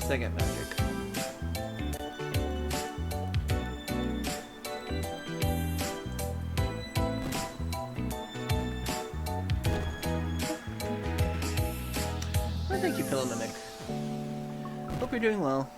Second magic. Well, thank you, Pillow Mimic. Hope you're doing well.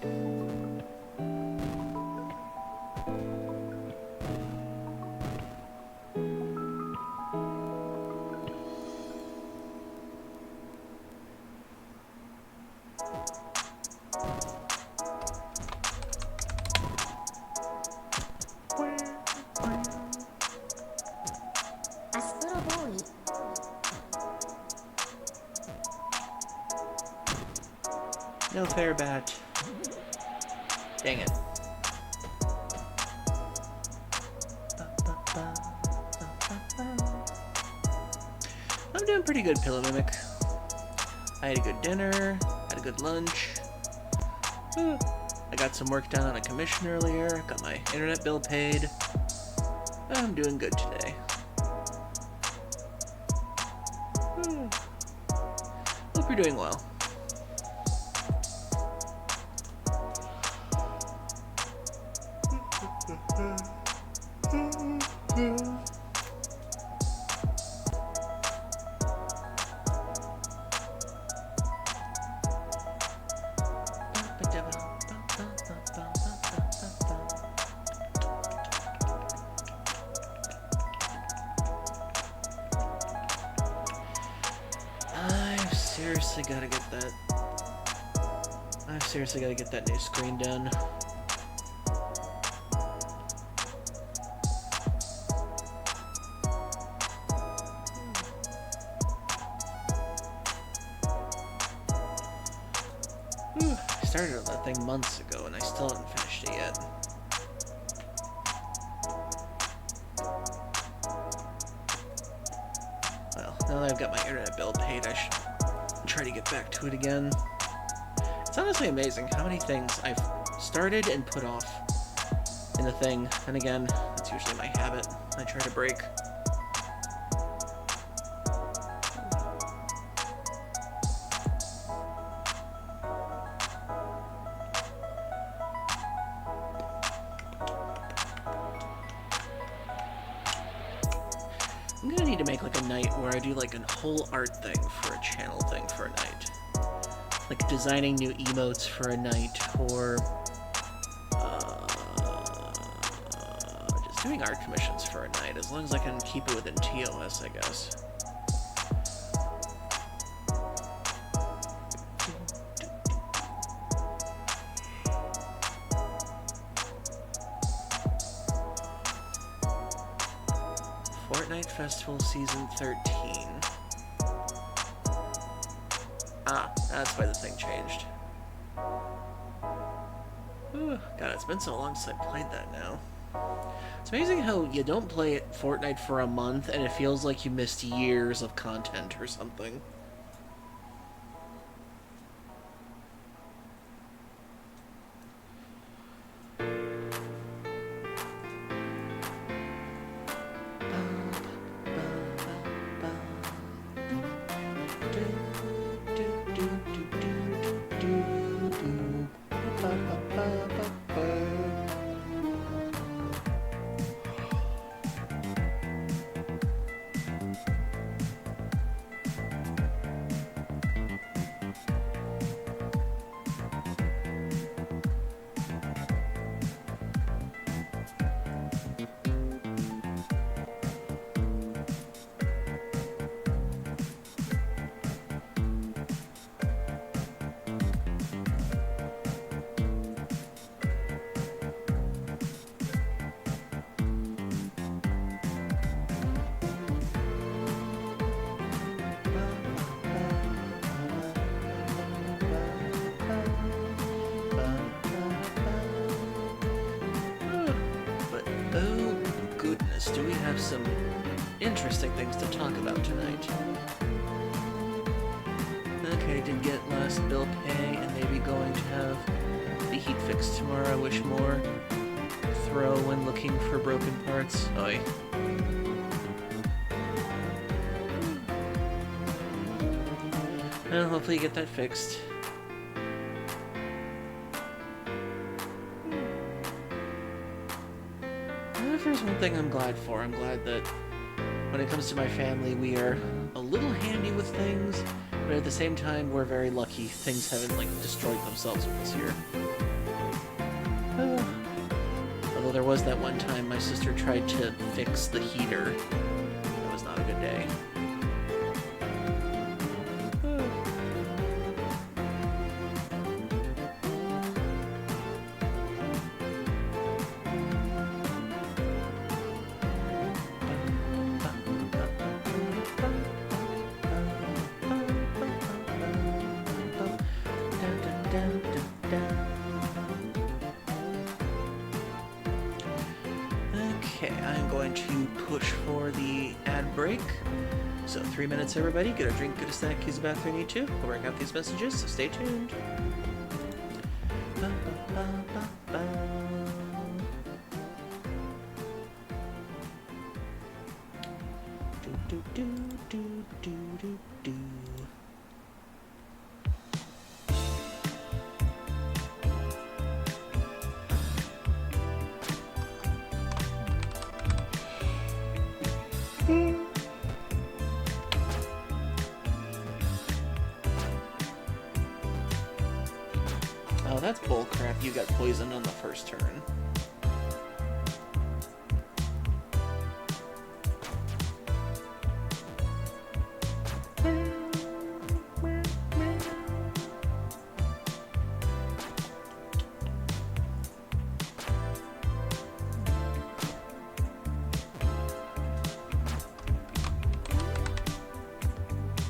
Astro Boy. No fair bat. Dang it. I'm doing pretty good, Pillow Mimic. I had a good dinner, had a good lunch. I got some work done on a commission earlier, got my internet bill paid. I'm doing good today. Hope you're doing well. I've seriously gotta get that new screen done. I started on that thing months ago and I still haven't finished it yet. Well, now that I've got my internet bill paid, I should try to get back to it again. It's honestly amazing how many things I've started and put off in the thing, and again, that's usually my habit. I try to break. I'm gonna need to make like a night where I do like a whole art thing for a channel thing for a night. Like designing new emotes for a night, or just doing art commissions for a night, as long as I can keep it within TOS, I guess. Fortnite Festival Season 13. Ah, that's why the thing changed. Whew, God, it's been so long since I played that now. It's amazing how you don't play Fortnite for a month and it feels like you missed years of content or something. Do we have some interesting things to talk about tonight? Okay, did get last bill pay and maybe going to have the heat fixed tomorrow. I wish more. Throw when looking for broken parts. Oi. Well, hopefully you get that fixed. one thing I'm glad for. I'm glad that when it comes to my family, we are a little handy with things, but at the same time, we're very lucky things haven't, like, destroyed themselves with us here. Although there was that one time my sister tried to fix the heater. That was not a good day. Okay, I'm going to push for the ad break. So 3 minutes, everybody. Get a drink, get a snack, use the bathroom you need to. We'll work out these messages, so stay tuned. Do, do, do, do, do, do. Oh, that's bullcrap. You got poisoned on the first turn.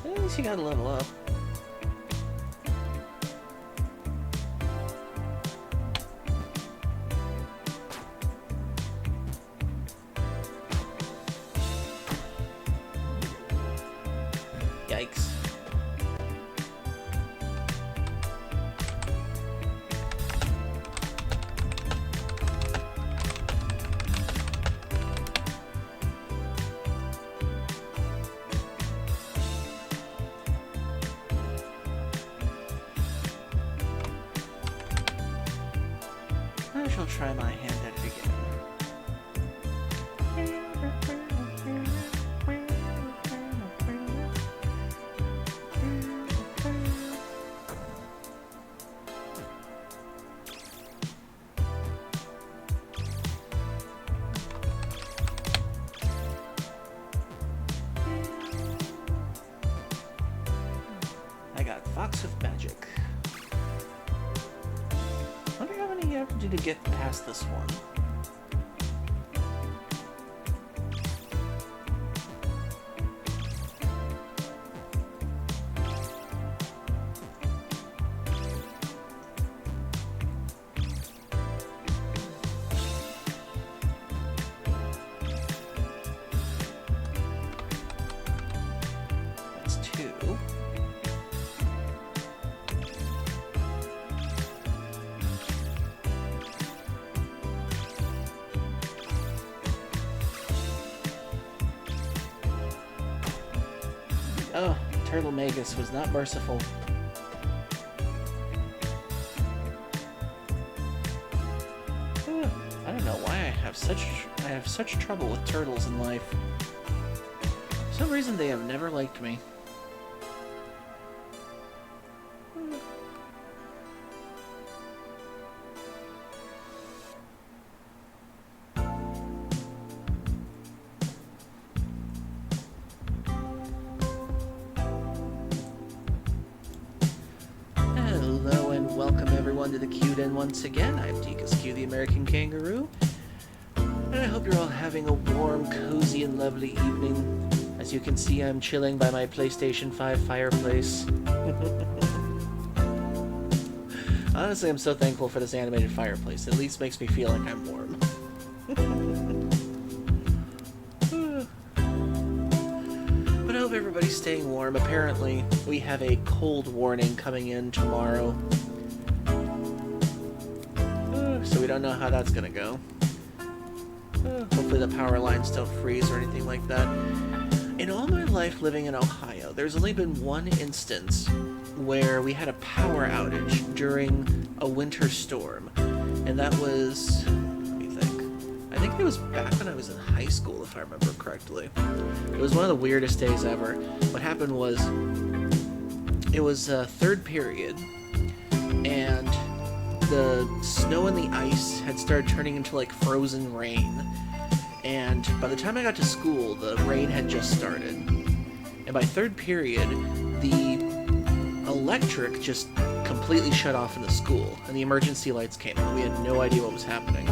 At least you gotta level up. Yikes. I shall try my hand at it again. I got Fox of Magic. I wonder how many you have to do to get past this one. That's 2. Oh, Turtle Magus was not merciful. I don't know why I have such trouble with turtles in life. For some reason they have never liked me. Hello and welcome everyone to the Queued In once again. I'm Dekus Q, the American Kangaroo, and I hope you're all having a warm, cozy, and lovely evening. As you can see, I'm chilling by my PlayStation 5 fireplace. Honestly, I'm so thankful for this animated fireplace. It at least makes me feel like I'm warm. But I hope everybody's staying warm. Apparently, we have a cold warning coming in tomorrow. So we don't know how that's gonna go. Hopefully the power lines don't freeze or anything like that. In all my life living in Ohio, there's only been one instance where we had a power outage during a winter storm. And that was, let me think, I think think it was back when I was in high school, if I remember correctly. It was one of the weirdest days ever. What happened was, it was third period, and the snow and the ice had started turning into like frozen rain. And by the time I got to school, the rain had just started. And by third period, the electric just completely shut off in the school, and the emergency lights came on. We had no idea what was happening.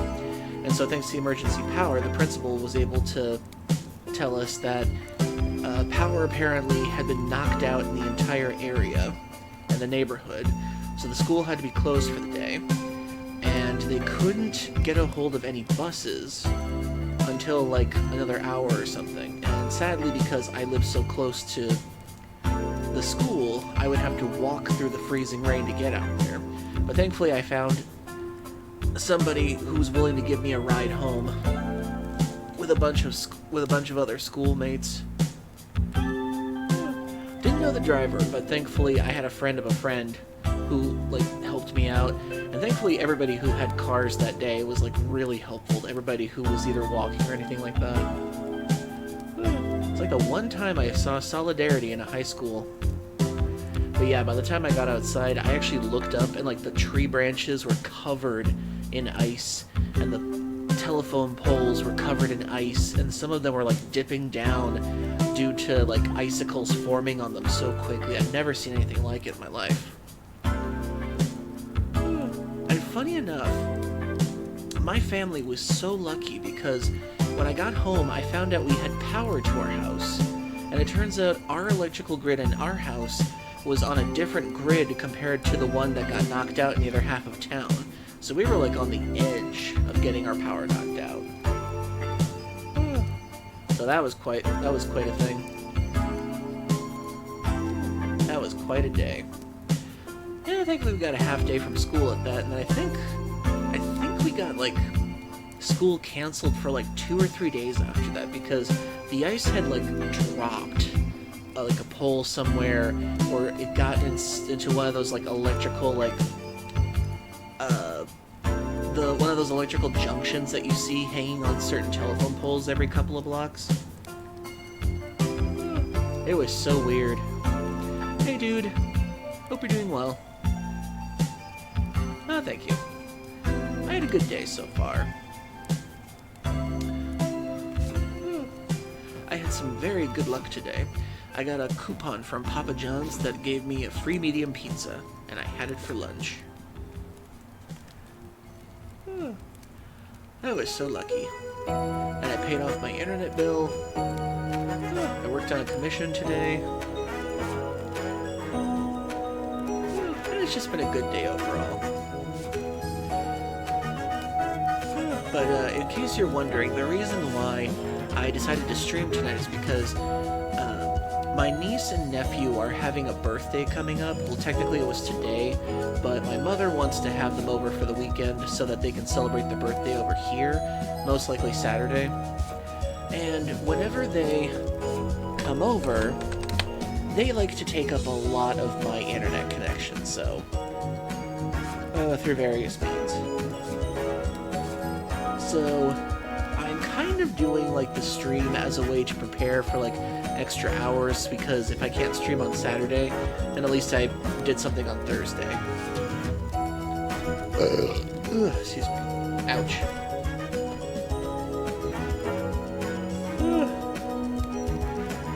And so thanks to the emergency power, the principal was able to tell us that power apparently had been knocked out in the entire area and the neighborhood. So the school had to be closed for the day. And they couldn't get a hold of any buses until like another hour or something. And sadly, because I lived so close to the school, I would have to walk through the freezing rain to get out there. But thankfully I found somebody who was willing to give me a ride home with a bunch of other schoolmates. Didn't know the driver, but thankfully I had a friend of a friend who like helped me out, and thankfully everybody who had cars that day was like really helpful to everybody who was either walking or anything like that. It's like the one time I saw solidarity in a high school. But yeah, by the time I got outside, I actually looked up and like the tree branches were covered in ice, and the telephone poles were covered in ice, and some of them were like dipping down due to like icicles forming on them so quickly. I've never seen anything like it in my life. And funny enough, my family was so lucky because when I got home, I found out we had power to our house. And it turns out our electrical grid in our house was on a different grid compared to the one that got knocked out in the other half of town. So we were like on the edge of getting our power knocked out. So that was quite a thing. That was quite a day. Yeah, I think we got a half day from school at that, and I think we got like school canceled for like 2 or 3 days after that because the ice had like dropped like a pole somewhere, or it got into one of those like electrical like one of those electrical junctions that you see hanging on certain telephone poles every couple of blocks. It was so weird. Hey dude, hope you're doing well. Oh, thank you. I had a good day so far. I had some very good luck today. I got a coupon from Papa John's that gave me a free medium pizza, and I had it for lunch. I was so lucky. And I paid off my internet bill. I worked on a commission today. And it's just been a good day overall. But in case you're wondering, the reason why I decided to stream tonight is because my niece and nephew are having a birthday coming up. Well, technically it was today, but my mother wants to have them over for the weekend so that they can celebrate their birthday over here, most likely Saturday. And whenever they come over, they like to take up a lot of my internet connection, so through various means. So I'm kind of doing like the stream as a way to prepare for like extra hours, because if I can't stream on Saturday, then at least I did something on Thursday. Excuse me. Ouch.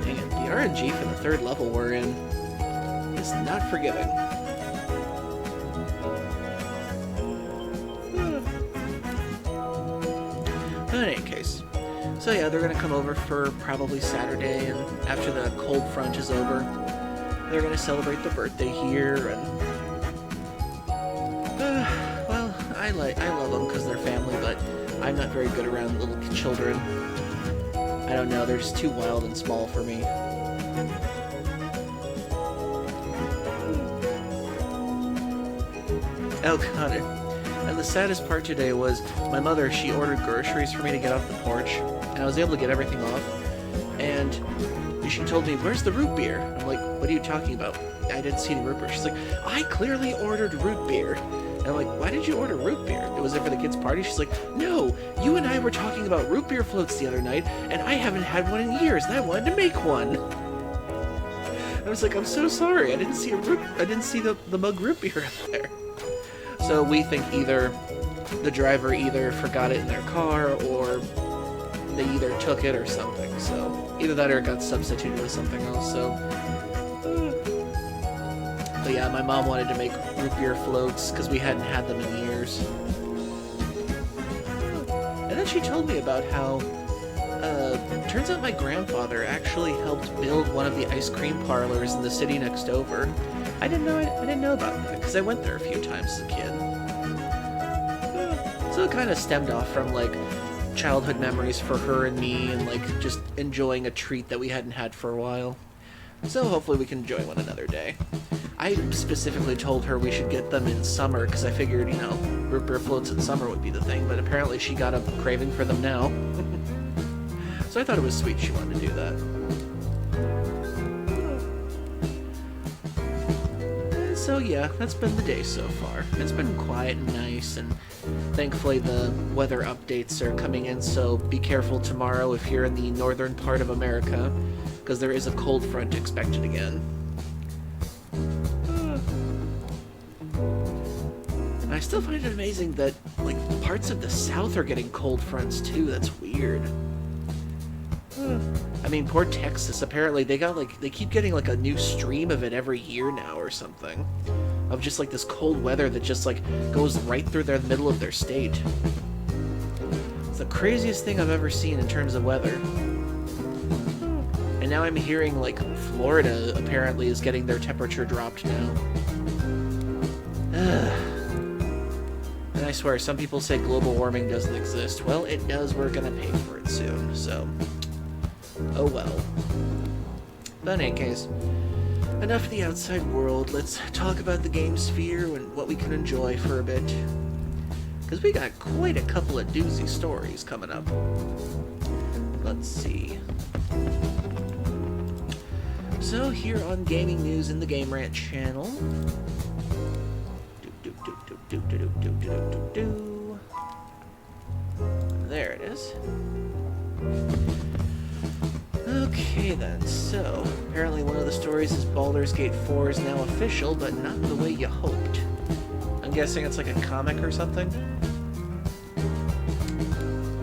Dang it, the RNG for the third level we're in is not forgiving. In any case, so yeah, they're gonna come over for probably Saturday, and after the cold front is over, they're gonna celebrate the birthday here, and well, I love them because they're family, but I'm not very good around little children. I don't know, they're just too wild and small for me. Oh god, and the saddest part today was my mother, she ordered groceries for me to get off the porch, and I was able to get everything off, and she told me, "Where's the root beer?" I'm like, "What are you talking about? I didn't see any root beer." She's like, "I clearly ordered root beer." And I'm like, why did you order root beer? Was it for the kids' party? She's like, no, you and I were talking about root beer floats the other night, and I haven't had one in years, and I wanted to make one. I was like, I'm so sorry, I didn't see the mug root beer out there. So we think either the driver either forgot it in their car, or they either took it or something. So either that or it got substituted with something else. So, but yeah, my mom wanted to make root beer floats because we hadn't had them in years. And then she told me about how turns out my grandfather actually helped build one of the ice cream parlors in the city next over. I didn't know about that because I went there a few times as a kid. So it kind of stemmed off from like childhood memories for her and me, and like just enjoying a treat that we hadn't had for a while. So hopefully we can enjoy one another day. I specifically told her we should get them in summer because I figured, you know, root beer floats in summer would be the thing, but apparently she got a craving for them now. So I thought it was sweet she wanted to do that. And so yeah, that's been the day so far. It's been quiet and nice, and thankfully the weather updates are coming in, so be careful tomorrow if you're in the northern part of America, because there is a cold front expected again. And I still find it amazing that, like, parts of the south are getting cold fronts too. That's weird. I mean, poor Texas, apparently they keep getting like a new stream of it every year now or something. Of just like this cold weather that just like goes right through the middle of their state. It's the craziest thing I've ever seen in terms of weather. And now I'm hearing like Florida apparently is getting their temperature dropped now. And I swear, some people say global warming doesn't exist. Well, it does. We're gonna pay for it soon, so... oh well. But in any case, enough of the outside world. Let's talk about the game sphere and what we can enjoy for a bit. Because we got quite a couple of doozy stories coming up. Let's see. So here on Gaming News in the Game Rant channel. There it is. Okay then, so apparently one of the stories is Baldur's Gate 4 is now official, but not the way you hoped. I'm guessing it's like a comic or something?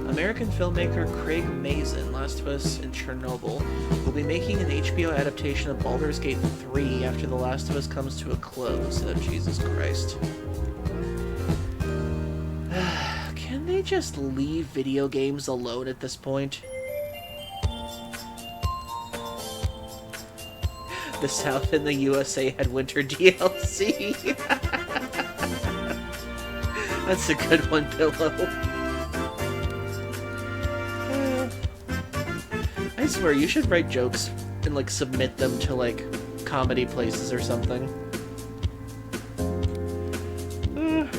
American filmmaker Craig Mazin, Last of Us and Chernobyl, will be making an HBO adaptation of Baldur's Gate 3 after The Last of Us comes to a close. Oh, Jesus Christ. Can they just leave video games alone at this point? The South and the USA had winter DLC. That's a good one, Pillow. I swear, you should write jokes and, like, submit them to, like, comedy places or something.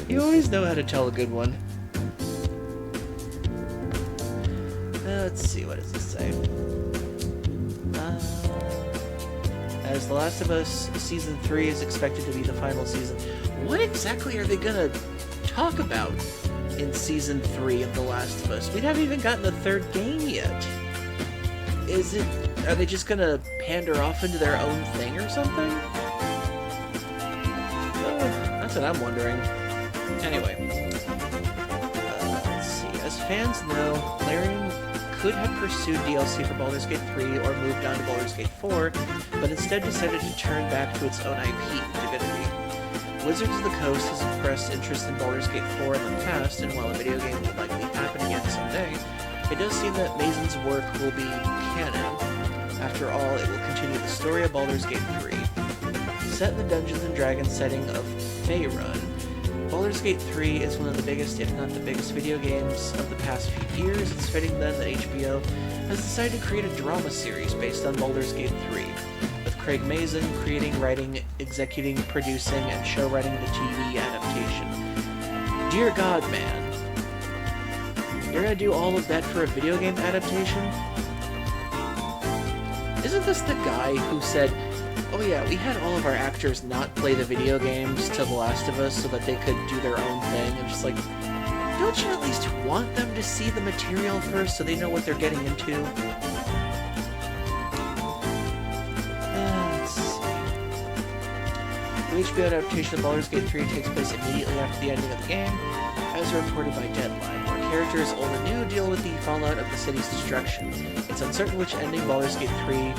You always know how to tell a good one. Let's see, what does this say? As The Last of Us Season 3 is expected to be the final season. What exactly are they gonna talk about in Season 3 of The Last of Us? We haven't even gotten the third game yet. Are they just gonna pander off into their own thing or something? That's what I'm wondering. Anyway. Let's see. As fans know, Larian could have pursued DLC for Baldur's Gate 3 or moved on to Baldur's Gate 4, but instead decided to turn back to its own IP, Divinity. Wizards of the Coast has expressed interest in Baldur's Gate 4 in the past, and while a video game will likely happen again someday, it does seem that Mazin's work will be canon. After all, it will continue the story of Baldur's Gate 3. Set in the Dungeons & Dragons setting of Faerun, Baldur's Gate 3 is one of the biggest, if not the biggest, video games of the past few years. It's fitting then that HBO has decided to create a drama series based on Baldur's Gate 3, with Craig Mazin creating, writing, executing, producing, and show writing the TV adaptation. Dear God, man. You're gonna do all of that for a video game adaptation? Isn't this the guy who said, Oh yeah, we had all of our actors not play the video games to The Last of Us so that they could do their own thing, and just like, don't you at least want them to see the material first so they know what they're getting into? Let's see. The HBO adaptation of Baldur's Gate 3 takes place immediately after the ending of the game, as reported by Deadline, where characters old and new deal with the fallout of the city's destruction. It's uncertain which ending Baldur's Gate 3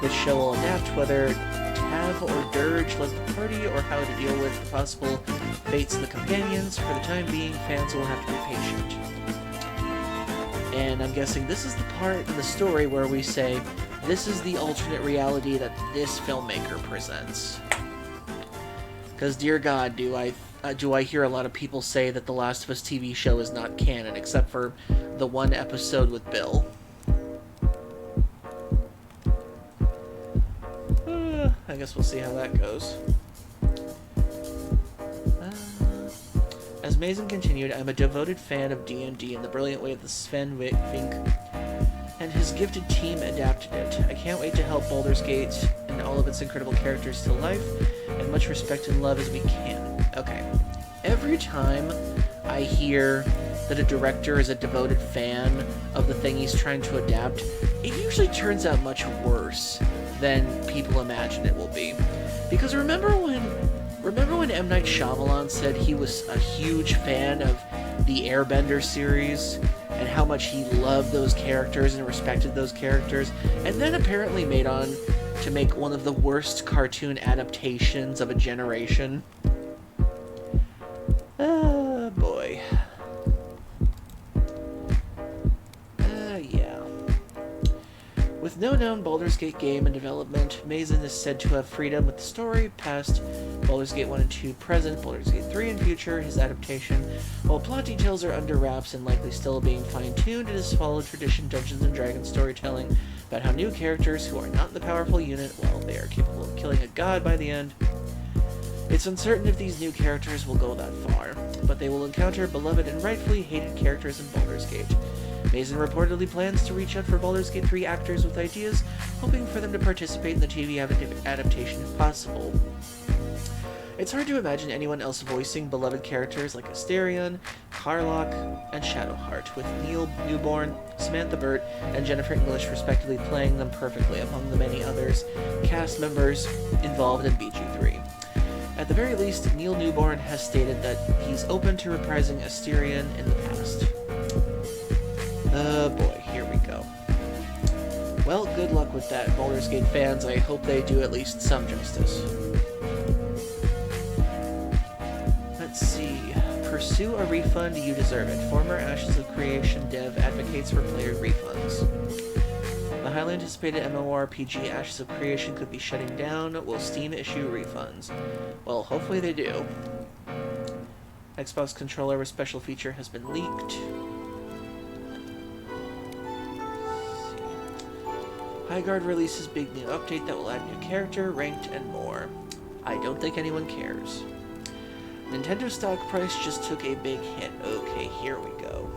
this show will adapt, whether Tav or Dirge led the party, or how to deal with the possible fates of the companions. For the time being, fans will have to be patient. And I'm guessing this is the part in the story where we say, this is the alternate reality that this filmmaker presents. Because, dear God, do I hear a lot of people say that the Last of Us TV show is not canon, except for the one episode with Bill. I guess we'll see how that goes. As Mazin continued, I'm a devoted fan of D&D and the brilliant way that Sven Vink and his gifted team adapted it. I can't wait to help Baldur's Gate and all of its incredible characters to life, and much respect and love as we can. Okay. Every time I hear that a director is a devoted fan of the thing he's trying to adapt, it usually turns out much worse than people imagine it will be. Because remember when M. Night Shyamalan said he was a huge fan of the Airbender series, and how much he loved those characters and respected those characters, and then apparently made on to make one of the worst cartoon adaptations of a generation? Ah, boy. Yeah. With no known Baldur's Gate game in development, Mazin is said to have freedom with the story, past, Baldur's Gate 1 and 2 present, Baldur's Gate 3 in future, his adaptation, while plot details are under wraps and likely still being fine-tuned, it has followed tradition Dungeons & Dragons storytelling about how new characters who are not the powerful unit, well, they are capable of killing a god by the end. It's uncertain if these new characters will go that far, but they will encounter beloved and rightfully hated characters in Baldur's Gate. Mazin reportedly plans to reach out for Baldur's Gate 3 actors with ideas, hoping for them to participate in the TV adaptation if possible. It's hard to imagine anyone else voicing beloved characters like Astarion, Karlach, and Shadowheart, with Neil Newborn, Samantha Burt, and Jennifer English respectively playing them perfectly among the many others cast members involved in BG3. At the very least, Neil Newborn has stated that he's open to reprising Astarion in the past. Oh boy, here we go. Well, good luck with that, Baldur's Gate fans. I hope they do at least some justice. Let's see. Pursue a refund, you deserve it. Former Ashes of Creation dev advocates for player refunds. The highly anticipated MMORPG Ashes of Creation could be shutting down. Will Steam issue refunds? Well, hopefully they do. Xbox controller with special feature has been leaked. Highguard releases big new update that will add new character, ranked, and more. I don't think anyone cares. Nintendo stock price just took a big hit. Okay, here we go.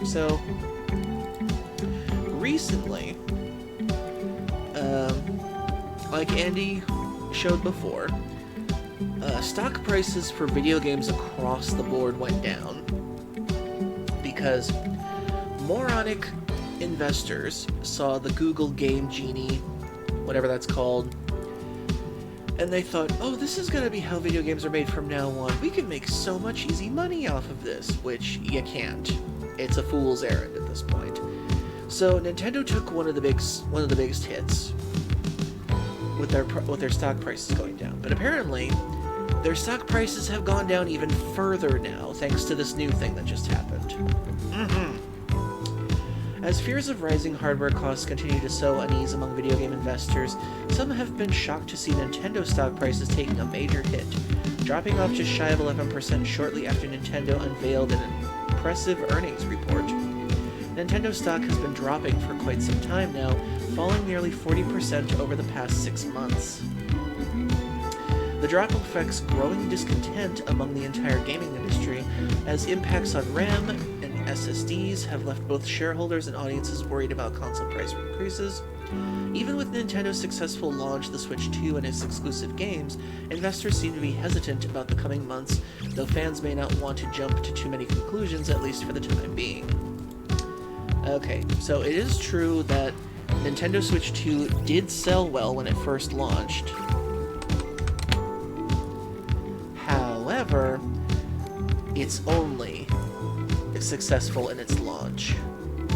So, recently, like Andy showed before, stock prices for video games across the board went down because moronic investors saw the Google Game Genie, whatever that's called, and they thought, oh, this is going to be how video games are made from now on. We can make so much easy money off of this, which you can't. It's a fool's errand at this point. So Nintendo took one of the biggest hits with their stock prices going down. But apparently, their stock prices have gone down even further now, thanks to this new thing that just happened. As fears of rising hardware costs continue to sow unease among video game investors, some have been shocked to see Nintendo stock prices taking a major hit, dropping off just shy of 11% shortly after Nintendo unveiled an impressive earnings report. Nintendo stock has been dropping for quite some time now, falling nearly 40% over the past 6 months. The drop reflects growing discontent among the entire gaming industry, as impacts on RAM and SSDs have left both shareholders and audiences worried about console price increases. Even with Nintendo's successful launch of the Switch 2 and its exclusive games, investors seem to be hesitant about the coming months, though fans may not want to jump to too many conclusions, at least for the time being. Okay, so it is true that Nintendo Switch 2 did sell well when it first launched. However, it's only successful in its launch,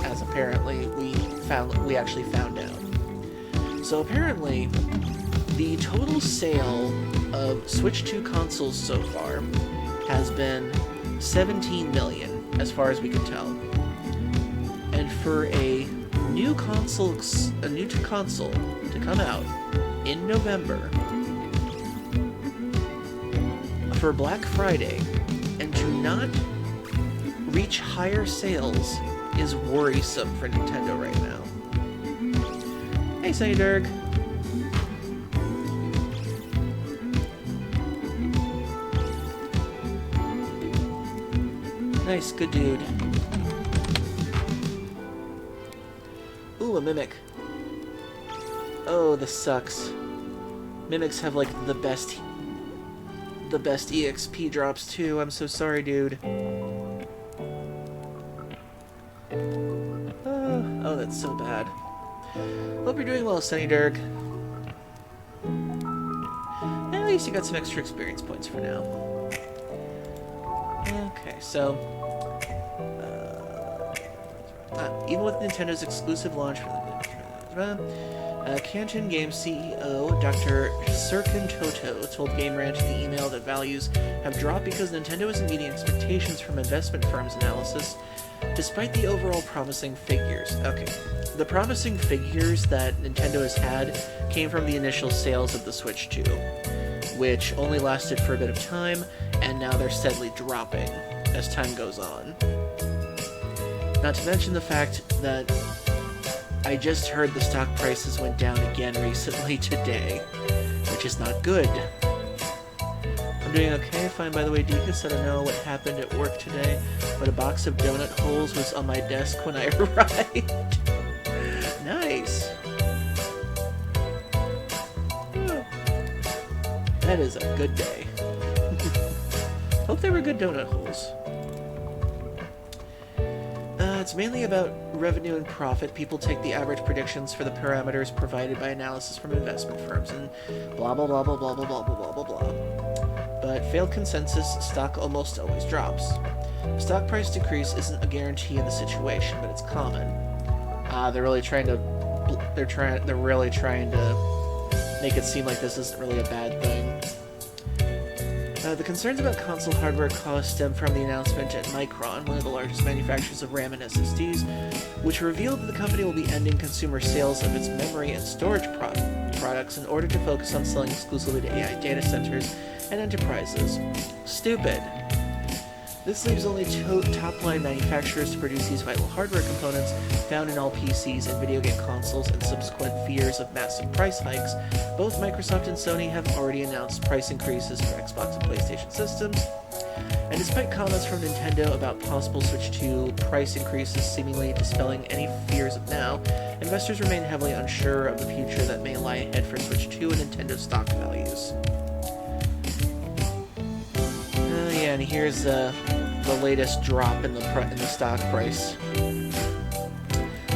as apparently we actually found out. So apparently, the total sale of Switch 2 consoles so far has been 17 million, as far as we can tell. And for a new console to come out in November for Black Friday and to not reach higher sales is worrisome for Nintendo right now. Hey, Sunny Dirk. Nice, good dude. Ooh, a Mimic. Oh, this sucks. Mimics have, like, the best EXP drops, too. I'm so sorry, dude. Oh, that's so bad. Hope you're doing well, Sunny Dirk. At least you got some extra experience points for now. Okay, so... even with Nintendo's exclusive launch for the Canton Games CEO Dr. Serkan Toto told Game Rant in the email that values have dropped because Nintendo isn't meeting expectations from investment firms' analysis, despite the overall promising figures. Okay, the promising figures that Nintendo has had came from the initial sales of the Switch 2, which only lasted for a bit of time, and now they're steadily dropping as time goes on. Not to mention the fact that I just heard the stock prices went down again recently today, which is not good. I'm doing okay, fine. By the way, Deacus, I don't know what happened at work today, but a box of donut holes was on my desk when I arrived. Nice. Oh, that is a good day. Hope they were good donut holes. It's mainly about revenue and profit. People take the average predictions for the parameters provided by analysis from investment firms and blah blah blah blah blah blah blah blah blah blah. But failed consensus, stock almost always drops. Stock price decrease isn't a guarantee in the situation, but it's common. They're really trying to make it seem like this isn't really a bad thing. The concerns about console hardware costs stem from the announcement at Micron, one of the largest manufacturers of RAM and SSDs, which revealed that the company will be ending consumer sales of its memory and storage products in order to focus on selling exclusively to AI data centers and enterprises. Stupid. This leaves only top-line manufacturers to produce these vital hardware components found in all PCs and video game consoles, and subsequent fears of massive price hikes. Both Microsoft and Sony have already announced price increases for Xbox and PlayStation systems. And despite comments from Nintendo about possible Switch 2 price increases seemingly dispelling any fears of now, investors remain heavily unsure of the future that may lie ahead for Switch 2 and Nintendo stock values. And here's the latest drop in the stock price.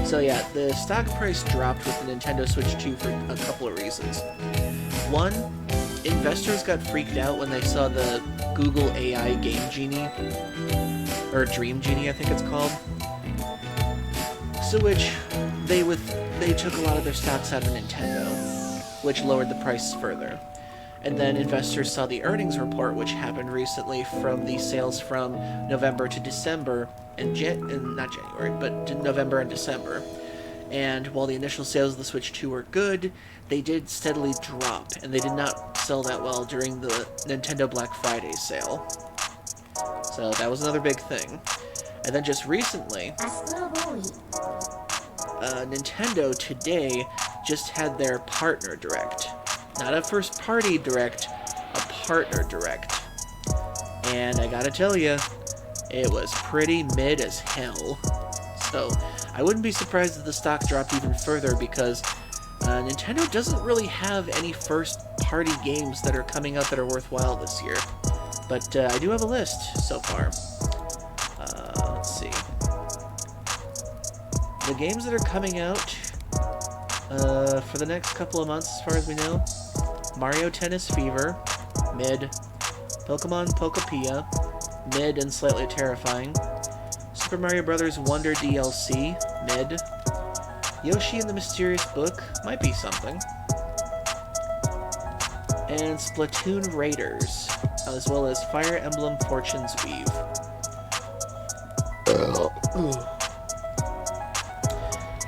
So yeah, the stock price dropped with the Nintendo Switch 2 for a couple of reasons. One, investors got freaked out when they saw the Google AI Game Genie, or Dream Genie I think it's called. So which they took a lot of their stocks out of Nintendo, which lowered the price further. And then investors saw the earnings report, which happened recently, from the sales from November to December, not January, but to November and December. And while the initial sales of the Switch 2 were good, they did steadily drop, and they did not sell that well during the Nintendo Black Friday sale. So that was another big thing. And then just recently, Nintendo today just had their partner direct. Not a first-party direct, a partner direct. And I gotta tell you, it was pretty mid as hell. So I wouldn't be surprised if the stock dropped even further because Nintendo doesn't really have any first-party games that are coming out that are worthwhile this year. But I do have a list so far. Let's see. The games that are coming out for the next couple of months, as far as we know: Mario Tennis Fever, mid. Pokemon Pokopia, mid and slightly terrifying. Super Mario Bros. Wonder DLC, mid. Yoshi and the Mysterious Book, might be something. And Splatoon Raiders, as well as Fire Emblem Fortune's Weave.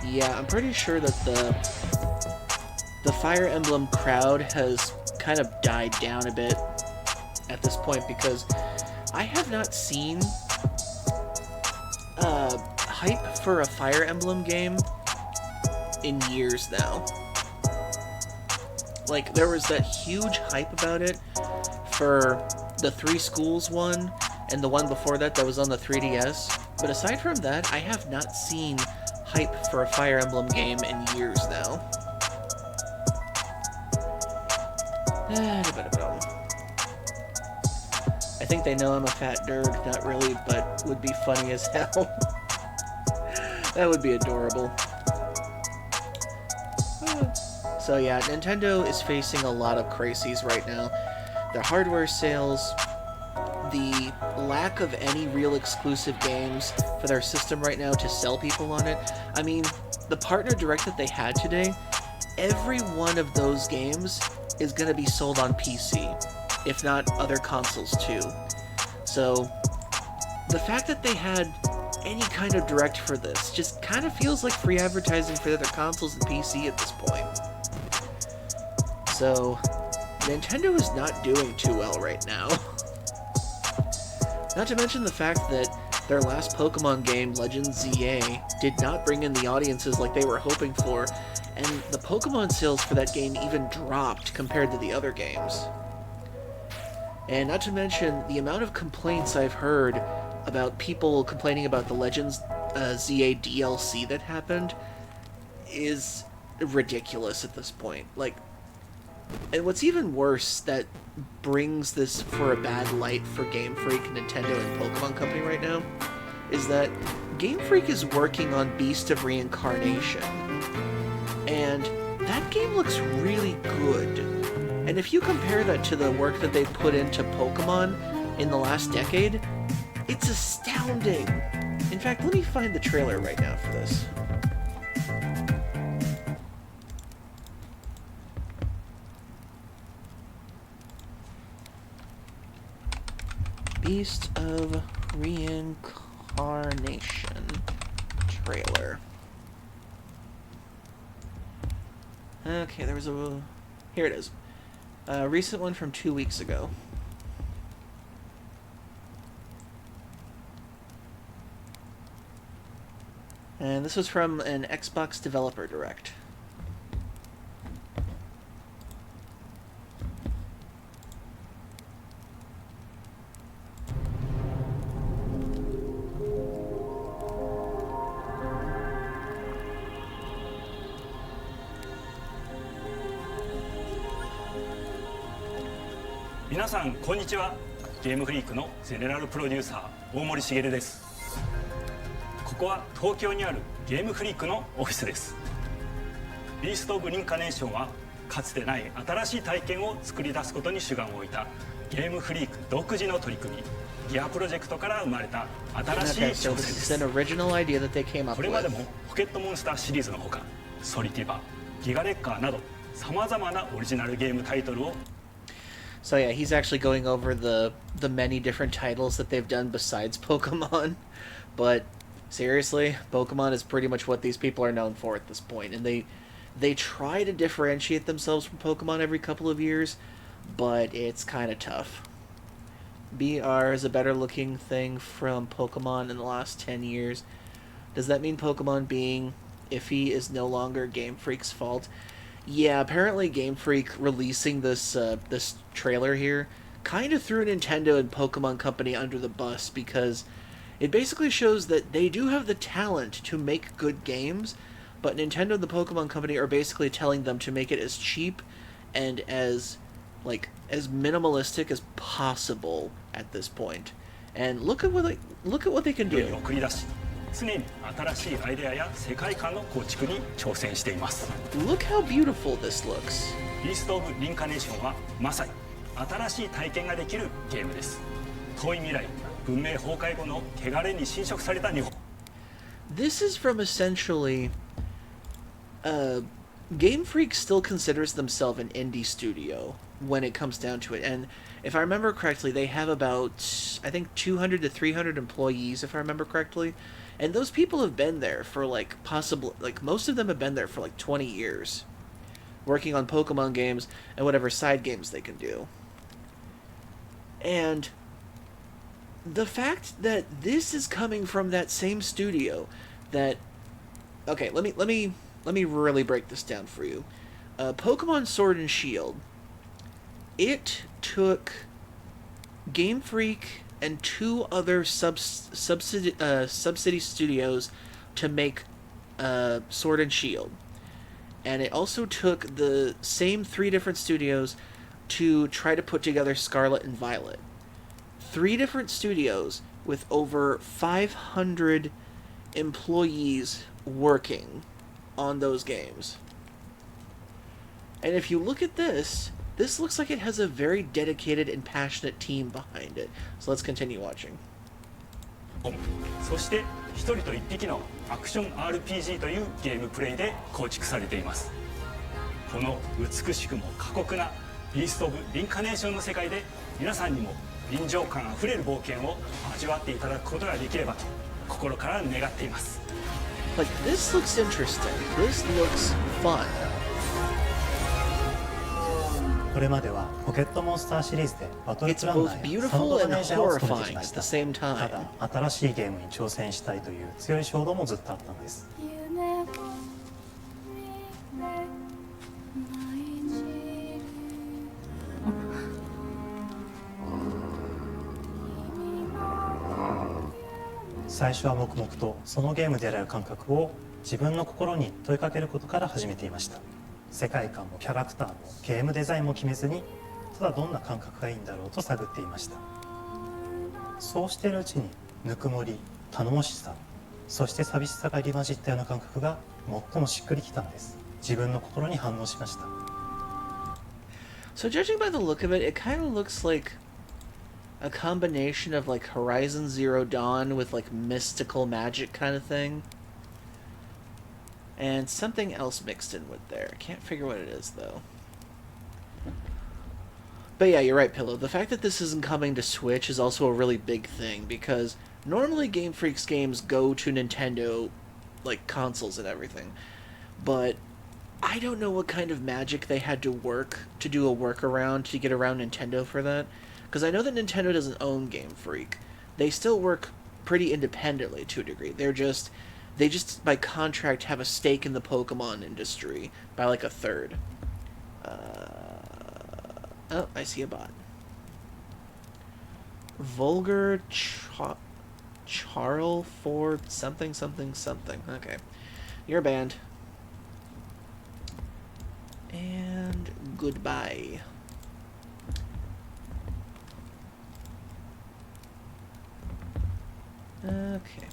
Yeah, I'm pretty sure that the Fire Emblem crowd has kind of died down a bit at this point because I have not seen hype for a Fire Emblem game in years now. Like, there was that huge hype about it for the Three Schools one and the one before that was on the 3DS, but aside from that, I have not seen hype for a Fire Emblem game in years now. I think they know I'm a fat nerd, not really, but would be funny as hell. That would be adorable. So yeah, Nintendo is facing a lot of crises right now. Their hardware sales, the lack of any real exclusive games for their system right now to sell people on it. I mean, the partner direct that they had today, every one of those games is going to be sold on PC, if not other consoles too. So the fact that they had any kind of direct for this just kind of feels like free advertising for other consoles and PC at this point. So Nintendo is not doing too well right now. Not to mention the fact that their last Pokemon game, Legends ZA, did not bring in the audiences like they were hoping for, and the Pokemon sales for that game even dropped compared to the other games. And not to mention the amount of complaints I've heard about people complaining about the Legends ZA DLC that happened is ridiculous at this point. Like, and what's even worse that brings this for a bad light for Game Freak, Nintendo, and Pokemon Company right now is that Game Freak is working on Beast of Reincarnation, and that game looks really good. And if you compare that to the work that they put into Pokemon in the last decade, it's astounding. In fact, let me find the trailer right now for this. Beast of Reincarnation trailer. Okay, there was a... Here it is. A recent one from 2 weeks ago. And this was from an Xbox Developer Direct.皆さんこんにちは。ゲームフリークのゼネラルプロデューサー大森茂です。ここは東京にあるゲームフリークのオフィスです。ビースト・オブ・リンカネーションはかつてない新しい体験を作り出すことに主眼を置いたゲームフリーク独自の取り組みギアプロジェクトから生まれた新しい挑戦です。これまでもポケットモンスターシリーズのほかソリティバ、ギガレッカーなどさまざまなオリジナルゲームタイトルをSo yeah, he's actually going over the many different titles that they've done besides Pokemon. But seriously, Pokemon is pretty much what these people are known for at this point. And they try to differentiate themselves from Pokemon every couple of years, but it's kind of tough. BR is a better looking thing from Pokemon in the last 10 years. Does that mean Pokemon being iffy is no longer Game Freak's fault? Yeah, apparently Game Freak releasing this trailer here kind of threw Nintendo and Pokemon Company under the bus because It basically shows that they do have the talent to make good games, but Nintendo and the Pokemon Company are basically telling them to make it as cheap and as minimalistic as possible at this point. And look at what they can 世に do. 送り出し、常に新しいアイデアや世界観の構築に挑戦しています。 Look how beautiful this looks. ビースト・オブ・リンカネーションはまさに新しい体験ができるゲームです。遠い未来、文明崩壊後の汚れに侵食された日本。 This is from essentially... Game Freak still considers themselves an indie studio when it comes down to it. And if I remember correctly, they have about, I think, 200 to 300 employees, if I remember correctly. And those people have been there for, most of them have been there for, 20 years. Working on Pokemon games and whatever side games they can do. And the fact that this is coming from that same studio that... Okay, let me really break this down for you. Pokemon Sword and Shield, it took Game Freak and 2 other subsidy studios to make Sword and Shield. And it also took the same 3 different studios to try to put together Scarlet and Violet. 3 different studios with over 500 employees working on those games. And if you look at this looks like it has a very dedicated and passionate team behind it. So let's continue watching. そして一人と一匹のアクション RPG というゲームプレイで構築されています。この美しくも過酷なビースト・オブ・リンカネーションの世界で皆さんにも臨場感あふれる冒険を味わっていただくことができればと心から願っています。 Like, this looks interesting. This looks fun. これまではポケットモンスターシリーズでバトルプランナーやサウンドマネージャーを務めてきました。ただ、新しいゲームに挑戦したいという強い衝動もずっとあったんです。最初は黙々とそのゲームである感覚を自分の心に問いかけることから始めていました。世界観もキャラクターもゲームデザインも決めずに、ただどんな感覚がいいんだろうと探っていました。そうしているうちにぬくもり、頼もしさ、そして寂しさが入り混じったような感覚が最もしっくりきたんです。自分の心に反応しました。 So judging by the look of it, it kind of looks like a combination of like Horizon Zero Dawn with like mystical magic kind of thing. And something else mixed in with there. Can't figure what it is though. But yeah, you're right, Pillow. The fact that this isn't coming to Switch is also a really big thing, because normally Game Freak's games go to Nintendo, like, consoles and everything. But I don't know what kind of magic they had to work to do a workaround to get around Nintendo for that. Because I know that Nintendo doesn't own Game Freak. They still work pretty independently to a degree. They just by contract have a stake in the Pokemon industry by like a third. Oh, I see a bot. Vulgar Charl for something. Okay. You're banned. And goodbye. Okay.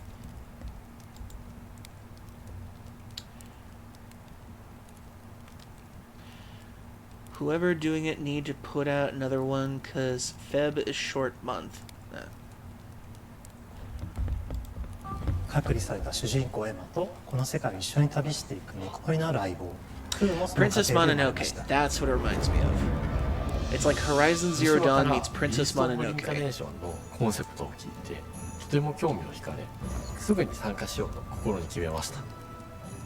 Whoever doing it need to put out another one, cause Feb is short month. 隔離された主人公エマとこの世界を一緒に旅していくぬくもりのある相棒クーもその過程 Princess で生まれ Mononoke. ました。 That's what it reminds me of. It's like Horizon Zero Dawn meets Princess ビースト・オブ・リンカネ Mononoke. ーションのコンセプトを聞いてとても興味を惹かれ、すぐに参加しようと心に決めました。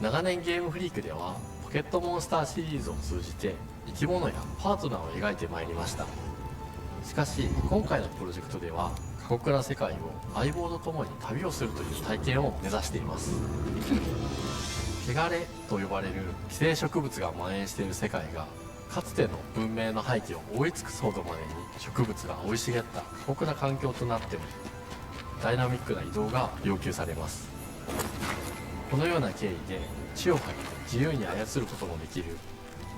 長年ゲームフリークではポケットモンスターシリーズを通じて生き物やパートナーを描いてまいりました。しかし今回のプロジェクトでは過酷な世界を相棒と共に旅をするという体験を目指しています。汚れと呼ばれる寄生植物が蔓延している世界がかつての文明の廃棄を覆い尽くすほどまでに植物が生い茂った過酷な環境となっており、ダイナミックな移動が要求されます。このような経緯で血を吐いて自由に操ることもできる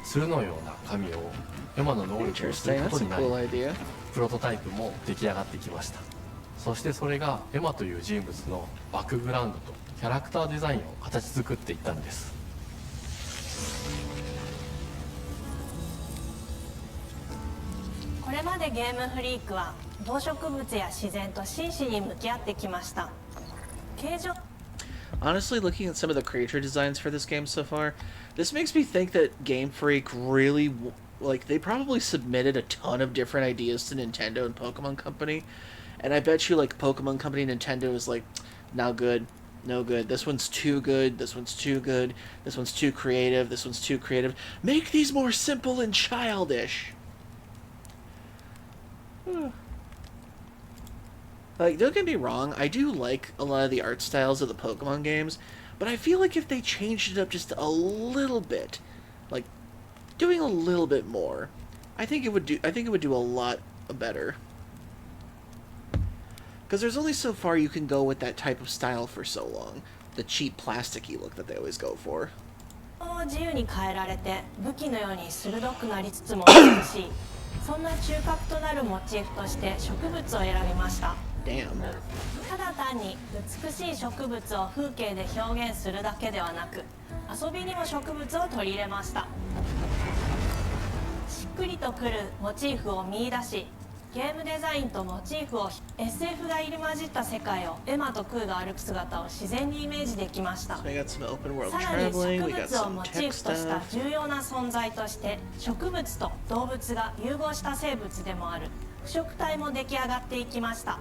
鶴のような神をエマの能力をする Interesting. こと That's a になり、 cool idea. プロトタイプも出来上がってきました。そしてそれがエマという人物のバックグラウンドとキャラクターデザインを形作っていったんです。これまでゲームフリークは動植物や自然と真摯に向き合ってきました。形状 Honestly, looking at some of the creature designs for this game so far, this makes me think that Game Freak really, like, they probably submitted a ton of different ideas to Nintendo and Pokemon Company, and I bet you, like, Pokemon Company and Nintendo is like, no good, no good, this one's too good, this one's too good, this one's too creative, this one's too creative. Make these more simple and childish. Like, don't get me wrong, I do like a lot of the art styles of the Pokemon games, but I feel like if they changed it up just a little bit, like doing a little bit more, I think it would do a lot better. Because there's only so far you can go with that type of style for so long, the cheap plasticky look that they always go for. を自由に変えられて武器のように鋭くなりつつも美しいそんな中核となるモチーフとして植物を選びました。 Damn. ただ単に美しい植物を風景で表現するだけではなく遊びにも植物を取り入れました。しっくりとくるモチーフを見出しゲームデザインとモチーフを SF が入り混じった世界をエマとクーが歩く姿を自然にイメージできました。 So we got some open world さらに traveling, 植 we got 物を some モチ tech ーフとした stuff. 重要な存在として植物と動物が融合した生物でもある腐食体も出来上がっていきました。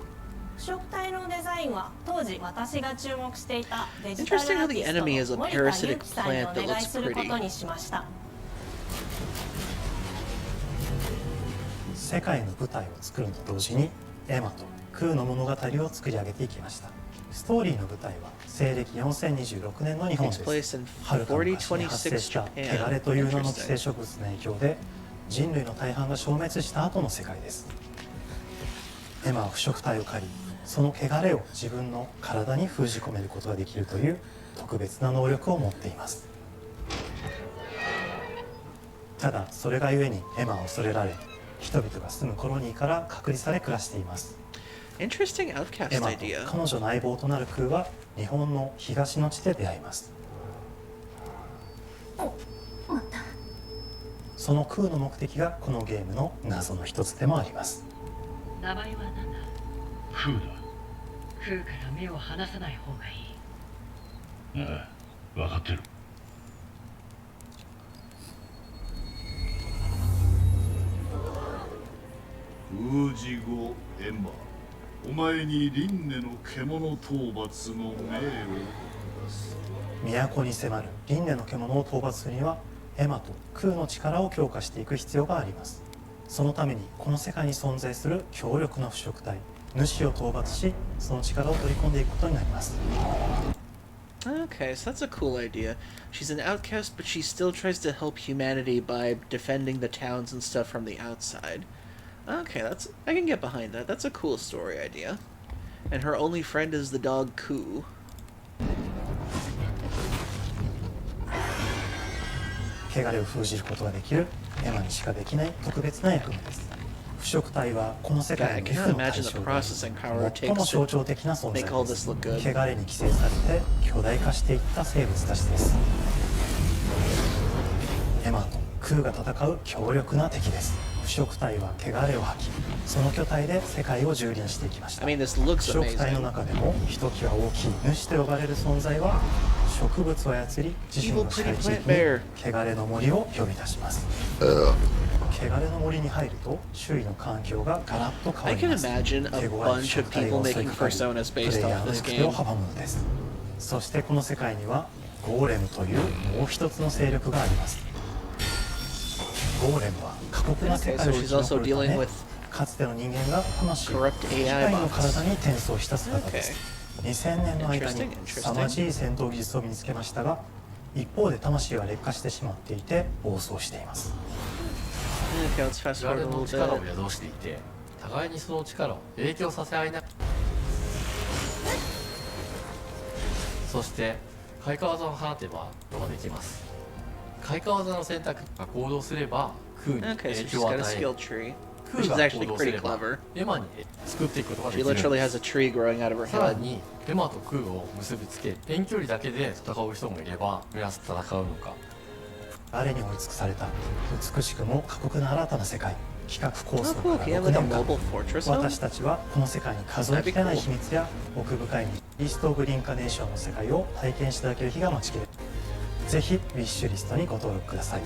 腐食体のデザインは当時私が注目していたデジタルアーティストの森田裕樹さんにお願いすることにしました。世界の舞台を作ると同時にエマとクーの物語を作り上げていきました。ストーリーの舞台は西暦4026年の日本で Takes place す。 in はるか昔に発生した汚れという名の寄生植物の影響で人類の大半が消滅した後の世界です。エマは腐食体を借りその汚れを自分の体に封じ込めることができるという特別な能力を持っています。ただそれがゆえにエマは恐れられ人々が住むコロニーから隔離され暮らしています。 Interesting エ outcast マと idea. 彼女の相棒となるクーは日本の東の地で出会います。そのクーの目的がこのゲームの謎の一つでもあります。名前は何だ？クークーから目を離さない方がいい。だ。ああ、分かってる。封じ後エマ、お前に輪廻の獣討伐の命を下す。都に迫る輪廻の獣を討伐するにはエマとクーの力を強化していく必要があります。そのためにこの世界に存在する強力な腐食体主を討伐しその力を取り込んでいくことになります。 Okay, so that's a cool idea. She's an outcast, but she still tries to help humanity by defending the towns and stuff from the outside. Okay, I can get behind that. That's a cool story idea. And her only friend is the dog Koo. 汚れを封じることができるエマにしかできない特別な役目です。腐食体はこの世界の皮膚の対象で最も象徴的な存在です。汚れに寄生されて巨大化していった生物たちです。エマとクーが戦う強力な敵です。腐食体は汚れを吐きその巨体で世界を蹂躙していきました。 I mean, this looks 腐食体の amazing. 中でもひときわ大きい主と呼ばれる存在は植物を操り自身の支配地域に汚れの森を呼び出します。汚れの森に入ると周囲の環境がガラッと変わ I り can ます。 imagine a 手強い bunch 腐 of 食体 people が襲い making かかり personas プレ based イヤ off ーの this 行く手を game. 阻むのです。そしてこの世界にはゴーレムというもう一つの勢力があります。ゴーレムは過酷な世界を生き残るためかつての人間が魂を機械の体に転送した姿です。2000年の間に凄まじい戦闘技術を身につけましたが一方で魂は劣化してしまっていて暴走しています。 Okay, let's fast 我々 forward a の little 力を bit. 宿していて互いにその力を影響させ合いなそして開花技を放てばことができます。開花技の選択が行動すれば空に Okay, 影 so she's 響を got a 与え skill tree. 空 Which is が actually 行動すれ pretty ば clever. エマに作っていくことがで She きるん literally で has す。 a tree growing out of her さら head. にエマと空を結びつけ遠距離だけで戦う人もいれば目安戦うのか。誰に追い尽くされた美しくも過酷な新たな世界。企画構 Oh, 想 cool. から Can you have 6 like a 年間 mobile fortress 私 home? たちはこの世界に数えきれない秘密や奥深いイースト・オブ・リンカネーションの世界を体験していただける日が待ちきれる。ぜひウィッシュリストにご登録ください。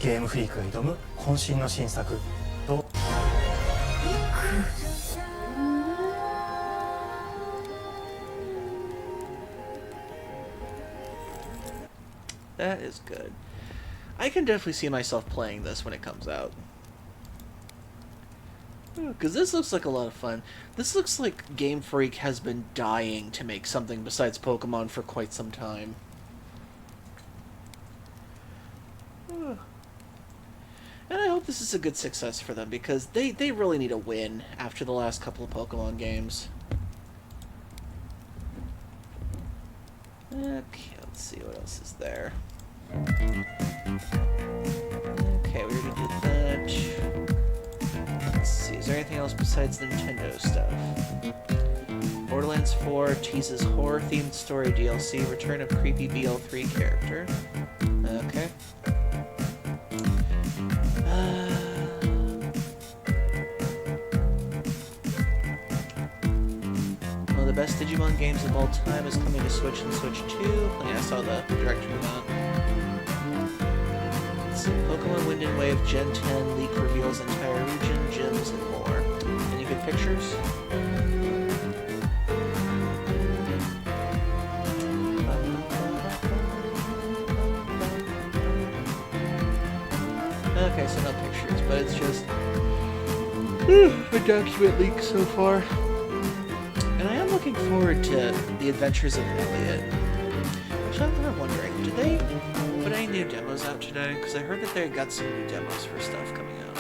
ゲームフリークが挑む渾身の新作とThat is good. I can definitely see myself playing this when it comes out. Because this looks like a lot of fun. This looks like Game Freak has been dying to make something besides Pokemon for quite some time. And I hope this is a good success for them, because they really need a win after the last couple of Pokemon games. Okay, let's see what else is there. Okay, we already did that. Let's see, is there anything else besides the Nintendo stuff? Borderlands 4 teases horror-themed story DLC, return of creepy BL3 character. Okay. One of the best Digimon games of all time is coming to Switch and Switch 2. Yeah, I saw the director for that. Let's see, Pokemon Wind and Wave Gen 10 leak reveals entire region, gyms, and more. Any good pictures? Okay, so no pictures, but it's just a document leak so far. And I am looking forward to the adventures of Elliot. So I'm kind of wondering, did they put any new demos out today? Because I heard that they got some new demos for stuff coming out.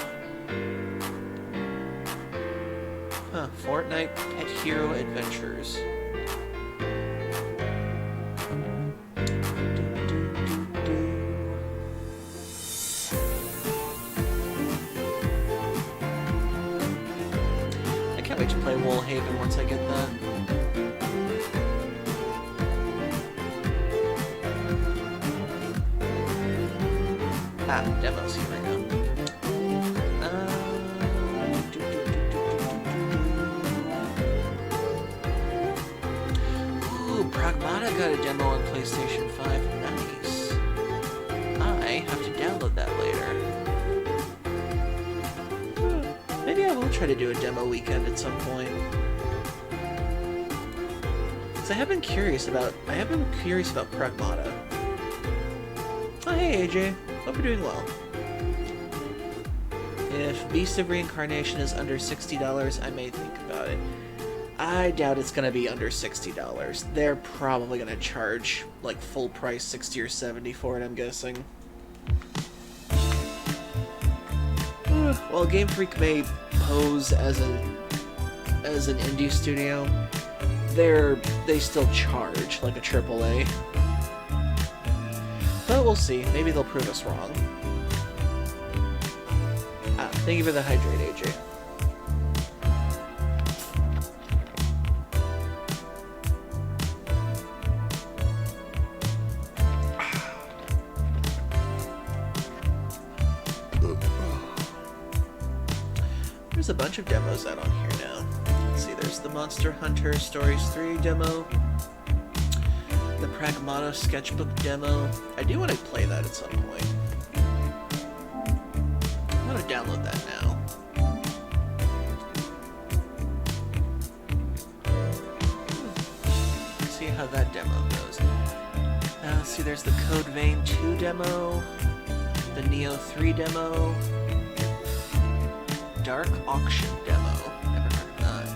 Huh, Fortnite Pet Hero Adventures. I can't wait to play Woolhaven once I get that. Demos, here I go. Ooh, Pragmata got a demo on PlayStation 5. Nice. I have to download that later. Maybe I will try to do a demo weekend at some point. Because I have been curious about Pragmata. Oh, hey AJ. Hope you're doing well. If Beast of Reincarnation is under $60, I may think about it. I doubt it's gonna be under $60. They're probably gonna charge like full price 60 or 70 for it, I'm guessing. While Game Freak may pose as an indie studio, they still charge like a AAA. But we'll see. Maybe they'll prove us wrong. Thank you for the hydrate, AJ. There's a bunch of demos out on here now. Let's see, there's the Monster Hunter Stories 3 demo. The Pragmata Sketchbook demo. I do want to play that at some point. I'm going to download that now. See how that demo goes. Let's see, there's the Code Vein 2 demo, the Neo 3 demo, Dark Auction demo. Never heard of that.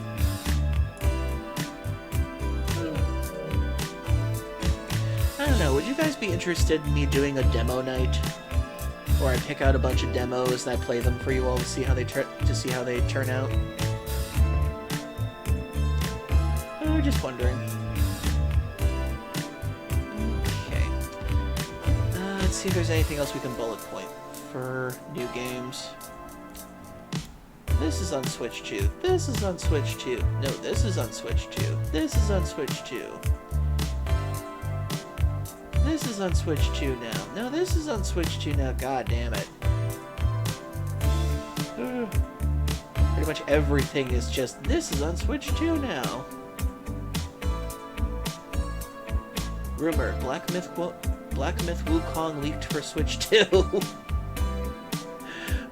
I don't know, would you guys be interested in me doing a demo night? Where I pick out a bunch of demos and I play them for you all to see how they turn out? Just wondering. see if there's anything else we can bullet point for new games. This is on Switch 2. This is on Switch 2. No, this is on Switch 2. This is on Switch 2. This is on Switch 2 now. No, this is on Switch 2 now. God damn it. Pretty much everything is just, this is on Switch 2 now. Rumor, Black Myth Wukong leaked for Switch 2.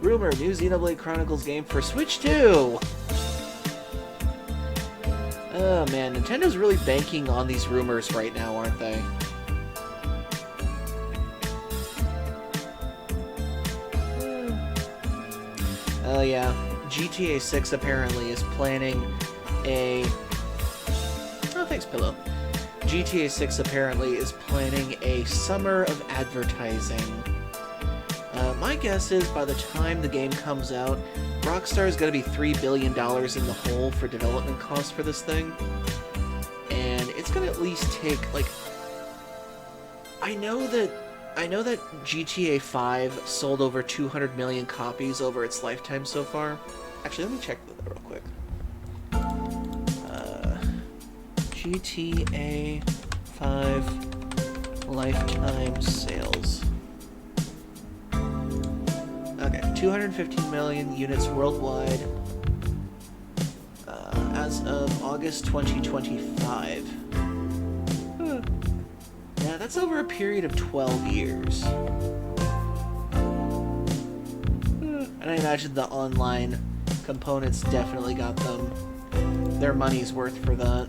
Rumor, new Xenoblade Chronicles game for Switch 2. Oh man, Nintendo's really banking on these rumors right now, aren't they? Oh yeah, GTA 6 apparently is planning a... Oh, thanks, Pillow. GTA 6 apparently is planning a summer of advertising. My guess is by the time the game comes out, Rockstar is going to be $3 billion in the hole for development costs for this thing. And it's going to at least take, like... I know that GTA 5 sold over 200 million copies over its lifetime so far. Actually, let me check that real quick. GTA 5 lifetime sales. Okay, 215 million units worldwide as of August 2025. Yeah, that's over a period of 12 years. And I imagine the online components definitely got them their money's worth for that.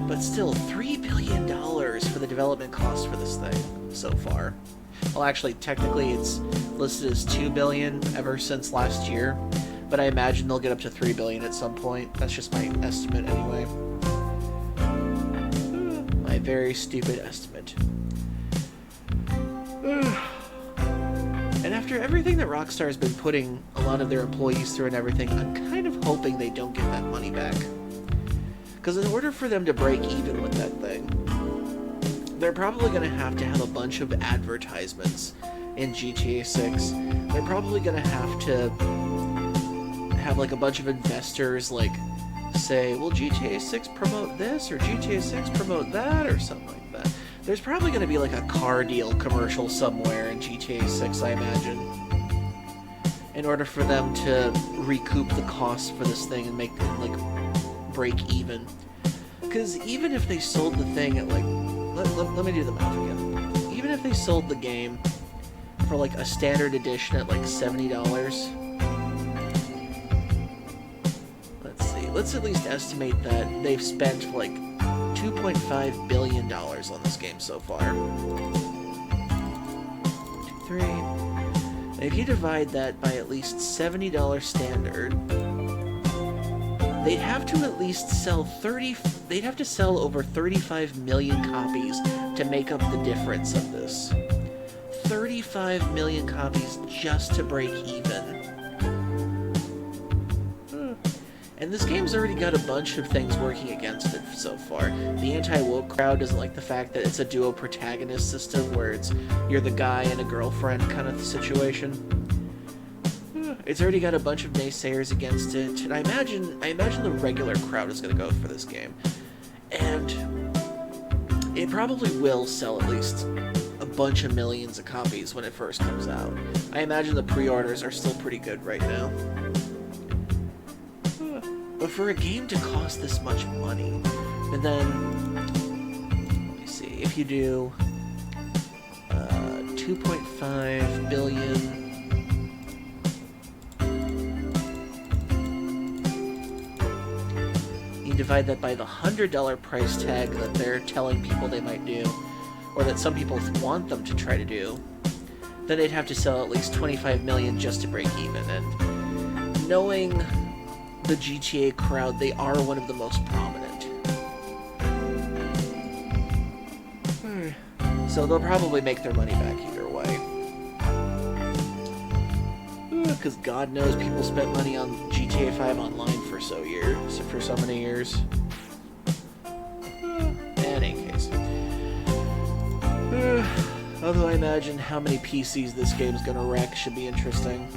But still, $3 billion for the development cost for this thing so far. Well, actually, technically it's listed as $2 billion ever since last year, but I imagine they'll get up to $3 billion at some point. That's just my estimate anyway. My very stupid estimate. And after everything that Rockstar's been putting a lot of their employees through and everything, I'm kind of hoping they don't get that money back. Because in order for them to break even with that thing, they're probably going to have a bunch of advertisements in GTA 6. They're probably going to have like a bunch of investors like say, well, GTA 6 promote this or GTA 6 promote that or something like that. There's probably going to be like a car deal commercial somewhere in GTA 6, I imagine, in order for them to recoup the costs for this thing and make it like break even. Because even if they sold the thing at like, let me do the math again. Even if they sold the game for like a standard edition at like $70, let's see, let's at least estimate that they've spent like $2.5 billion on this game so far. 2, 3. And if you divide that by at least $70 standard, they'd have to at least sell they'd have to sell over 35 million copies to make up the difference of this. 35 million copies just to break even. And this game's already got a bunch of things working against it so far. The anti-woke crowd doesn't like the fact that it's a duo protagonist system where you're the guy and a girlfriend kind of situation. It's already got a bunch of naysayers against it, and I imagine the regular crowd is going to go for this game. And it probably will sell at least a bunch of millions of copies when it first comes out. I imagine the pre-orders are still pretty good right now. But for a game to cost this much money, and then, let me see, if you do 2.5 billion... divide that by the $100 price tag that they're telling people they might do, or that some people want them to try to do, then they'd have to sell at least 25 million just to break even. And knowing the GTA crowd, they are one of the most prominent. So they'll probably make their money back either way. Because God knows people spent money on GTA 5 Online for so many years. In any case. Although I imagine how many PCs this game's gonna wreck should be interesting.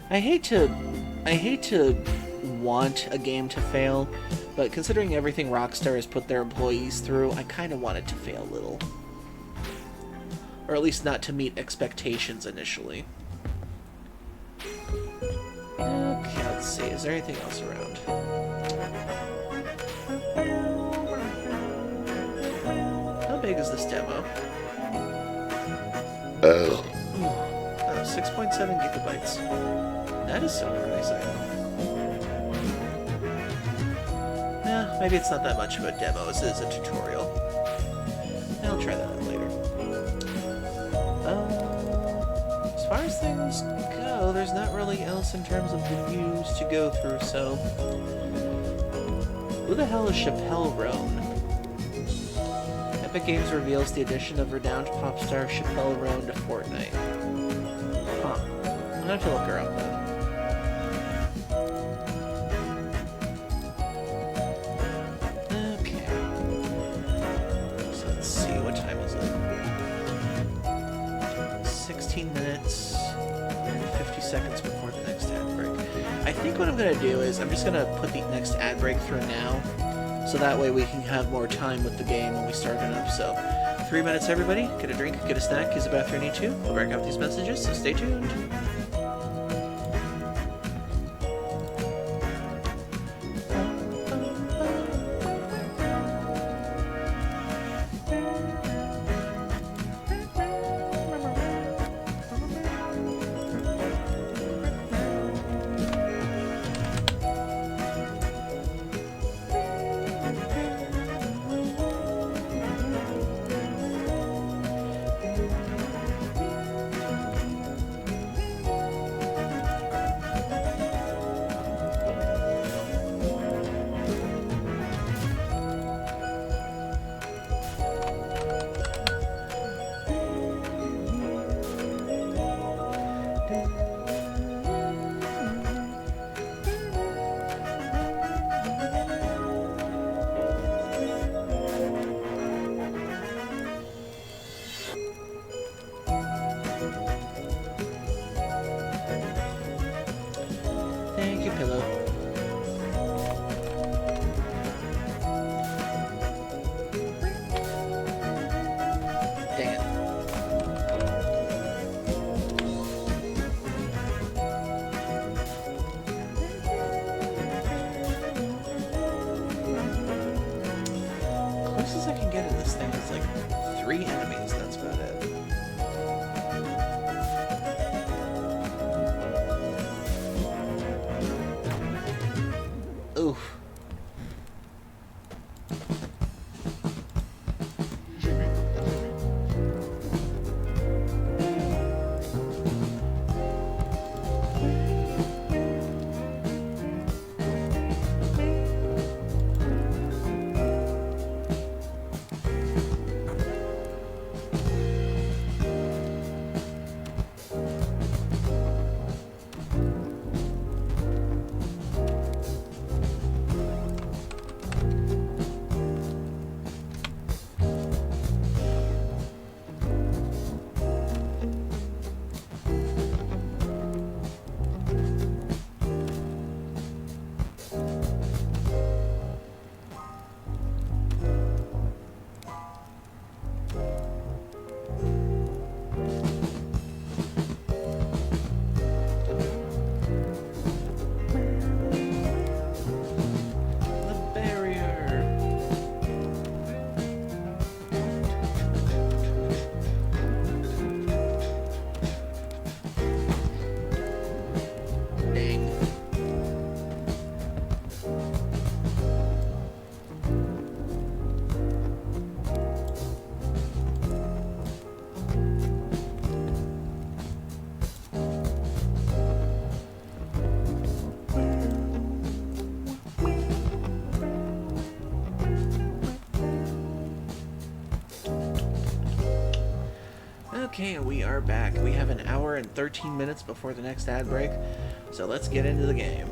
I hate to want a game to fail, but considering everything Rockstar has put their employees through, I kind of want it to fail a little. Or at least not to meet expectations initially. Okay, let's see. Is there anything else around? How big is this demo? 6.7 gigabytes. That is so pricey. Yeah, maybe it's not that much of a demo as it is a tutorial. I'll try that out later. As far as things go, there's not really else in terms of the news to go through, so... Who the hell is Chappelle Roan? Epic Games reveals the addition of renowned pop star Chappelle Roan to Fortnite. Huh. I'm gonna have to look her up then. Okay. So let's see, what time is it? 16 minutes and 50 seconds before the next ad break. I think what I'm gonna do is I'm just gonna put the next ad break through now, so that way we can have more time with the game when we start it up. So 3 minutes, everybody. Get a drink, get a snack, use a bathroom you need to. We'll break out these messages, so stay tuned. Thank you, Pillow. Dang it. Closest I can get in this thing is like 3 enemies, that's about it. Oof. Okay, we are back. We have an hour and 13 minutes before the next ad break, so let's get into the game.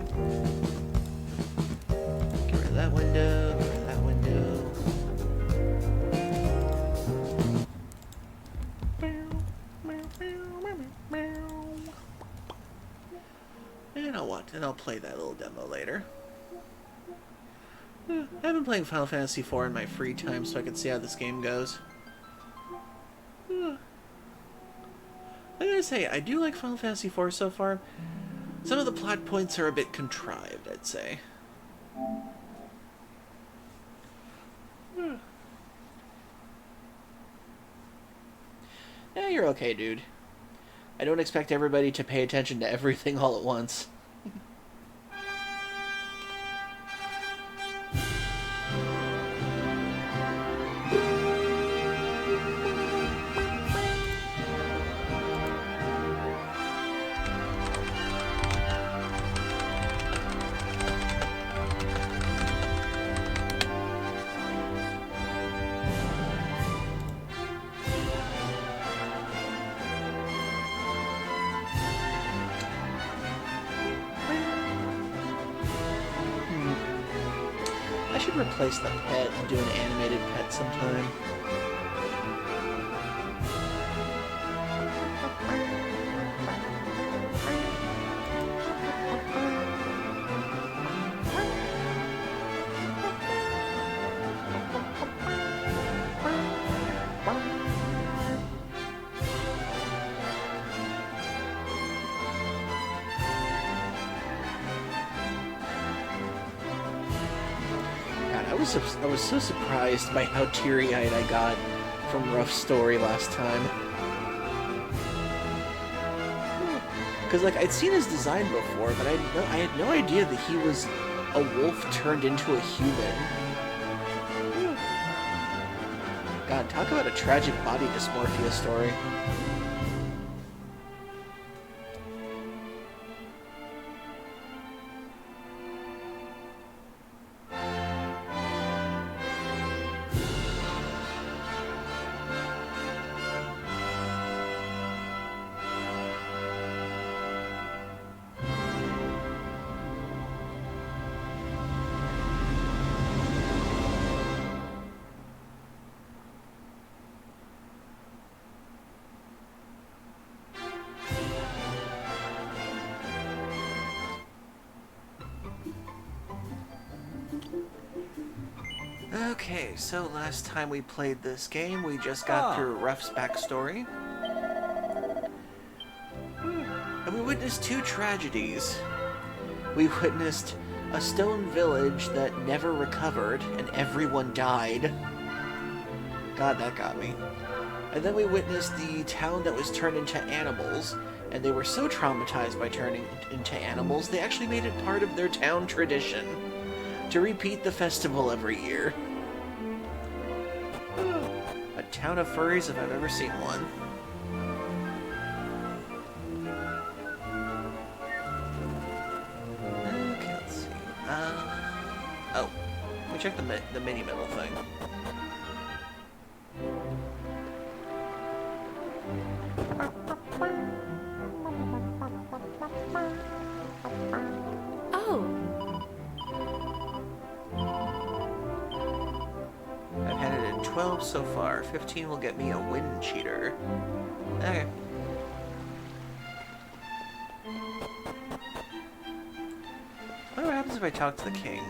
Get rid of that window, get rid of that window. You know what? And I'll play that little demo later. I've been playing Final Fantasy IV in my free time so I can see how this game goes. I gotta say, I do like Final Fantasy IV so far. Some of the plot points are a bit contrived, I'd say. Yeah, you're okay, dude. I don't expect everybody to pay attention to everything all at once. I should replace the pet and do an animated pet sometime. I was so surprised by how teary-eyed I got from Ruff's story last time. Because, like, I'd seen his design before, but I had no idea that he was a wolf turned into a human. God, talk about a tragic body dysmorphia story. Okay, so last time we played this game, we just got through Ruff's backstory. And we witnessed two tragedies. We witnessed a stone village that never recovered, and everyone died. God, that got me. And then we witnessed the town that was turned into animals, and they were so traumatized by turning into animals, they actually made it part of their town tradition to repeat the festival every year. A town of furries if I've ever seen one. Okay, let's see. Oh, let me check the mini medal thing. I've handed in 12 so far. 15 will get me a wind cheater. Okay. I wonder what happens if I talk to the king.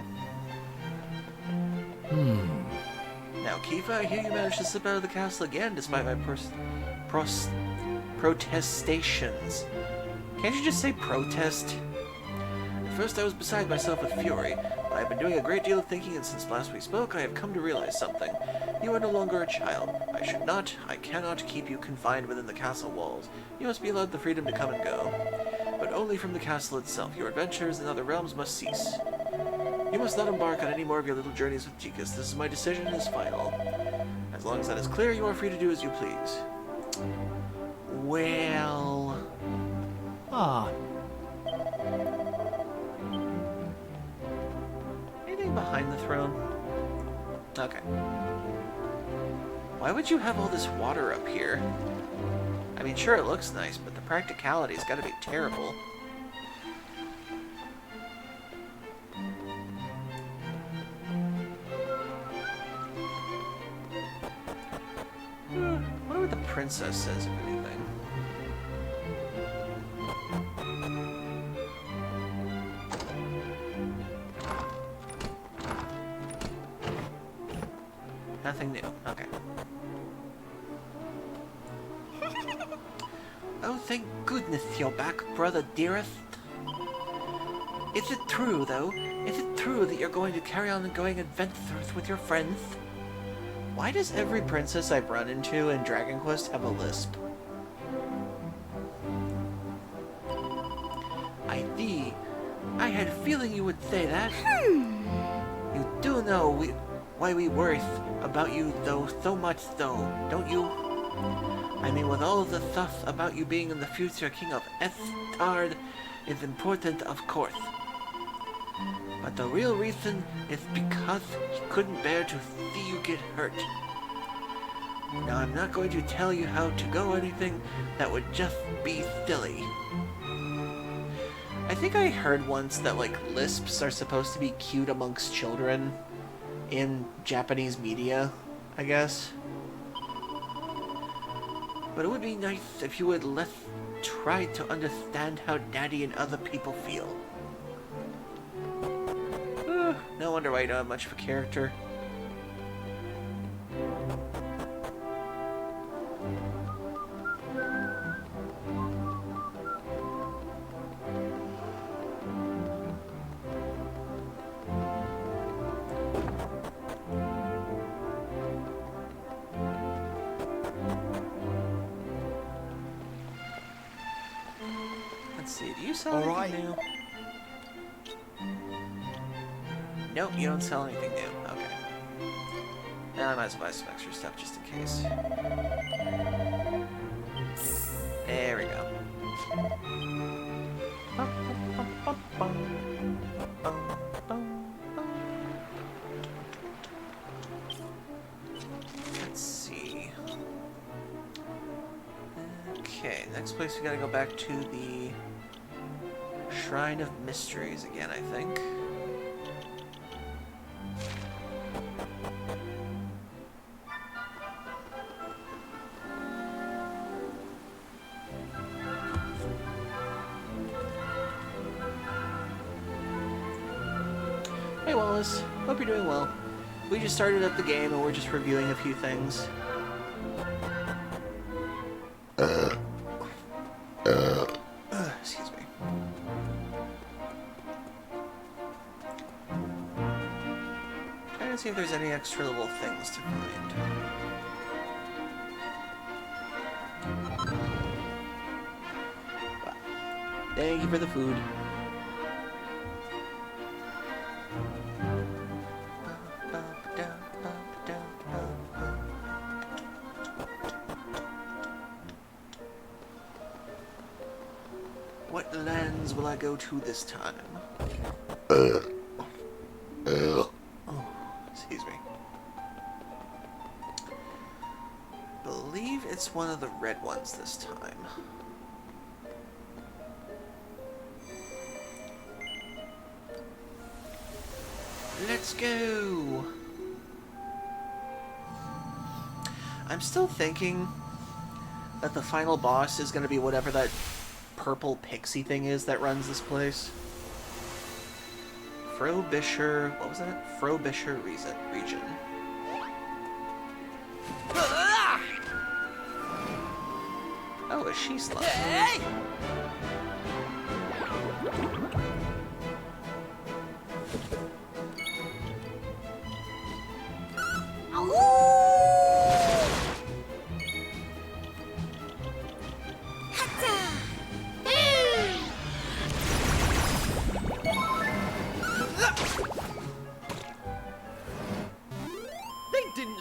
Now, Kifa, I hear you managed to slip out of the castle again despite my protestations. Can't you just say protest? At first I was beside myself with fury, but I have been doing a great deal of thinking, and since last we spoke, I have come to realize something. You are no longer a child. I cannot keep you confined within the castle walls. You must be allowed the freedom to come and go. But only from the castle itself. Your adventures in other realms must cease. You must not embark on any more of your little journeys with Jekus. This is my decision and is final. As long as that is clear, you are free to do as you please. Well... Anything behind the throne? Okay. Why would you have all this water up here? I mean, sure, it looks nice, but the practicality's gotta be terrible. I wonder what the princess says, if anything. nothing new. Okay. Oh, thank goodness you're back, brother dearest. Is it true, though? Is it true that you're going to carry on going adventures with your friends? Why does every princess I've run into in Dragon Quest have a lisp? I see. I had a feeling you would say that. You do know why we worry about you, though, so much so, don't you? I mean, with all the stuff about you being in the future king of Estard is important, of course. But the real reason is because he couldn't bear to see you get hurt. Now, I'm not going to tell you how to go or anything. That would just be silly. I think I heard once that, like, lisps are supposed to be cute amongst children in Japanese media, I guess. But it would be nice if you would try to understand how Daddy and other people feel. No wonder why you don't have much of a character. Let's see, do you sell anything new? Nope, you don't sell anything new. Okay. Now I might as well buy some extra stuff just in case. There we go. Let's see. Okay, next place we gotta go back to the Shrine of Mysteries again, I think. Hey Wallace, hope you're doing well. We just started up the game and we're just reviewing a few things. Excuse me. Trying to see if there's any extra little things to find. Wow. Thank you for the food. What lands will I go to this time? Oh, excuse me. Believe it's one of the red ones this time. Let's go! I'm still thinking that the final boss is going to be whatever that purple pixie thing is that runs this place. Frobisher... what was that? Frobisher region. Oh, a she slug. Hey!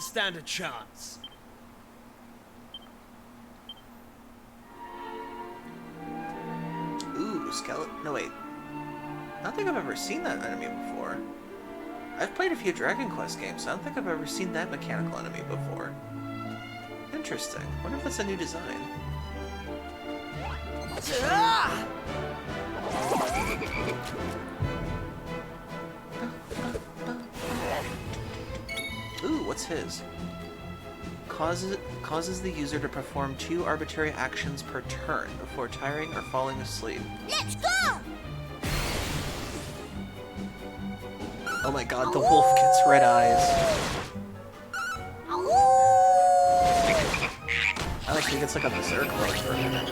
Stand a chance. Ooh, skeleton. No, wait. I don't think I've ever seen that enemy before. I've played a few Dragon Quest games, so I don't think I've ever seen that mechanical enemy before. Interesting. Wonder if that's a new design. Ooh, what's his? Causes the user to perform 2 arbitrary actions per turn before tiring or falling asleep. Let's go! Oh my god, the wolf gets red eyes. so he gets like a berserk mode for a minute.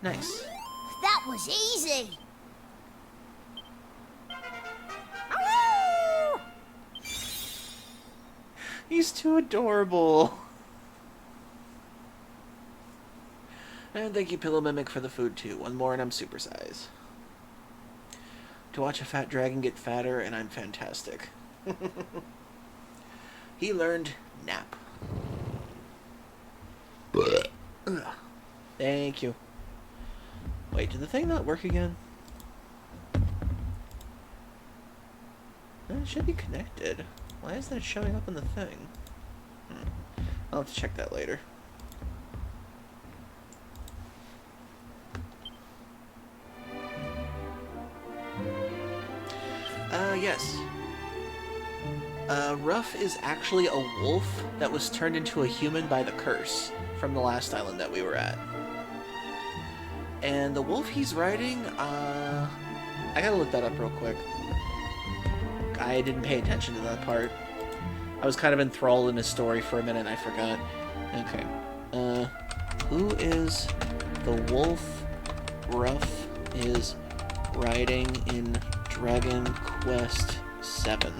Nice. That was easy. He's too adorable. And thank you, Pillow Mimic, for the food too. One more and I'm supersize. To watch a fat dragon get fatter, and I'm fantastic. He learned nap. Ugh. Thank you. Wait, did the thing not work again? It should be connected. Why isn't it showing up on the thing? I'll have to check that later. Yes. Ruff is actually a wolf that was turned into a human by the curse from the last island that we were at. And the wolf he's riding, I gotta look that up real quick. I didn't pay attention to that part. I was kind of enthralled in his story for a minute and I forgot. Okay. Who is the wolf Ruff is riding in Dragon Quest VII?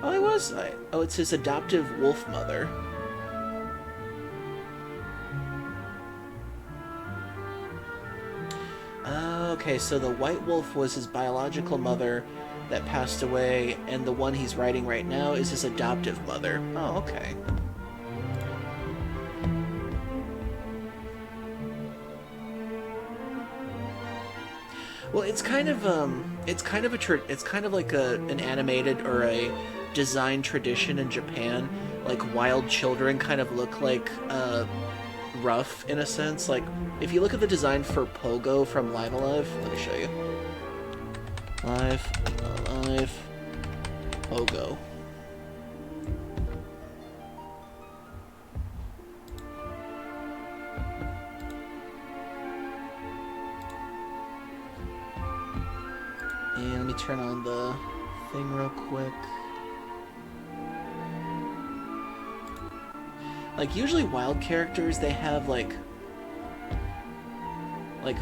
Oh, he was. Oh, it's his adoptive wolf mother. Okay, so the white wolf was his biological mother that passed away, and the one he's riding right now is his adoptive mother. Oh, okay. Well, it's kind of like an animated or a design tradition in Japan. Like wild children kind of look like Ruff in a sense. Like if you look at the design for Pogo from Live Alive, let me show you. Live Alive Pogo. And let me turn on the thing real quick. Like, usually wild characters, they have, like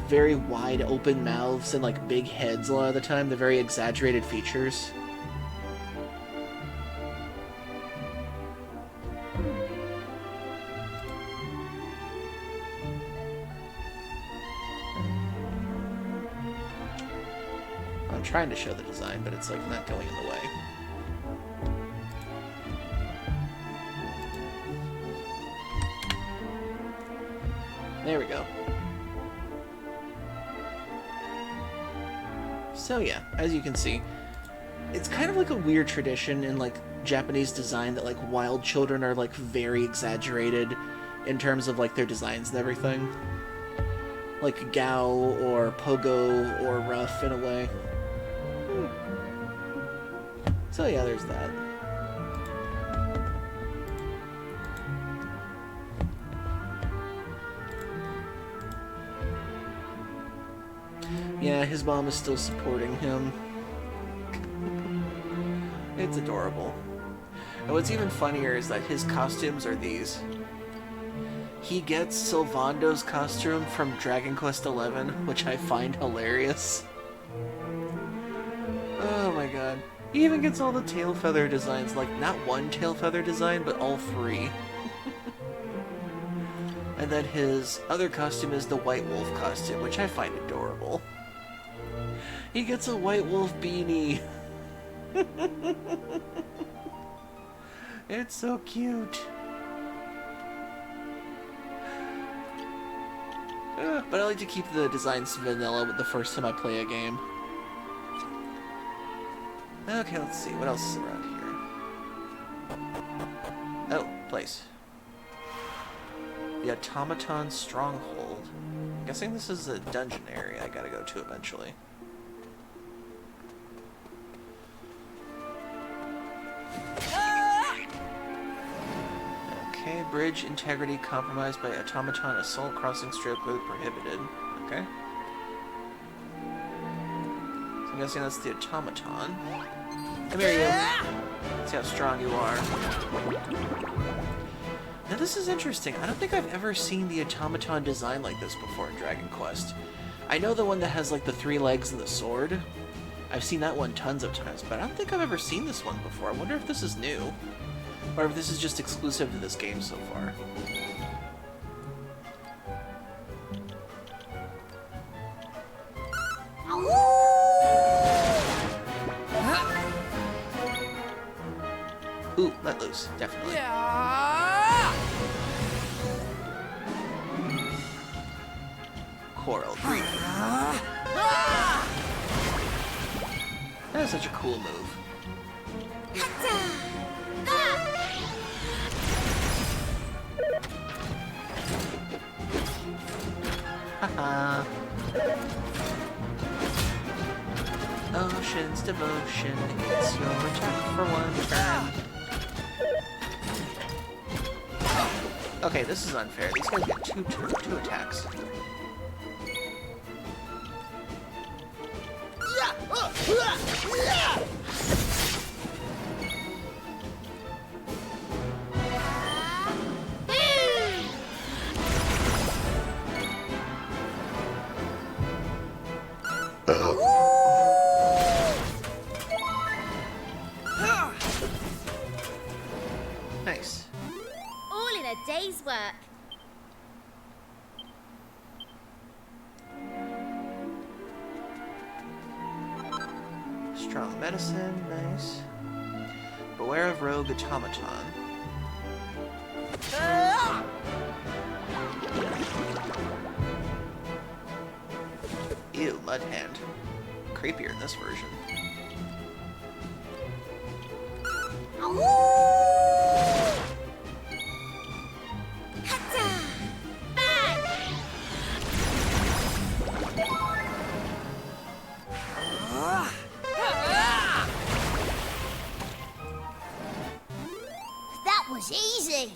very wide open mouths and, like, big heads a lot of the time. They're very exaggerated features. I'm trying to show the design, but it's, like, not going in the way. There we go. So yeah, as you can see, it's kind of like a weird tradition in like Japanese design that like wild children are like very exaggerated in terms of like their designs and everything. Like Gao or Pogo or Ruff in a way. So yeah, there's that. Yeah, his mom is still supporting him. It's adorable. And what's even funnier is that his costumes are these. He gets Sylvando's costume from Dragon Quest XI, which I find hilarious. Oh my god. He even gets all the tail feather designs, like not one tail feather design, but all three. And then his other costume is the White Wolf costume, which I find adorable. He gets a White Wolf beanie. It's so cute. But I like to keep the designs vanilla the first time I play a game. Okay, let's see. What else is around here? Oh, place. The Automaton Stronghold. I'm guessing this is a dungeon area I gotta go to eventually. Okay, bridge integrity compromised by automaton assault crossing stroke road prohibited. Okay. So I'm guessing that's the automaton. Come here, you. See how strong you are. Now this is interesting. I don't think I've ever seen the automaton design like this before in Dragon Quest. I know the one that has like the 3 legs and the sword. I've seen that one tons of times, but I don't think I've ever seen this one before. I wonder if this is new. Or if this is just exclusive to this game so far. Ooh, let loose, definitely. Coral, breathe. That is such a cool move. Haha. Ocean's devotion, it's your attack for 1 turn. Okay, this is unfair. These guys get two attacks. Nice. All in a day's work. Strong medicine, nice. Beware of rogue automaton. Ew, mud hand. Creepier in this version. That was easy.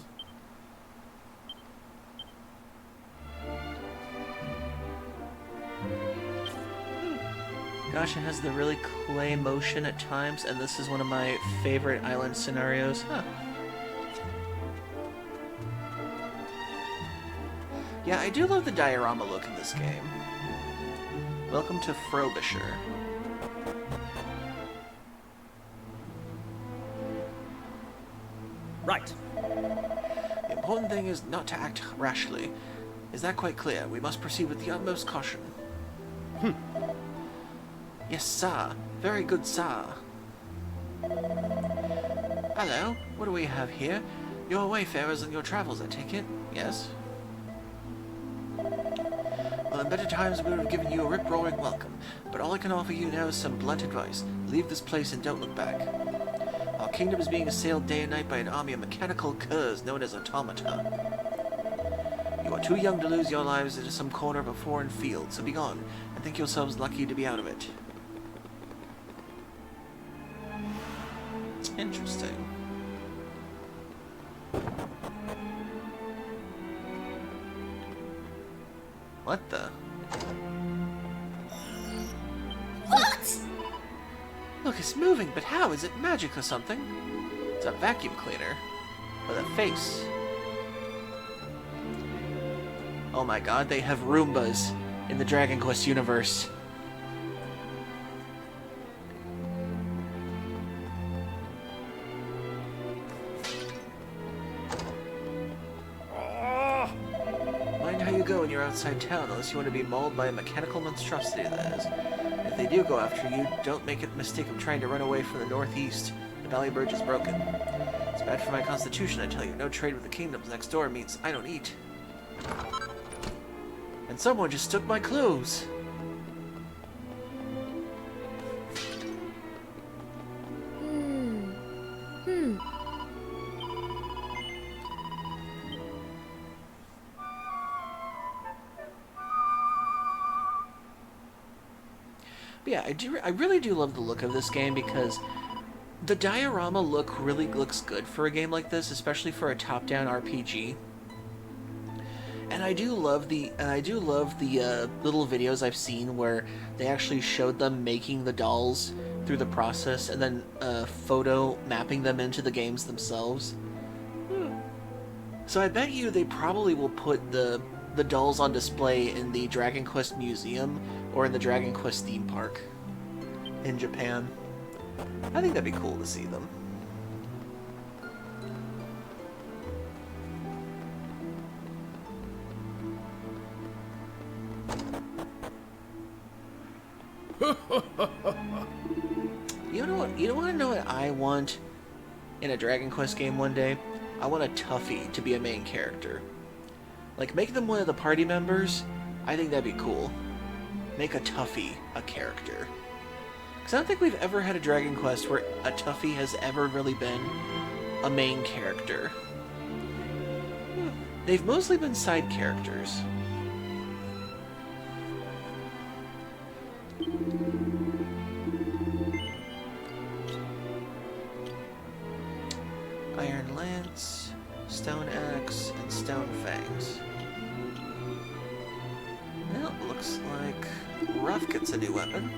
Gosh, it has the really clay motion at times, and this is one of my favorite island scenarios. Huh. Yeah, I do love the diorama look in this game. Welcome to Frobisher. Right. The important thing is not to act rashly. Is that quite clear? We must proceed with the utmost caution. Yes, sir. Very good, sir. Hello. What do we have here? Your wayfarers on your travels, I take it? Yes? Well, in better times we would have given you a rip-roaring welcome, but all I can offer you now is some blunt advice. Leave this place and don't look back. Our kingdom is being assailed day and night by an army of mechanical curs known as automata. You are too young to lose your lives into some corner of a foreign field, so be gone, and think yourselves lucky to be out of it. Interesting. What the? What? Look, it's moving, but how? Is it magic or something? It's a vacuum cleaner. With a face. Oh my god, they have Roombas in the Dragon Quest universe. Mind how you go when you're outside town, unless you want to be mauled by a mechanical monstrosity, that is. If they do go after you, don't make a mistake of trying to run away from the northeast. The Valley Bridge is broken. It's bad for my constitution, I tell you. No trade with the kingdoms next door means I don't eat. And someone just took my clothes. But yeah, I really do love the look of this game because The diorama really looks good for a game like this, especially for a top-down RPG. And I do love the little videos I've seen where they actually showed them making the dolls through the process and then photo mapping them into the games themselves. So I bet you they probably will put the dolls on display in the Dragon Quest Museum or in the Dragon Quest theme park in Japan. I think that'd be cool to see them. You want to know what I want in a Dragon Quest game one day? I want a Tuffy to be a main character. Like, make them one of the party members. I think that'd be cool. Make a Tuffy a character. Because I don't think we've ever had a Dragon Quest where a Tuffy has ever really been a main character. They've mostly been side characters. Iron Lance, Stone Axe, and Stone Fangs. Well, looks like Ruff gets a new weapon.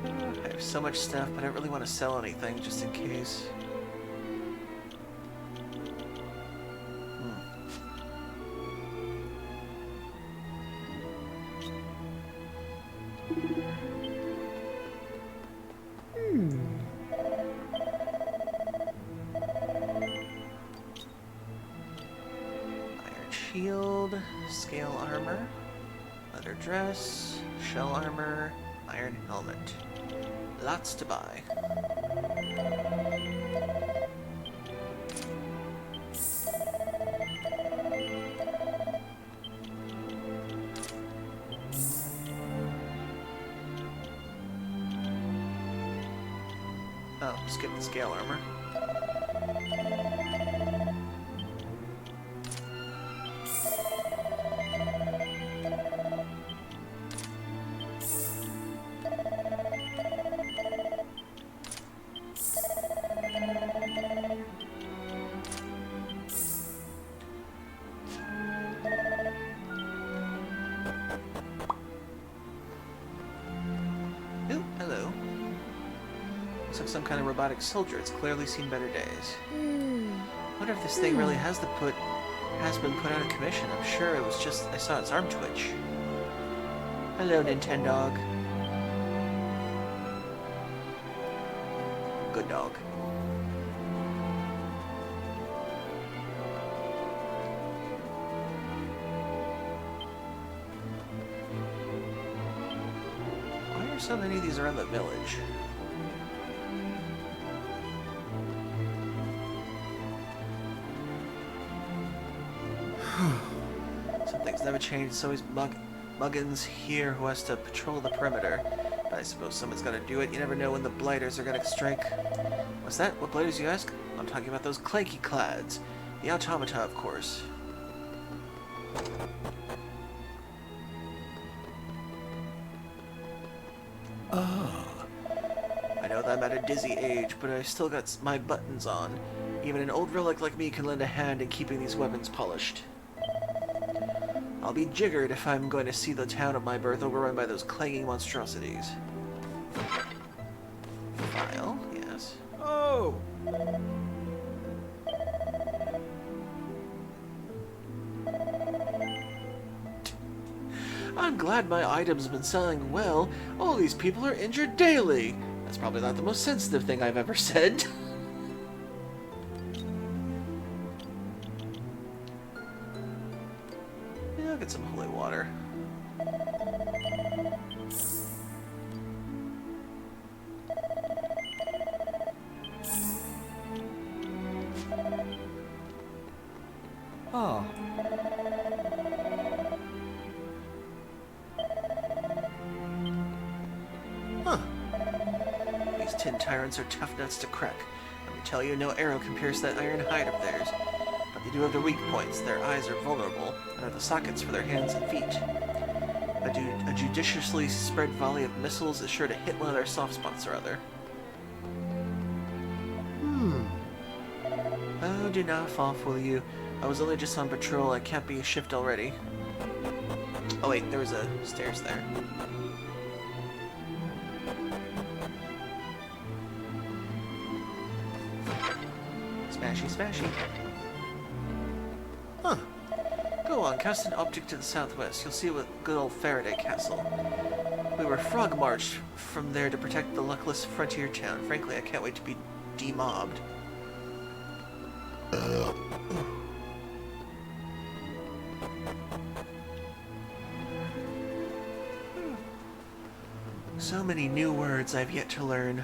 I have so much stuff, but I don't really want to sell anything just in case. Shield, scale armor, leather dress, shell armor, iron helmet. Lots to buy. Oh, skip the scale armor. Ooh, hello. Looks like some kind of robotic soldier. It's clearly seen better days. Wonder if this thing really has been put out of commission. I'm sure it was just I saw its arm twitch. Hello, Nintendog. Good dog. Why are so many of these around the village? Some things never change. It's always Muggins here who has to patrol the perimeter. But I suppose someone's got to do it. You never know when the blighters are going to strike. What's that? What blighters, you ask? I'm talking about those clanky clads. The automata, of course. I know that I'm at a dizzy age, but I've still got my buttons on. Even an old relic like me can lend a hand in keeping these weapons polished. I'll be jiggered if I'm going to see the town of my birth overrun by those clanging monstrosities. File, yes. Oh! I'm glad my item's been selling well. All these people are injured daily. That's probably not the most sensitive thing I've ever said. Yeah, I'll get some holy water. Ah. Huh. These tin tyrants are tough nuts to crack. Let me tell you, no arrow can pierce that iron hide of theirs. But They do have their weak points. Their eyes are vulnerable, and are the sockets for their hands and feet. A judiciously spread volley of missiles is sure to hit one of their soft spots or other. Oh, do not fall, will you? I was only just on patrol. I can't be a shift already. Oh wait, there was a stairs there. Smashy, smashy. Huh. Go on, cast an object to the southwest. You'll see a good old Faraday Castle. We were frog marched from there to protect the luckless frontier town. Frankly, I can't wait to be demobbed. So many new words I've yet to learn.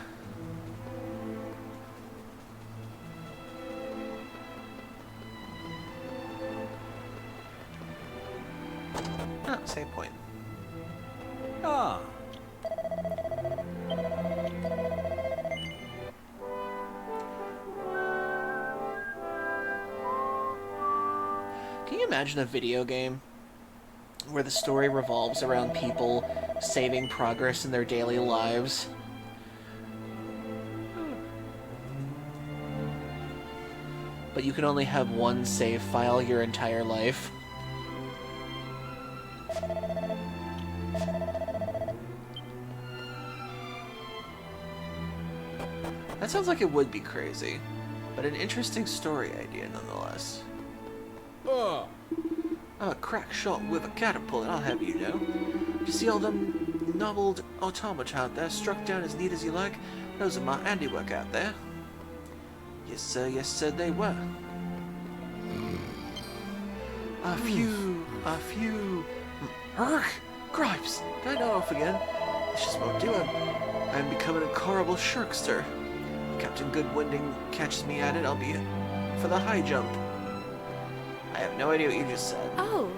Ah, same point. Ah, Can you imagine a video game where the story revolves around people saving progress in their daily lives? But you can only have one save file your entire life. That sounds like it would be crazy, but an interesting story idea nonetheless. I'm a crack shot with a catapult, I'll have you know. You see all them nobbled automata out there, struck down as neat as you like? Those are my handiwork out there. Yes, sir, they were. A few. Urgh! Gripes! Did I not off again? This just won't do it. I'm becoming a horrible shirkster. If Captain Goodwinding catches me at it, I'll be for the high jump. I have no idea what you just said. Oh.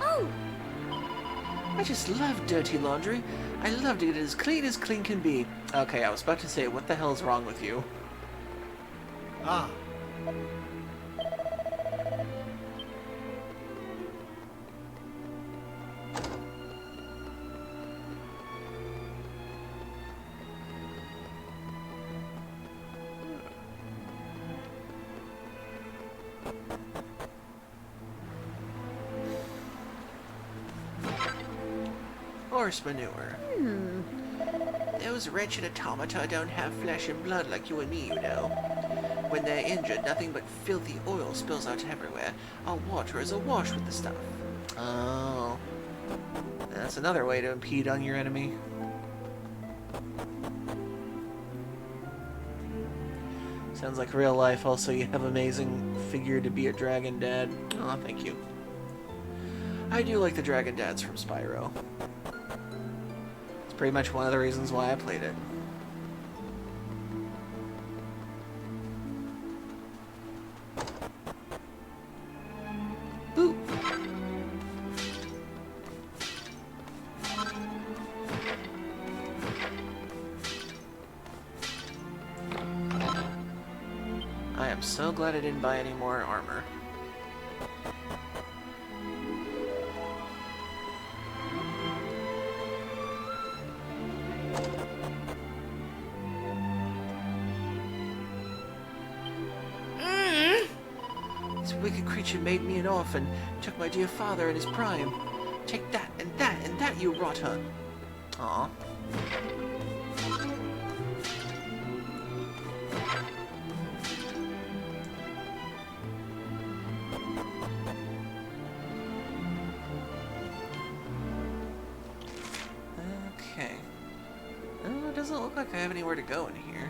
Oh. I just love dirty laundry. I love to get it as clean can be. Okay, I was about to say, what the hell is wrong with you? ah. Horse manure. Those wretched automata don't have flesh and blood like you and me, you know. When they're injured, nothing but filthy oil spills out everywhere. Our water is awash with the stuff. Oh. That's another way to impede on your enemy. Sounds like real life. Also, you have amazing figure to be a dragon dad. Oh, thank you. I do like the dragon dads from Spyro. It's pretty much one of the reasons why I played it. Boop. I am so glad I didn't buy any more armor. This wicked creature made me an orphan, took my dear father in his prime. Take that, and that, and that, you rotter. Aw. Okay. Oh, it doesn't look like I have anywhere to go in here.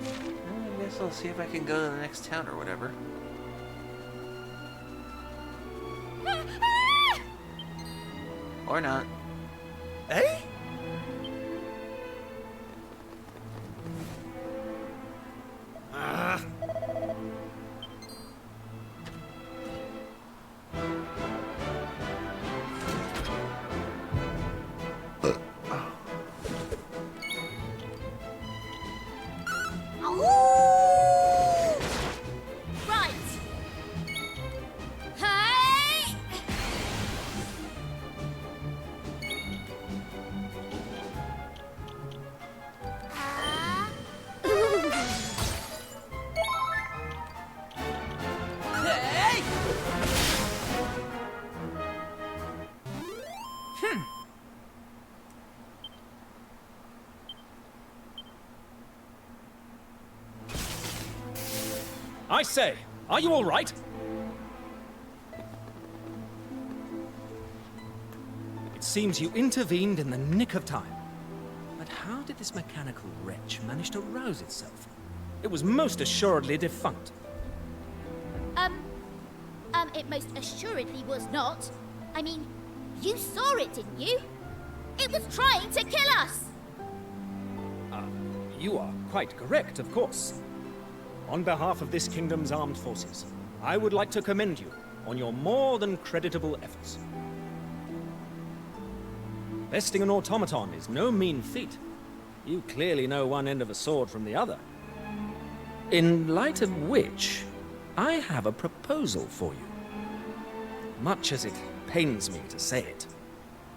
I guess I'll see if I can go to the next town or whatever. Or not. Eh? I say, are you all right? It seems you intervened in the nick of time. But how did this mechanical wretch manage to rouse itself? It was most assuredly defunct. It most assuredly was not. I mean, you saw it, didn't you? It was trying to kill us! You are quite correct, of course. On behalf of this kingdom's armed forces, I would like to commend you on your more than creditable efforts. Besting an automaton is no mean feat. You clearly know one end of a sword from the other. In light of which, I have a proposal for you. Much as it pains me to say it,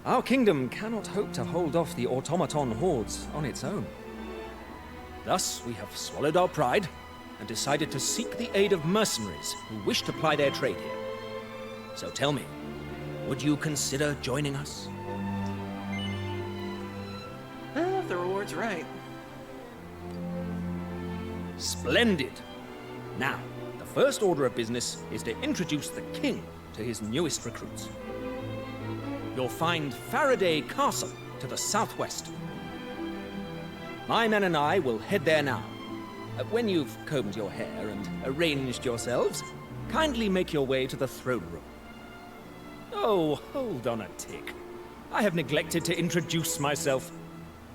our kingdom cannot hope to hold off the automaton hordes on its own. Thus, we have swallowed our pride and decided to seek the aid of mercenaries who wish to ply their trade here. So tell me, would you consider joining us? Well, if the reward's right. Splendid! Now, the first order of business is to introduce the king to his newest recruits. You'll find Faraday Castle to the southwest. My men and I will head there now. When you've combed your hair and arranged yourselves, kindly make your way to the throne room. Oh, hold on a tick. I have neglected to introduce myself.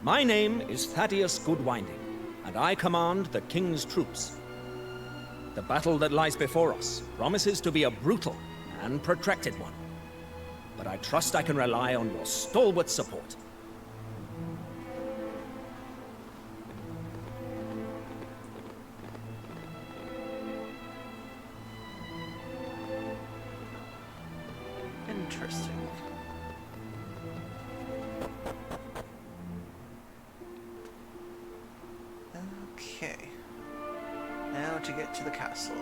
My name is Thaddeus Goodwinding, and I command the king's troops. The battle that lies before us promises to be a brutal and protracted one, but I trust I can rely on your stalwart support. Interesting. Okay. Now to get to the castle.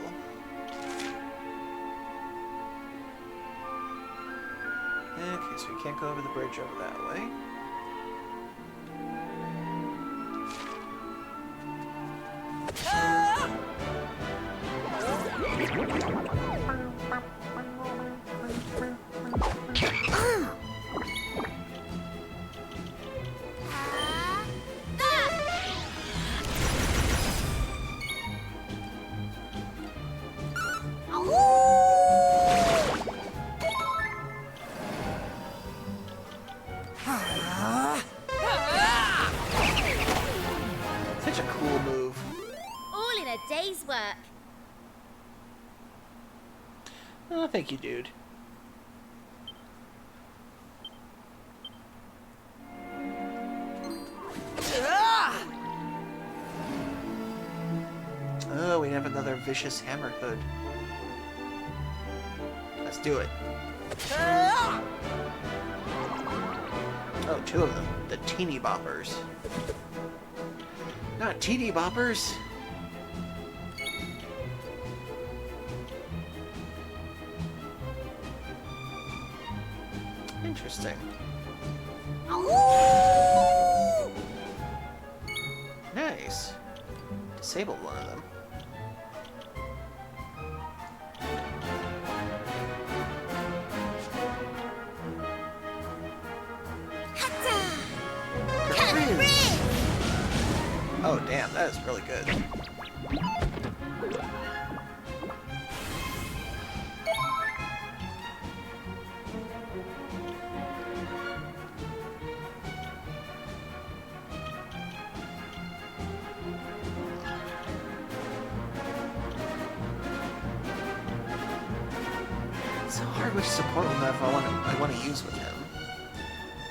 Okay, so we can't go over the bridge over that way. Such a cool move. All in a day's work. Oh, thank you, dude. Oh, we have another vicious hammer hood. Let's do it. Oh, two of them. The teeny boppers. Not teeny boppers. Interesting. Nice. Disabled one of them. Oh damn, that is really good. It's hard which support move I want to use with him.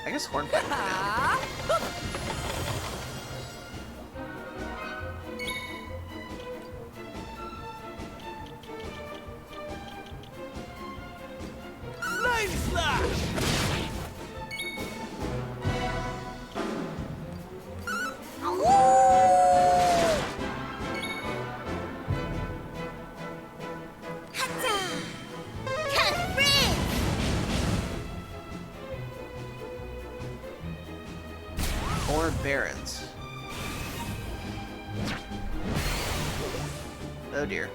I guess Hornpipe for now. Or barons. Oh dear.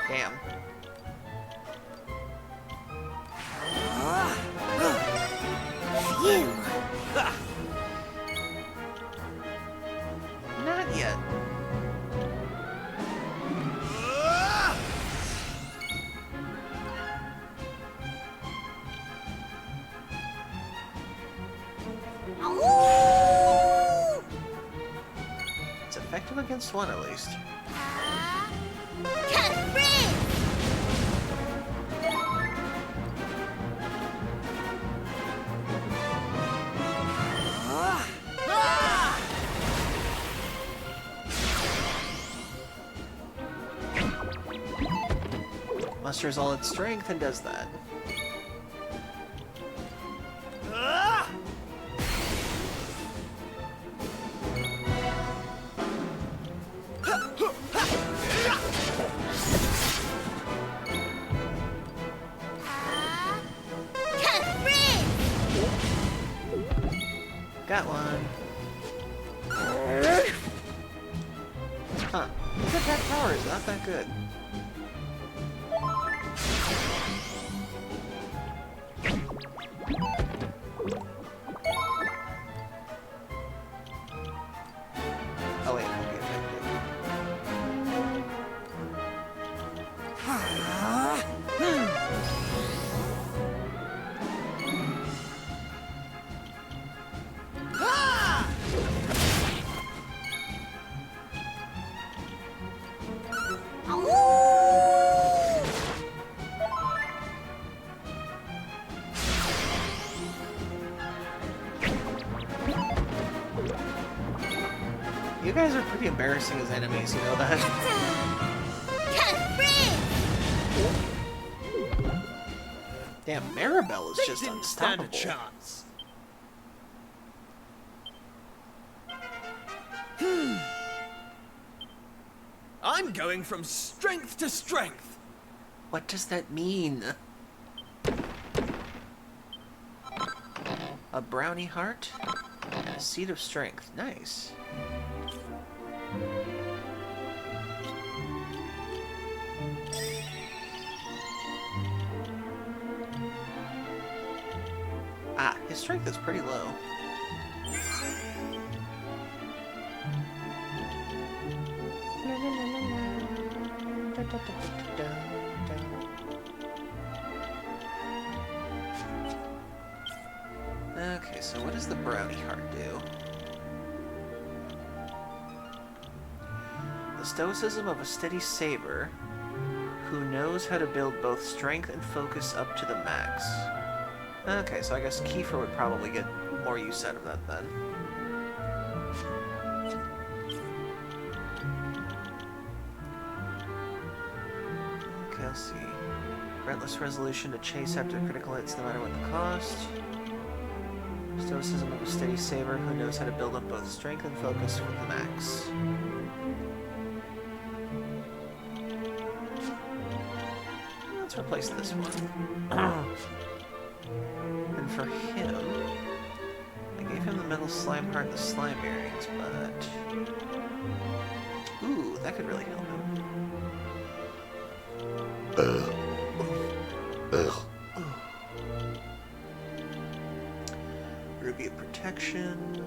Damn. Phew. Not yet. It's effective against one at least. Catherine! Musters all its strength and does that. Catherine! Got one. Huh. His attack power is not that good. Oh wait, it won't be effective. You guys are pretty embarrassing as enemies, you know that? Catherine! Damn, Maribel is just Didn't stand a unstoppable. chance. I'm going from strength to strength. What does that mean? A brownie heart? And a seed of strength. Nice. Ah, his strength is pretty low. Okay, so what does the brownie heart do? The stoicism of a steady saber who knows how to build both strength and focus up to the max. Okay, so I guess Kiefer would probably get more use out of that then. Okay, let's see. Relentless resolution to chase after critical hits no matter what the cost. Stoicism of a steady saber who knows how to build up both strength and focus with the max. Let's replace this one. And for him, I gave him the metal slime heart and the slime earrings, but... Ooh, that could really help him. Ruby of Protection.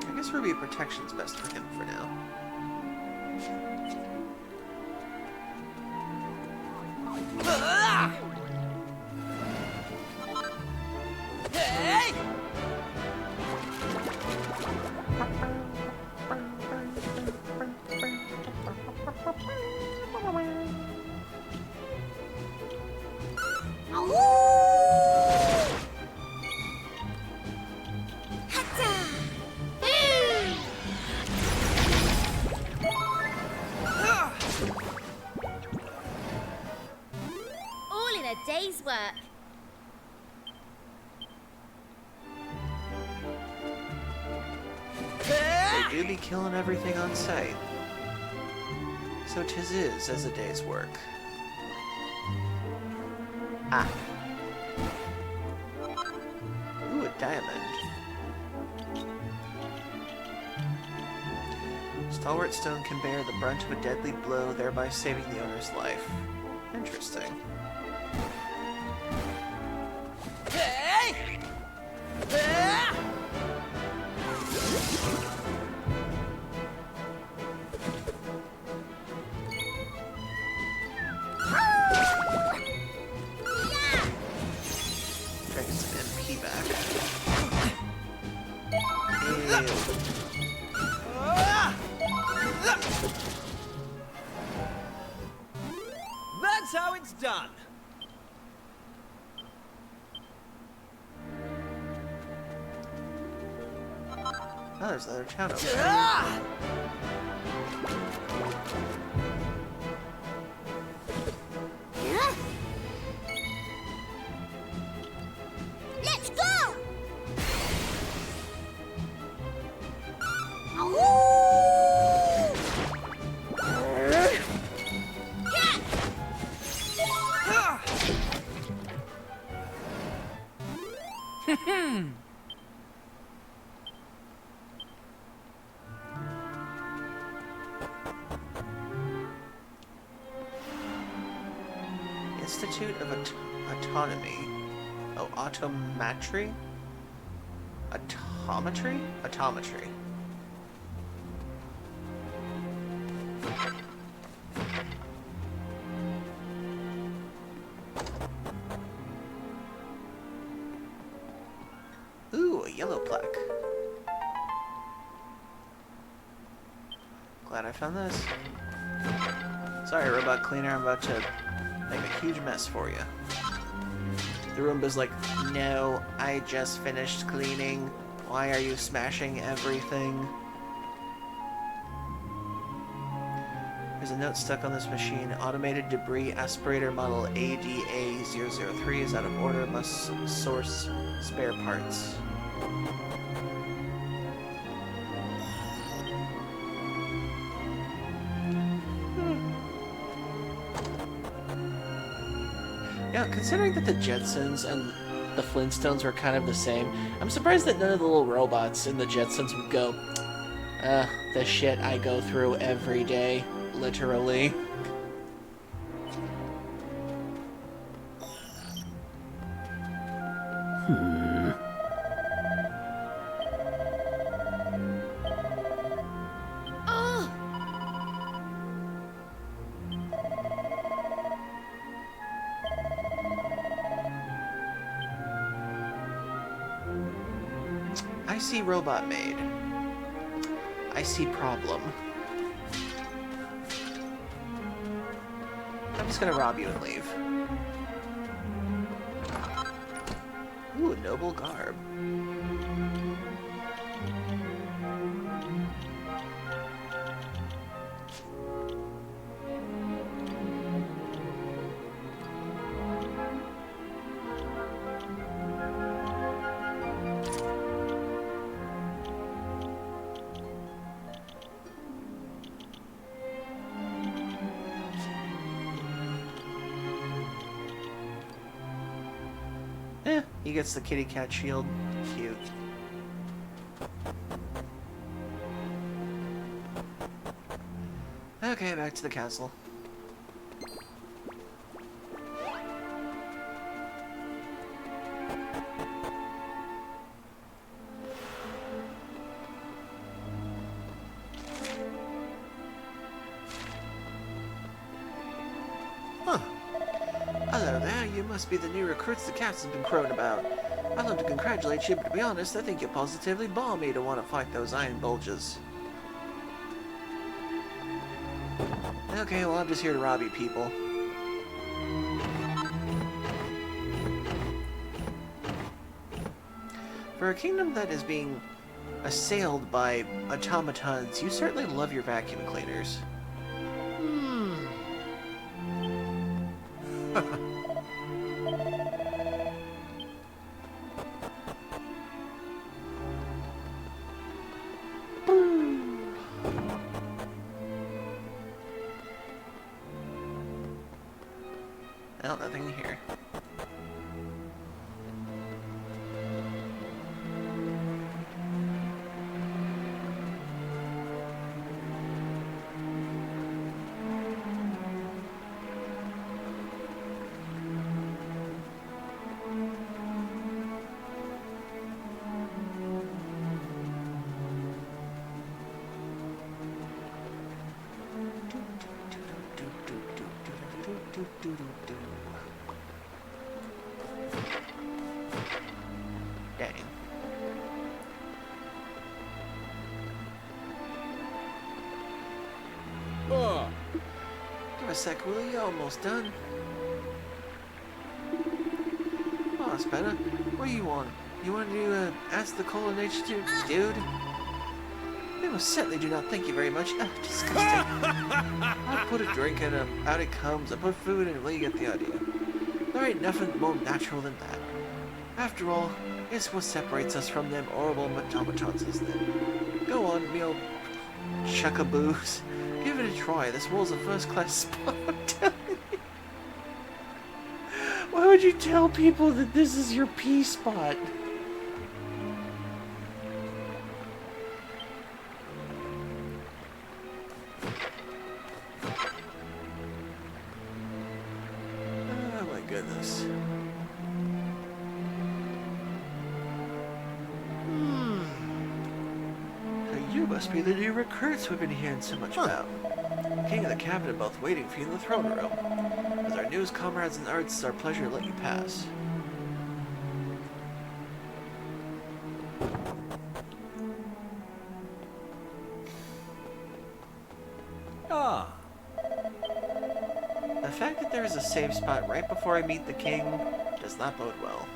I guess Ruby of Protection's best for him for now. do be killing everything on sight. So 'tis is as a day's work. Ah. Ooh, a diamond. Stalwart stone can bear the brunt of a deadly blow, thereby saving the owner's life. Interesting. Try to get some MP back. That's how it's done. Oh, there's another town over there. Let's go! Institute of Autonomy. Oh, automatry? Autometry? Autometry. Ooh, a yellow plaque. Glad I found this. Sorry, robot cleaner, I'm about to make a huge mess for you. The Roomba's like, no, I just finished cleaning. Why are you smashing everything? There's a note stuck on this machine. Automated debris aspirator model ADA003 is out of order. Must source spare parts. Yeah, considering that the Jetsons and the Flintstones were kind of the same, I'm surprised that none of the little robots in the Jetsons would go, the shit I go through every day, literally. I see robot maid. I see problem. I'm just gonna rob you and leave. Ooh, noble garb. He gets the kitty cat shield. Cute. Okay, back to the castle. Huh. Hello there, you must be the new recruits the cats have been crowing about. I'd love to congratulate you, but to be honest, I think you're positively balmy to want to fight those iron bulges. Okay, well, I'm just here to rob you people. For a kingdom that is being assailed by automatons, you certainly love your vacuum cleaners. sec, will you? Almost done. Oh, that's better. What do you want? You want to ask the Colon H2 dude? They most certainly do not thank you very much. Disgusting. I put a drink in him, out it comes. I put food in it, well, you get the idea. There ain't nothing more natural than that. After all, it's what separates us from them horrible automatons, isn't it? Go on, me old chuckaboos. Give it a try. This wall's a first-class spot. I'm telling you. Why would you tell people that this is your pee spot? Oh my goodness. You must be the new recruits we've been hearing so much about. The king and the captain are both waiting for you in the throne room. As our newest comrades in arts, it's our pleasure to let you pass. Ah, The fact that there is a save spot right before I meet the king does not bode well.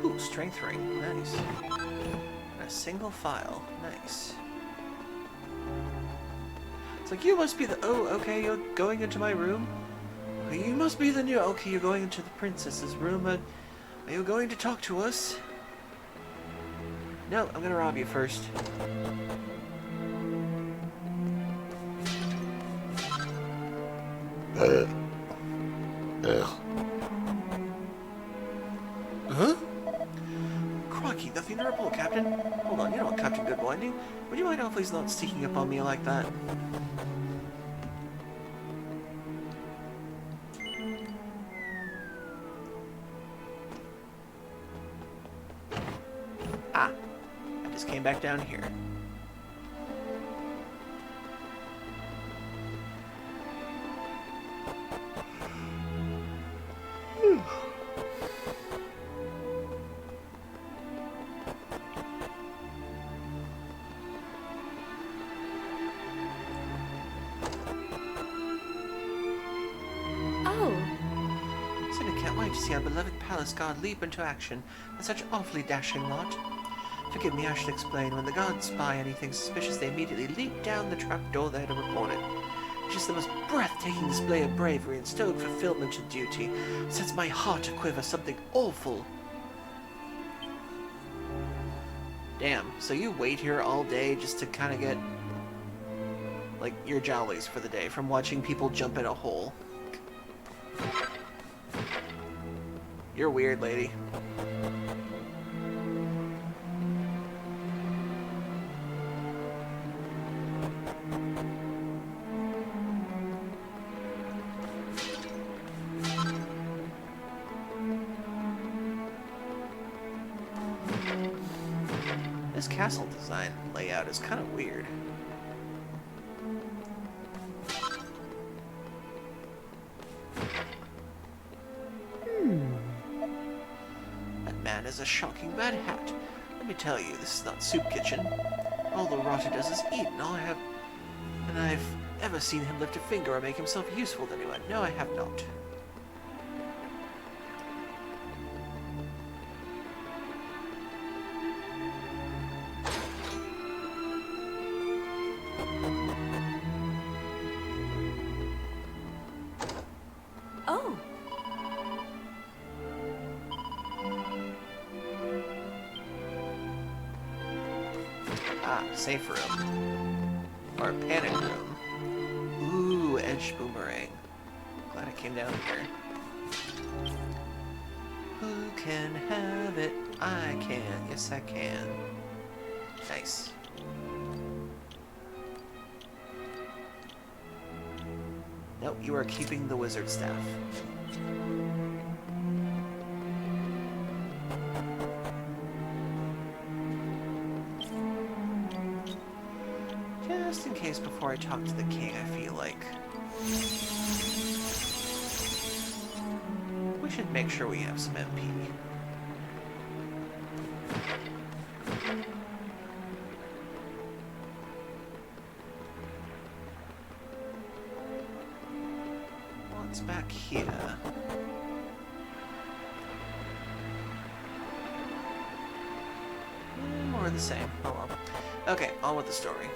Ooh, strength ring. Nice. And a single file. Nice. It's like, you must be the... Oh, okay, you're going into my room? Okay, you must be the new... Okay, you're going into the princess's room. Are you going to talk to us? No, I'm gonna rob you first. Huh? Crocky, nothing to report, Captain. Hold on, you're not Captain Goodwinding. Would you mind awfully not sneaking up on me like that? Ah, I just came back down here. Said I can't wait to see our beloved palace guard leap into action at such awfully dashing lot. Forgive me, I should explain. When the guards spy anything suspicious, they immediately leap down the trapdoor there to report it. It's just the most breathtaking display of bravery and stoic fulfillment of duty. It sets my heart to quiver, something awful. Damn, so you wait here all day just to kind of get, like, your jollies for the day from watching people jump in a hole. You're weird, lady. This castle design layout is kind of weird. That man has a shocking bad hat. Let me tell you, this is not soup kitchen. All the rot he does is eat, and I've ever seen him lift a finger or make himself useful to anyone. No, I have not. Oh, Ah, safe room. Or panic room. Ooh, edge boomerang. Glad I came down here. Who can have it? I can. Yes, I can. Nice. Nope, you are keeping the wizard staff. Just in case before I talk to the king, I feel like we should make sure we have some MP. What's back here? More of the same. Oh well. Okay, on with the story.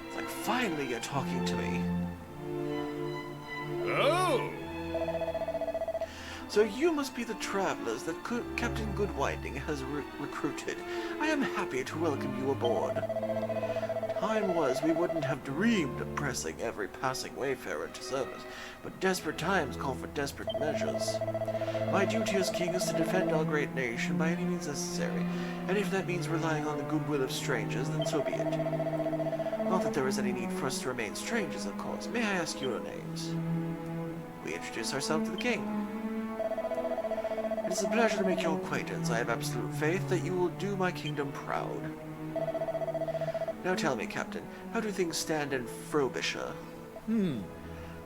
It's like, finally you're talking to me. Oh! So you must be the travelers that Captain Goodwinding has recruited. I am happy to welcome you aboard. Time was we wouldn't have dreamed of pressing every passing wayfarer to service, but desperate times call for desperate measures. My duty as king is to defend our great nation by any means necessary, and if that means relying on the goodwill of strangers, then so be it. Not that there is any need for us to remain strangers, of course. May I ask your names? We introduce ourselves to the king. It is a pleasure to make your acquaintance. I have absolute faith that you will do my kingdom proud. Now tell me, Captain, how do things stand in Frobisher? The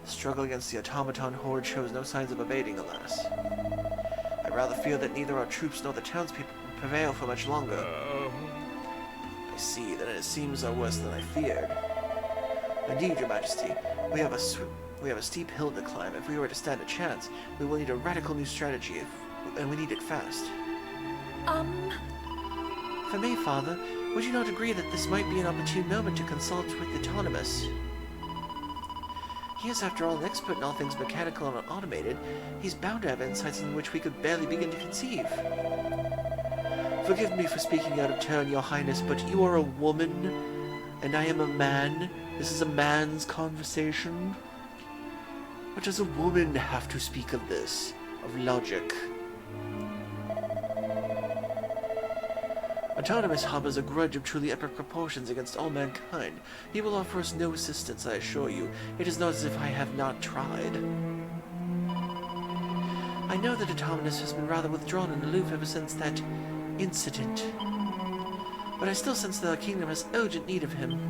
struggle against the automaton horde shows no signs of abating, alas. I rather fear that neither our troops nor the townspeople will prevail for much longer. I see, then it seems are worse than I feared. Indeed, Your Majesty, we have a steep hill to climb. If we were to stand a chance, we will need a radical new strategy, and we need it fast. If I may, Father, would you not agree that this might be an opportune moment to consult with Autonomous? He is, after all, an expert in all things mechanical and automated. He's bound to have insights in which we could barely begin to conceive. Forgive me for speaking out of turn, Your Highness, but you are a woman, and I am a man. This is a man's conversation. What does a woman have to speak of this? Of logic? Autonomous harbors a grudge of truly epic proportions against all mankind. He will offer us no assistance, I assure you. It is not as if I have not tried. I know that Autonomous has been rather withdrawn and aloof ever since that incident. But I still sense that our kingdom has urgent need of him.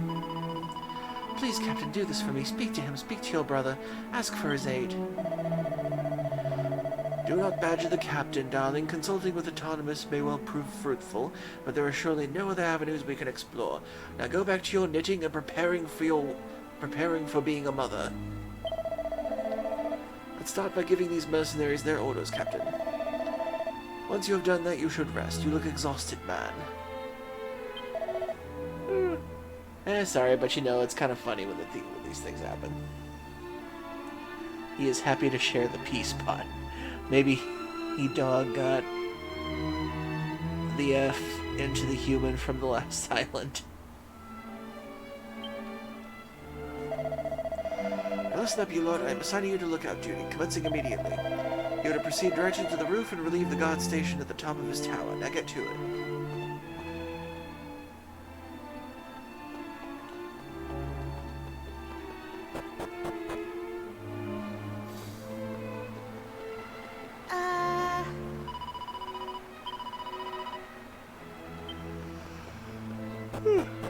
Please, Captain, do this for me. Speak to him, speak to your brother. Ask for his aid. Do not badger the captain, darling. Consulting with Autonomous may well prove fruitful, but there are surely no other avenues we can explore. Now go back to your knitting and preparing for being a mother. Let's start by giving these mercenaries their orders, Captain. Once you have done that, you should rest. You look exhausted, man. Sorry, but you know, it's kind of funny when these things happen. He is happy to share the peace pot. Maybe he dog got the F into the human from the last island. Now listen up, you lord. I am assigning you to lookout duty, commencing immediately. You are to proceed directly to the roof and relieve the guard stationed at the top of his tower. Now get to it.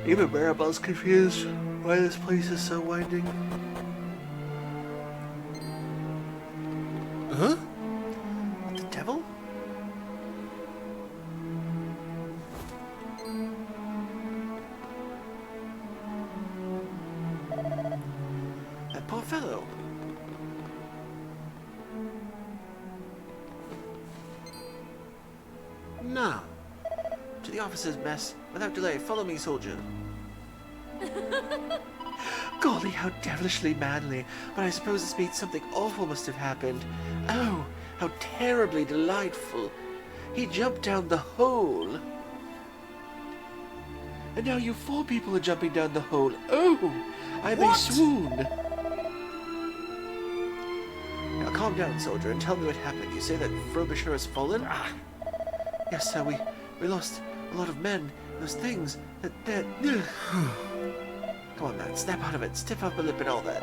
Even Maribel's confused why this place is so winding. Huh? The devil? That poor fellow. Now, to the officer's mess. Without delay, follow me, soldier. Golly, how devilishly manly. But I suppose this means something awful must have happened. Oh, how terribly delightful. He jumped down the hole. And now you 4 people are jumping down the hole. Oh, I may swoon. Now calm down, soldier, and tell me what happened. You say that Frobisher has fallen? Ah. Yes, sir, we lost a lot of men. Those things that... Come on, man, snap out of it. Stiff upper lip and all that.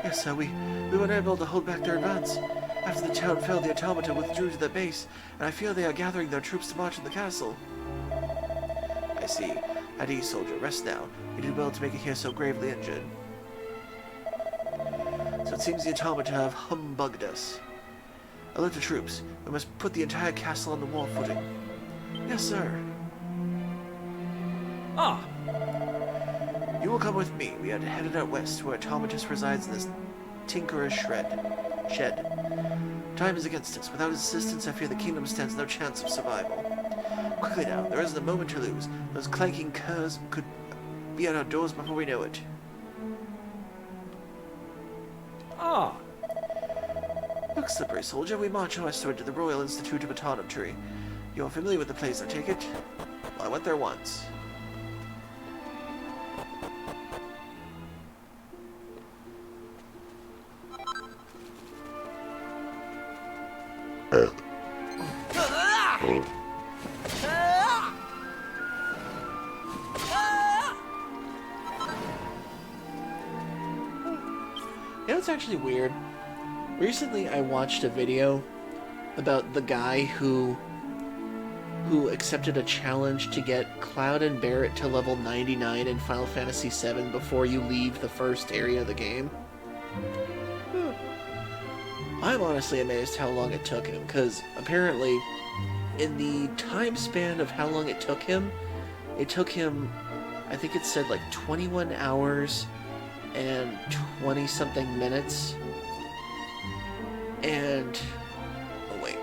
Yes, sir, we were unable to hold back their advance. After the town fell, the automata withdrew to their base, and I fear they are gathering their troops to march on the castle. I see. At ease, soldier. Rest now. You did well to make it here so gravely injured. So it seems the automata have humbugged us. Alert the troops. We must put the entire castle on the war footing. Yes, sir. Ah, You will come with me. We are headed out west, where Automatus resides in this tinkerer's shed. Time is against us. Without his assistance, I fear the kingdom stands no chance of survival. Quickly now, there isn't a moment to lose. Those clanking curs could be at our doors before we know it. ah. Look, slippery soldier, we march westward to the Royal Institute of Autonomy. You are familiar with the place, I take it? Well, I went there once. You know, it's actually weird. Recently, I watched a video about the guy who accepted a challenge to get Cloud and Barret to level 99 in Final Fantasy VII before you leave the first area of the game. I'm honestly amazed how long it took him, because apparently, in the time span of how long it took him, I think it said like 21 hours and 20-something minutes. And... oh wait.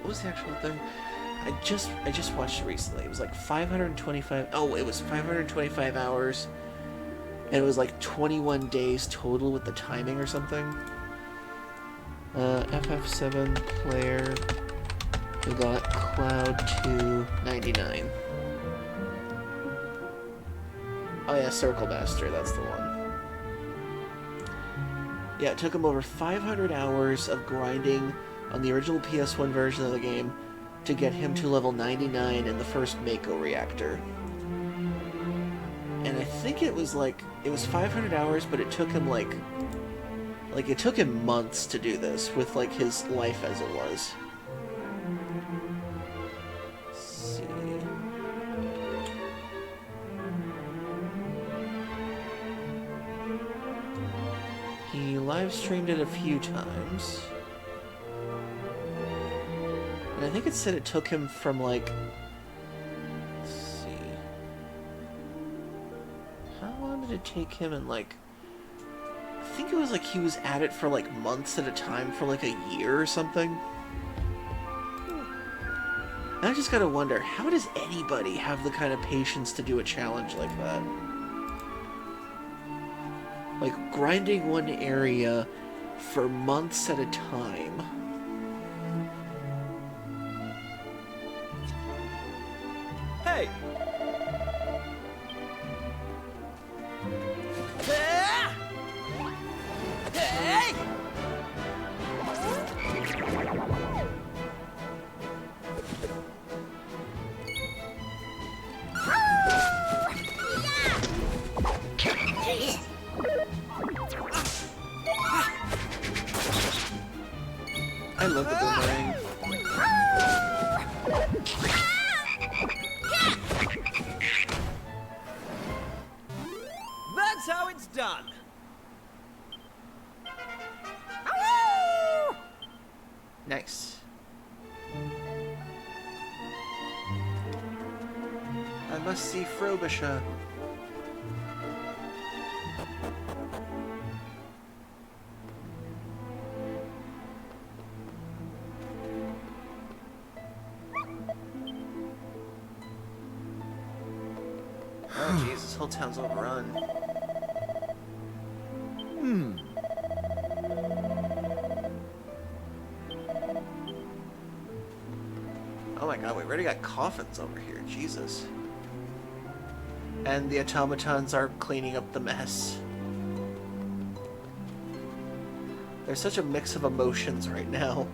What was the actual thing? I just watched it recently. It was like 525... oh, it was 525 hours. And it was like 21 days total with the timing or something. FF7 player who got Cloud to 99. Oh yeah, Circle Master, that's the one. Yeah, it took him over 500 hours of grinding on the original PS1 version of the game to get him to level 99 in the first Mako reactor. And I think it was 500 hours, but it took him it took him months to do this with like his life as it was. Let's see. He live streamed it a few times. And I think it said it took him from like... let's see. How long did it take him in like... I think it was like he was at it for like months at a time for like a year or something. And I just gotta wonder, how does anybody have the kind of patience to do a challenge like that? Like, grinding one area for months at a time. Hey! Hey! I love the boomerang. That's how it's done. Nice. I must see Frobisher. Oh jeez, this whole town's overrun. Oh my god, we already got coffins over here, Jesus. And the automatons are cleaning up the mess. There's such a mix of emotions right now.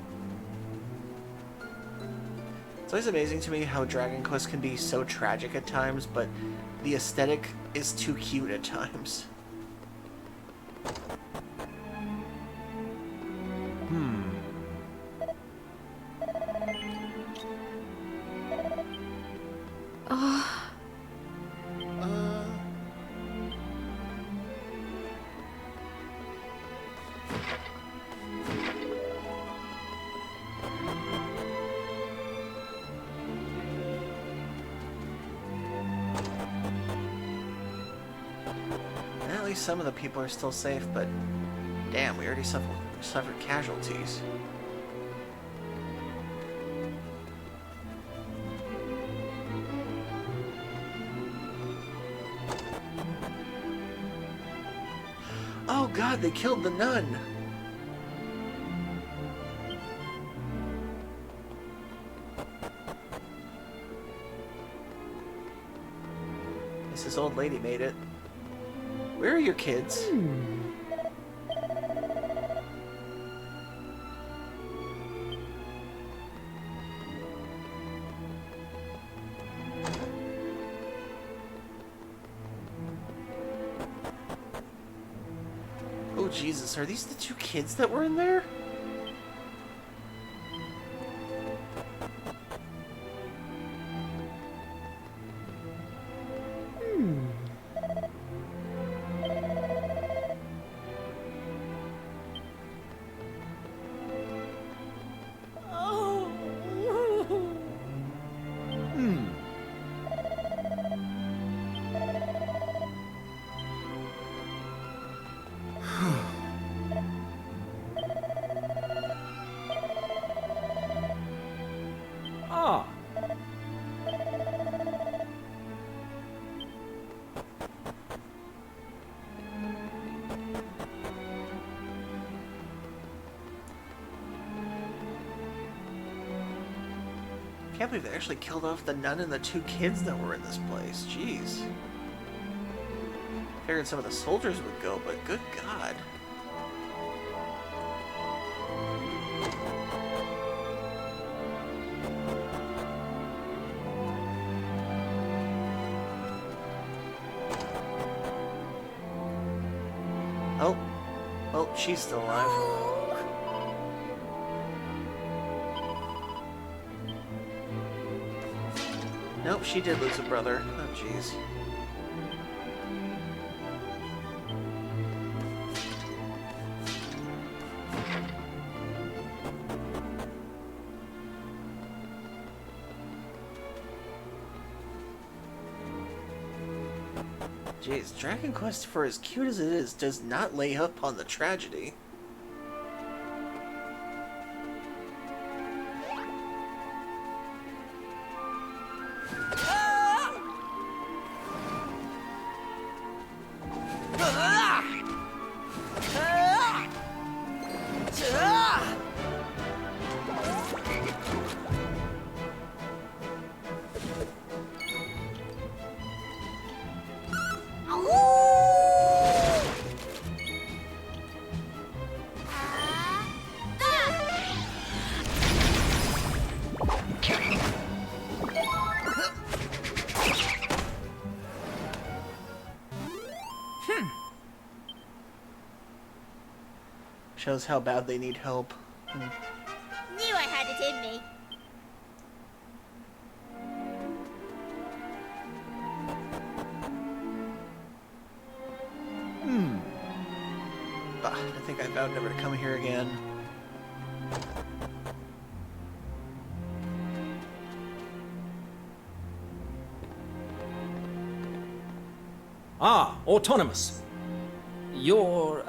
It's always amazing to me how Dragon Quest can be so tragic at times, but the aesthetic is too cute at times. At least some of the people are still safe, but damn, we already suffered casualties. Oh god, they killed the nun! This old lady made it. Where are your kids? Oh Jesus, are these the two kids that were in there? Ah, Can't believe they actually killed off the nun and the two kids that were in this place. Jeez. Figured some of the soldiers would go, but good God. Oh. Oh, she's still alive. Nope, she did lose a brother. Oh, jeez. Jeez, Dragon Quest, for as cute as it is, does not lay up on the tragedy. Shows how bad they need help. Knew I had it in me. I think I vowed never to come here again. Ah, Autonomous. You're,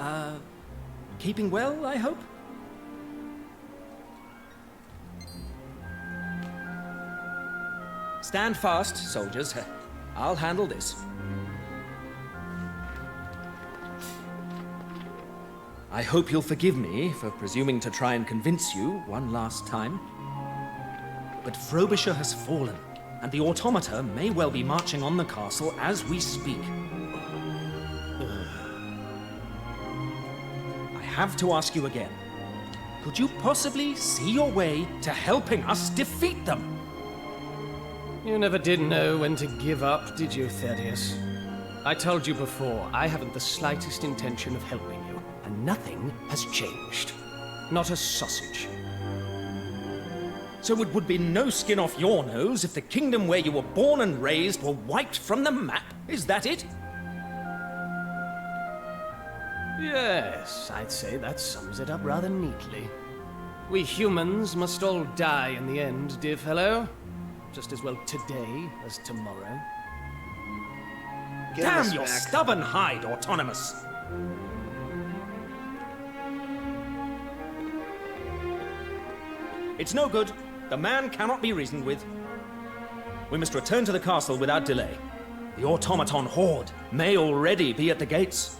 keeping well, I hope? Stand fast, soldiers. I'll handle this. I hope you'll forgive me for presuming to try and convince you one last time. But Frobisher has fallen, and the automata may well be marching on the castle as we speak. I have to ask you again. Could you possibly see your way to helping us defeat them? You never did know when to give up, did you, Thaddeus? I told you before, I haven't the slightest intention of helping you, and nothing has changed. Not a sausage. So it would be no skin off your nose if the kingdom where you were born and raised were wiped from the map? Is that it? Yes, I'd say that sums it up rather neatly. We humans must all die in the end, dear fellow. Just as well today as tomorrow. Damn your stubborn hide, Autonomous! It's no good. The man cannot be reasoned with. We must return to the castle without delay. The automaton horde may already be at the gates.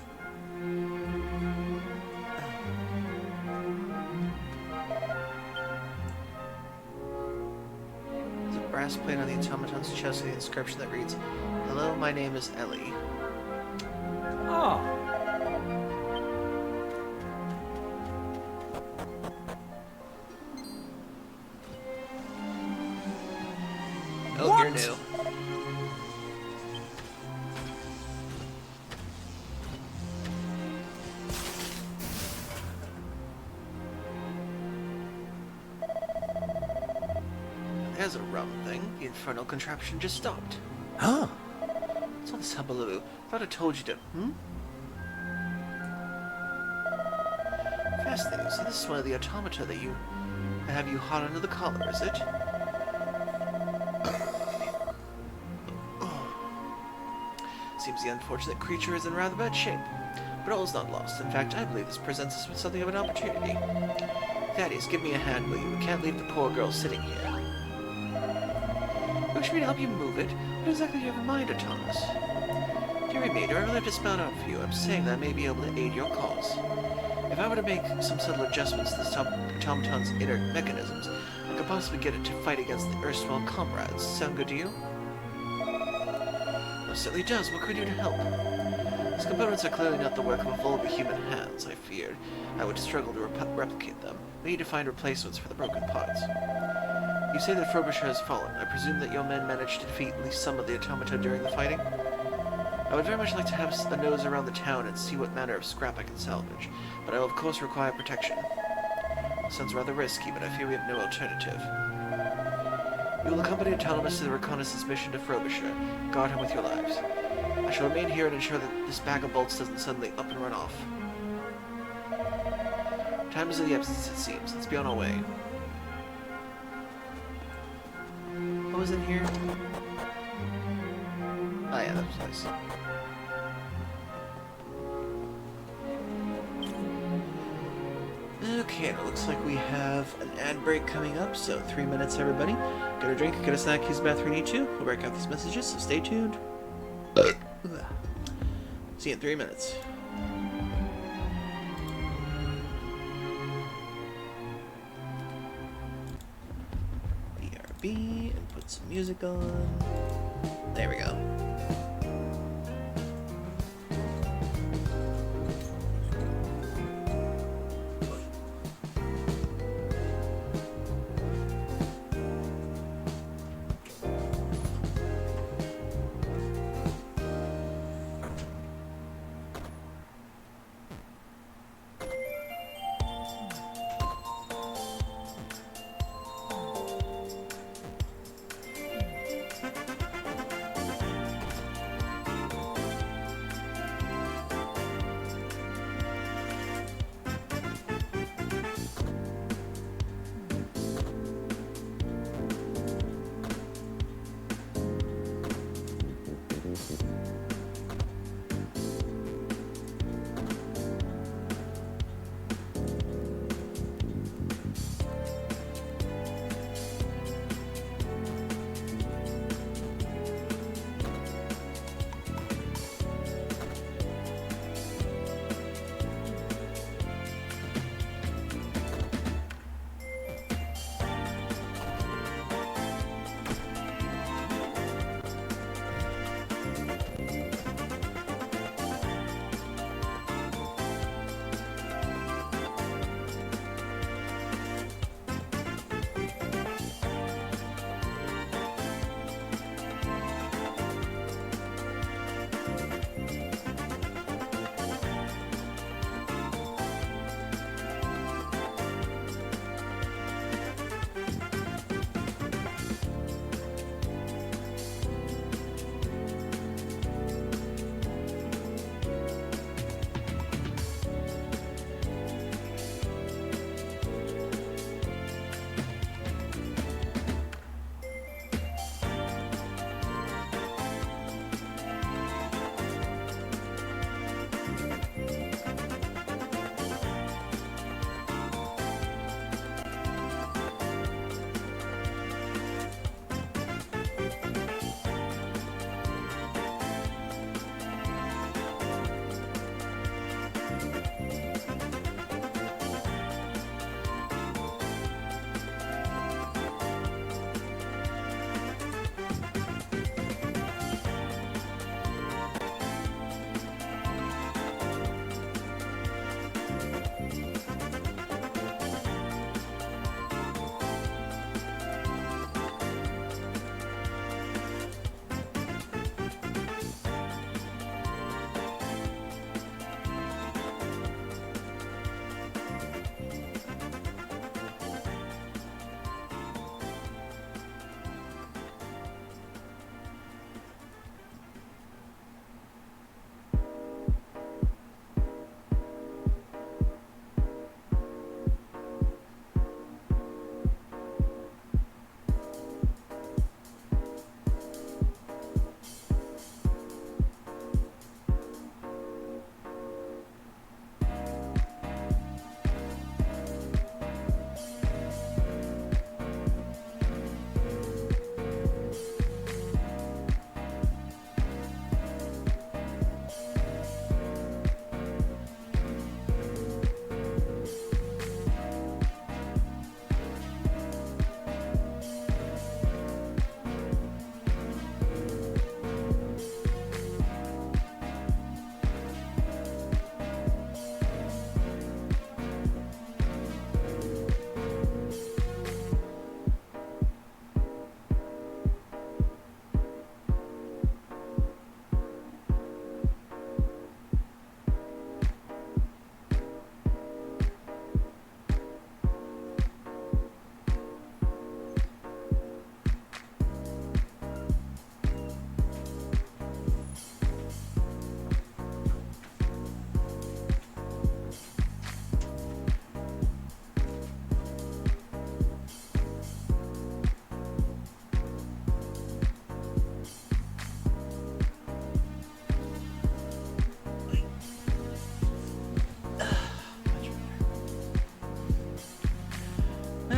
There's a brass plate on the automaton's chest with the inscription that reads, "Hello, my name is Ellie." Ah. Oh, What? you're new. There's a rum thing. The infernal contraption just stopped. Ah. What's all this hullabaloo? Thought I told you to, Fascinating. So this is one of the automata that have you hot under the collar, is it? Seems the unfortunate creature is in rather bad shape. But all is not lost. In fact, I believe this presents us with something of an opportunity. Thaddeus, give me a hand, will you? We can't leave the poor girl sitting here. Wish me to help you move it? What exactly do you have in mind, Autonomous? Dear me, do I really have to spell it out for you? I'm saying that I may be able to aid your cause. If I were to make some subtle adjustments to the automaton's inner mechanisms, I could possibly get it to fight against the erstwhile comrades. Sound good to you? It certainly does. What could we do to help? These components are clearly not the work of vulgar human hands, I feared. I would struggle to replicate them. We need to find replacements for the broken parts. You say that Frobisher has fallen. I presume that your men managed to defeat at least some of the automata during the fighting? I would very much like to have a nose around the town and see what manner of scrap I can salvage, but I will of course require protection. Sounds rather risky, but I fear we have no alternative. You will accompany Autonomous to the reconnaissance mission to Frobisher. Guard him with your lives. I shall remain here and ensure that this bag of bolts doesn't suddenly up and run off. Time is of the essence, it seems. Let's be on our way. What was in here? Oh yeah, that was nice. Okay, and it looks like we have an ad break coming up, so 3 minutes, everybody. Get a drink, get a snack, use the bathroom you need to. We'll break out these messages, so stay tuned. See you in 3 minutes. BRB, and put some music on. There we go.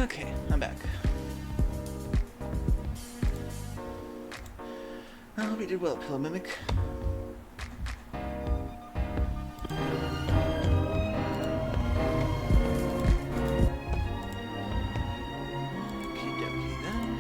Okay, I'm back. Well, we did well, Pillow Mimic. Okey-dokey then.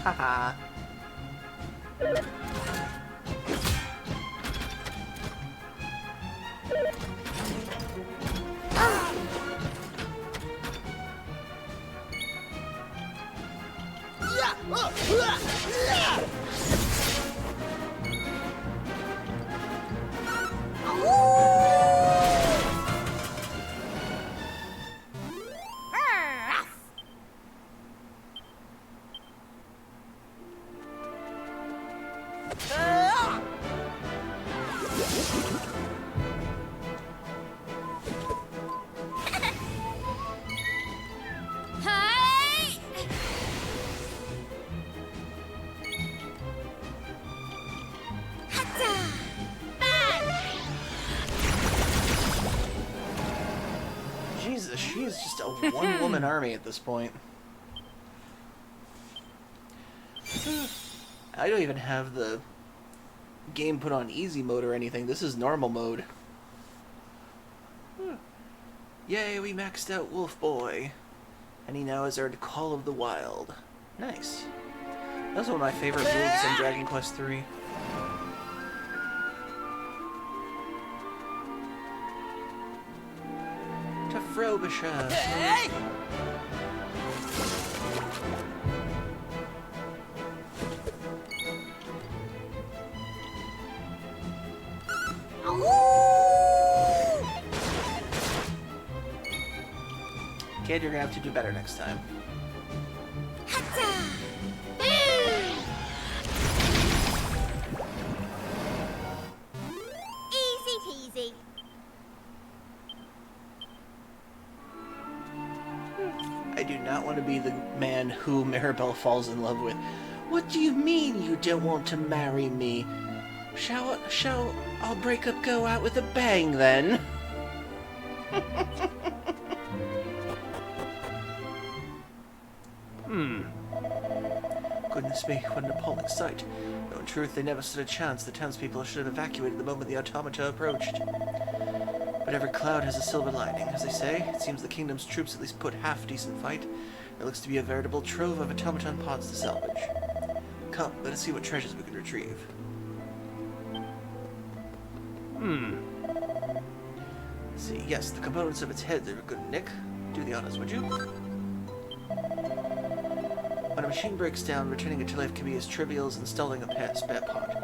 Haha. Jesus, she is just a one-woman army at this point. I don't even have the game put on easy mode or anything. This is normal mode. Yay, we maxed out Wolf Boy. And he now has earned Call of the Wild. Nice. That was one of my favorite moves in Dragon Quest III. To Frobisher. Kid, you're gonna have to do better next time. Easy peasy. I do not want to be the man who Maribel falls in love with. What do you mean you don't want to marry me? Shall I'll break up go out with a bang then? Goodness me, what an appalling sight. Though in truth they never stood a chance, the townspeople should have evacuated the moment the automata approached. But every cloud has a silver lining, as they say. It seems the kingdom's troops at least put half decent fight. There looks to be a veritable trove of automaton pods to salvage. Come, let us see what treasures we can retrieve. Let's see, yes, the components of its heads are good nick. Do the honors, would you? When a machine breaks down, returning it to life can be as trivial as installing a spare part.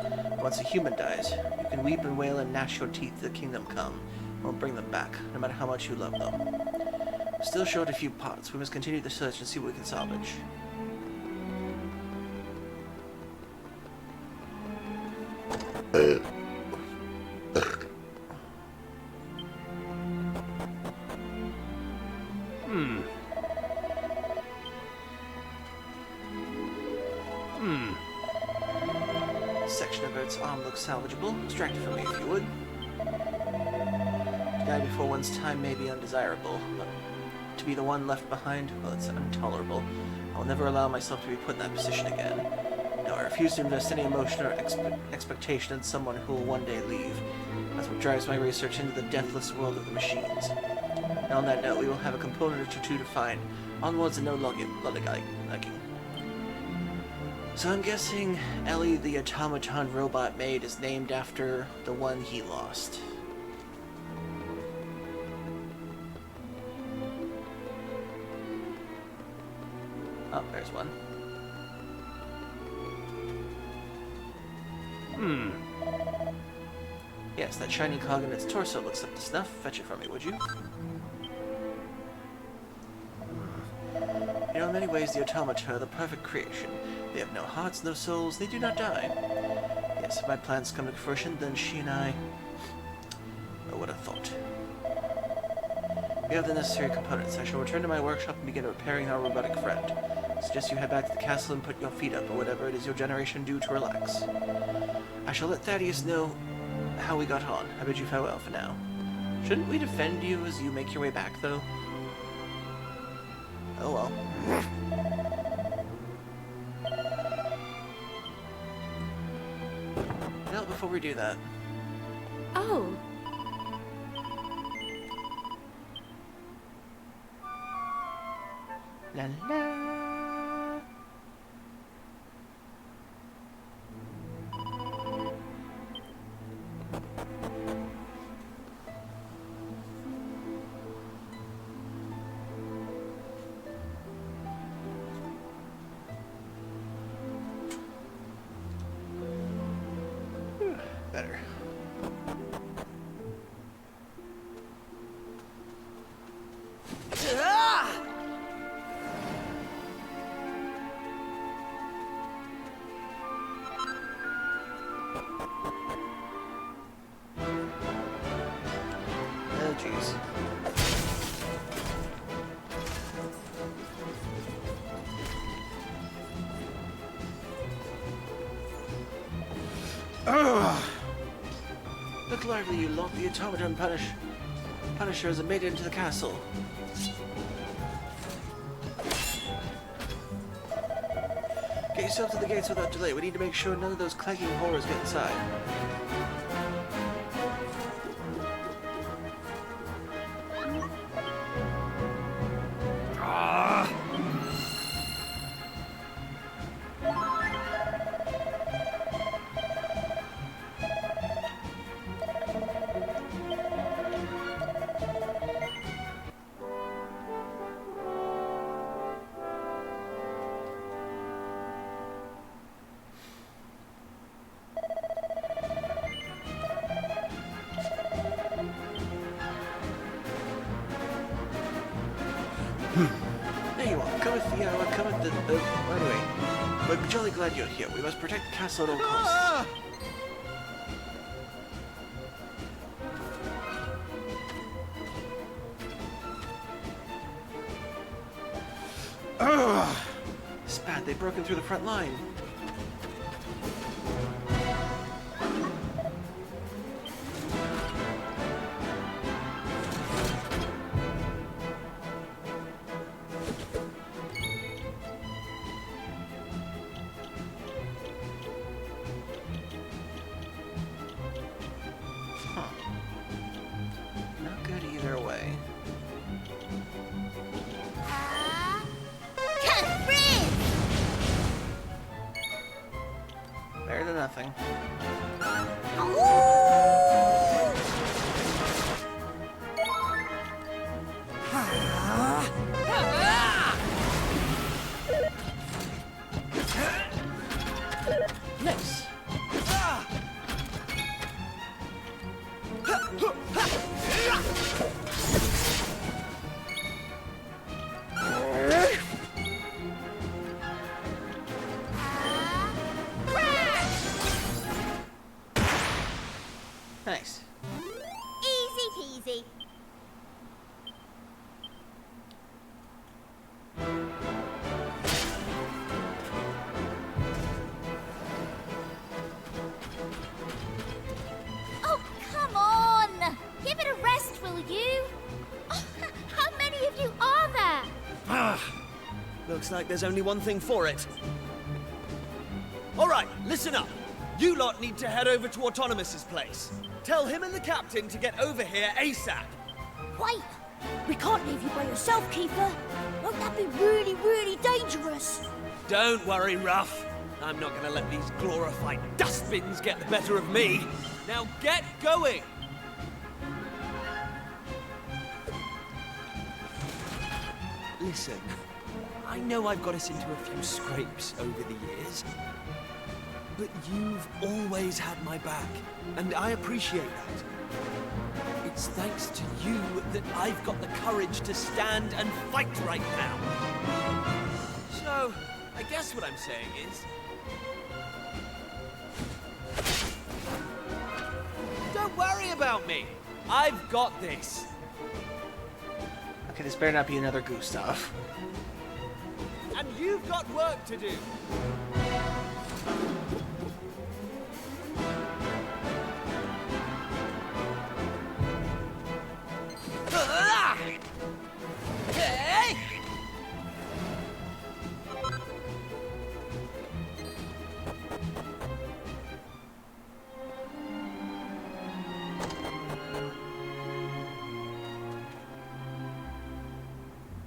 Once a human dies, you can weep and wail and gnash your teeth to the kingdom come. Won't bring them back, no matter how much you love them. We're still short a few parts. We must continue the search and see what we can salvage. Section of its arm looks salvageable. Extract it from me if you would. To die before one's time may be undesirable, but to be the one left behind, well, it's intolerable. I'll never allow myself to be put in that position again. No, I refuse to invest any emotion or expectation in someone who will one day leave. That's what drives my research into the deathless world of the machines. And on that note, we will have a component or two to find. Onwards and no lollygagging. So I'm guessing Ellie the automaton robot maid is named after the one he lost. Oh, there's one. Yes, that shiny cog in its torso looks up to snuff. Fetch it for me, would you? You know, in many ways, the automata are the perfect creation. They have no hearts, no souls, they do not die. Yes, if my plans come to fruition, then she and I... Oh, what a thought. We have the necessary components. I shall return to my workshop and begin repairing our robotic friend. Suggest you head back to the castle and put your feet up, or whatever it is your generation do to relax. I shall let Thaddeus know how we got on. I bid you farewell for now. Shouldn't we defend you as you make your way back, though? Oh well. Now, before we do that... Oh. La la. Better. Oh, jeez. Look lively, you lot. The automaton Punisher has made it into the castle. Get yourself to the gates without delay. We need to make sure none of those clanging horrors get inside. There you are. Come with the hour, come with the... anyway, we're jolly glad you're here. We must protect the castle at all costs. It's bad. They've broken through the front line. Not good either way. Better than nothing. Nice. Nice. Easy peasy. Oh, come on! Give it a rest, will you? Oh, how many of you are there? Looks like there's only one thing for it. All right, listen up. You lot need to head over to Autonomous's place. Tell him and the captain to get over here ASAP. Wait! We can't leave you by yourself, Kiefer. Won't that be really, really dangerous? Don't worry, Ruff. I'm not gonna let these glorified dustbins get the better of me. Now get going! Listen, I know I've got us into a few scrapes over the years, but you've always had my back, and I appreciate that. It's thanks to you that I've got the courage to stand and fight right now. So, I guess what I'm saying is... don't worry about me! I've got this! Okay, this better not be another Gustav. And you've got work to do! Hey!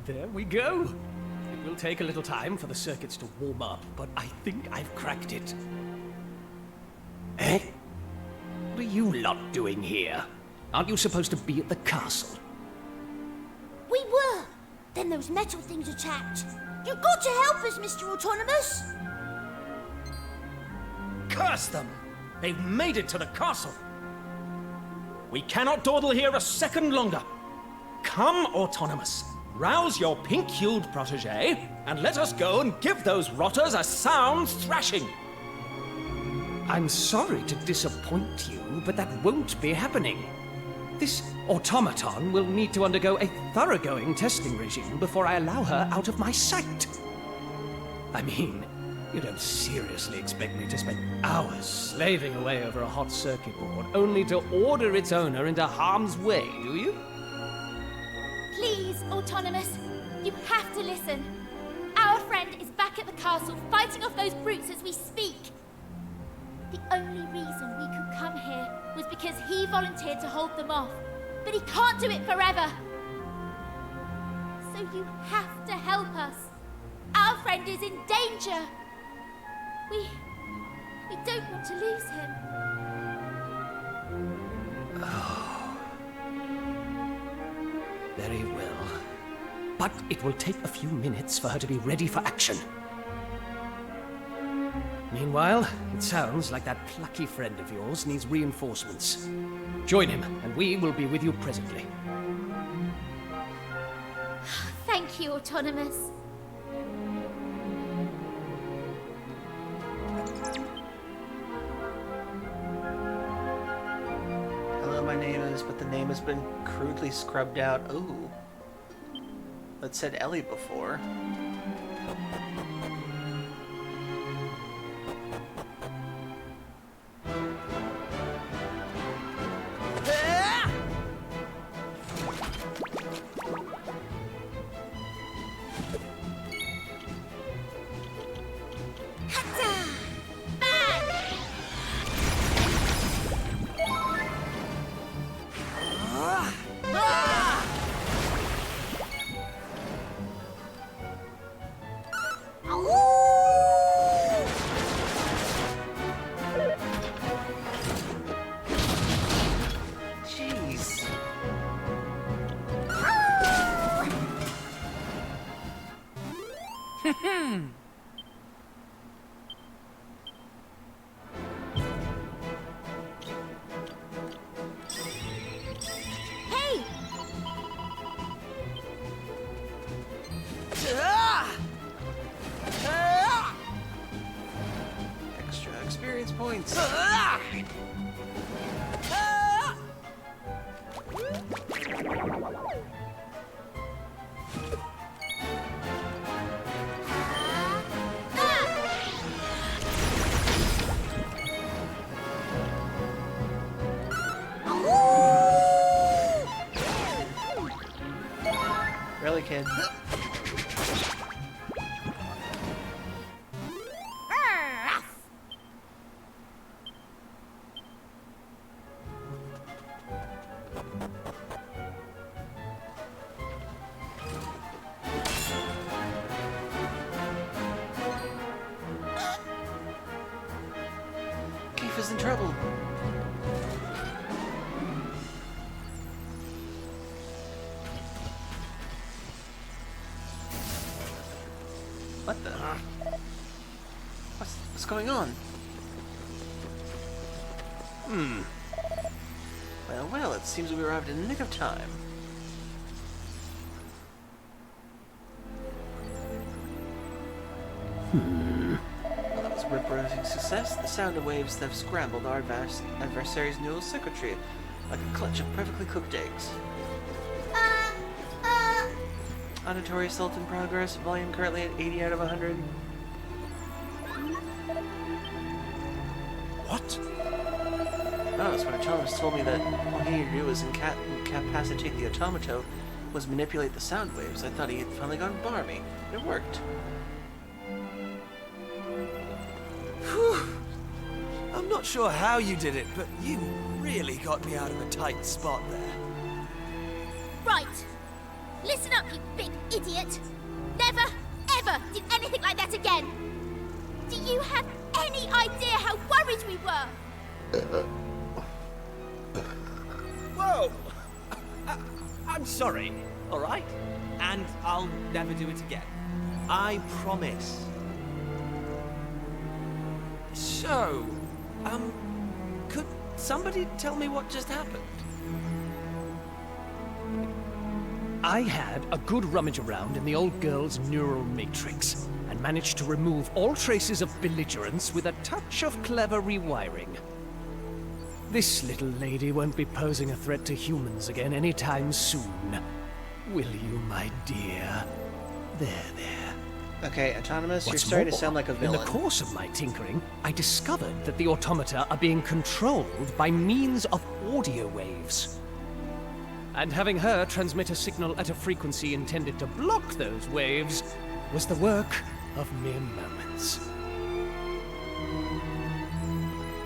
There we go. It will take a little time for the circuits to warm up, but I think I've cracked it. Eh? What are you lot doing here? Aren't you supposed to be at the castle? We were! Then those metal things attacked. You've got to help us, Mr. Autonomous! Curse them! They've made it to the castle! We cannot dawdle here a second longer. Come, Autonomous. Rouse your pink-hued protege, and let us go and give those rotters a sound thrashing. I'm sorry to disappoint you, but that won't be happening. This automaton will need to undergo a thoroughgoing testing regime before I allow her out of my sight. I mean, you don't seriously expect me to spend hours slaving away over a hot circuit board only to order its owner into harm's way, do you? Please, Autonomous, you have to listen. Our friend is back at the castle fighting off those brutes as we speak. The only reason we could come here was because he volunteered to hold them off. But he can't do it forever. So you have to help us. Our friend is in danger. We don't want to lose him. Very well. But it will take a few minutes for her to be ready for action. Meanwhile, it sounds like that plucky friend of yours needs reinforcements. Join him, and we will be with you presently. Thank you, Autonomous. Hello, my name is, but the name has been crudely scrubbed out. Ooh. That said Ellie before. Extra experience points. Really, kid? trouble. What the? What's going on? Well, it seems we arrived in the nick of time. Well, that was a rip-rousing success. The sound of waves have scrambled our adversary's neural circuitry like a clutch of perfectly cooked eggs. Auditory assault in progress. Volume currently at 80 out of 100. What? Oh, so when Autonomous told me that all he needed to do was incapacitate the automato was manipulate the sound waves, I thought he had finally gone barmy. It worked. Whew. I'm not sure how you did it, but you really got me out of a tight spot there. Right. Listen up, you big idiot. Never, ever did anything like that again. Do you have any idea how worried we were? Whoa! I'm sorry, all right? And I'll never do it again. I promise. So, could somebody tell me what just happened? I had a good rummage around in the old girl's neural matrix and managed to remove all traces of belligerence with a touch of clever rewiring. This little lady won't be posing a threat to humans again anytime soon. Will you, my dear? There. Okay, Autonomous, What's you're starting more, to sound like a villain. In the course of my tinkering, I discovered that the automata are being controlled by means of audio waves. And having her transmit a signal at a frequency intended to block those waves was the work of mere moments.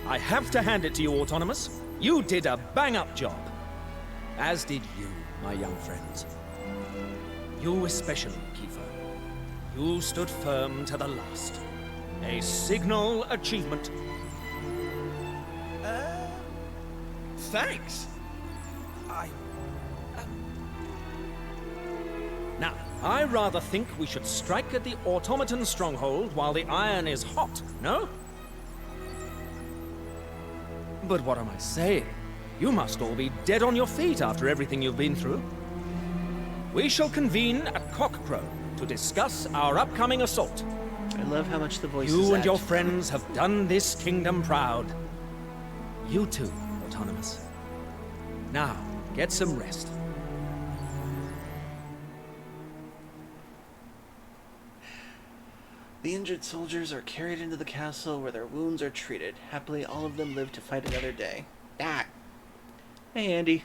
I have to hand it to you, Autonomous. You did a bang-up job. As did you, my young friends. You especially, Kiefer. You stood firm to the last. A signal achievement. Thanks. Now, I rather think we should strike at the automaton stronghold while the iron is hot, no? But what am I saying? You must all be dead on your feet after everything you've been through. We shall convene at cockcrow to discuss our upcoming assault. I love how much the voice You is and your act. friends have done this kingdom proud. You too, Autonomous. Now, get some rest. The injured soldiers are carried into the castle where their wounds are treated. Happily, all of them live to fight another day. Ah! Hey, Andy.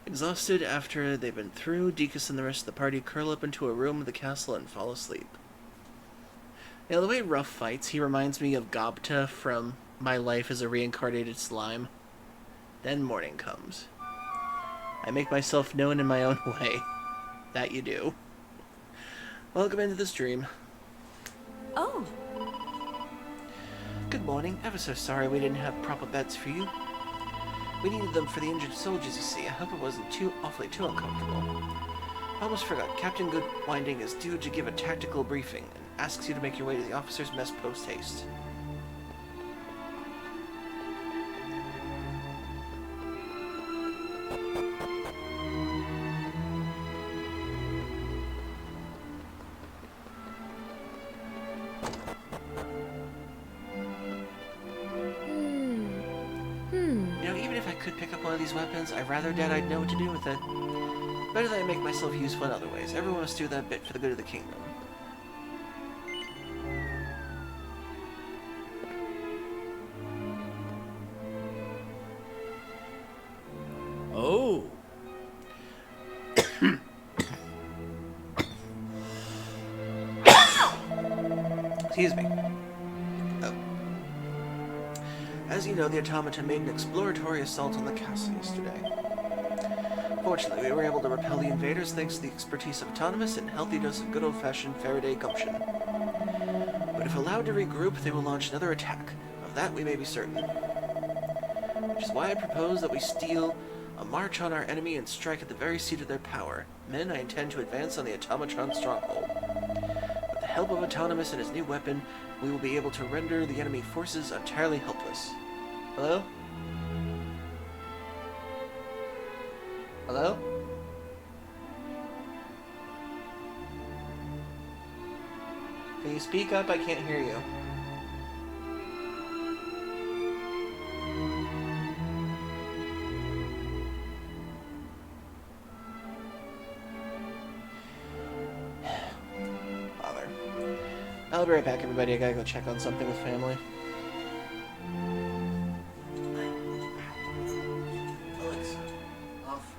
Exhausted after they've been through, Deacus and the rest of the party curl up into a room of the castle and fall asleep. You know, the way Ruff fights, he reminds me of Gobta from My Life as a Reincarnated Slime. Then morning comes. I make myself known in my own way. That you do. Welcome into the stream. Oh, Good morning. Ever so sorry we didn't have proper beds for you. We needed them for the injured soldiers, you see. I hope it wasn't awfully too uncomfortable. I almost forgot. Captain Goodwinding is due to give a tactical briefing and asks you to make your way to the officers' mess post-haste. You know, even if I could pick up one of these weapons, I'd rather dead I'd know what to do with it. Better than I make myself useful in other ways. Everyone must do that bit for the good of the kingdom. Oh. Excuse me. Oh. As you know, the automata made an exploratory assault on the castle yesterday. Fortunately, we were able to repel the invaders thanks to the expertise of Autonomous and a healthy dose of good old-fashioned Faraday gumption. But If allowed to regroup, they will launch another attack. Of that we may be certain. Which is why I propose that we steal a march on our enemy and strike at the very seat of their power. Men, I intend to advance on the Automatron stronghold. With the help of Autonomous and his new weapon, we will be able to render the enemy forces entirely helpless. Hello? Hello? Can you speak up? I can't hear you. Bother. I'll be right back, everybody. I gotta go check on something with family. Alexa, off.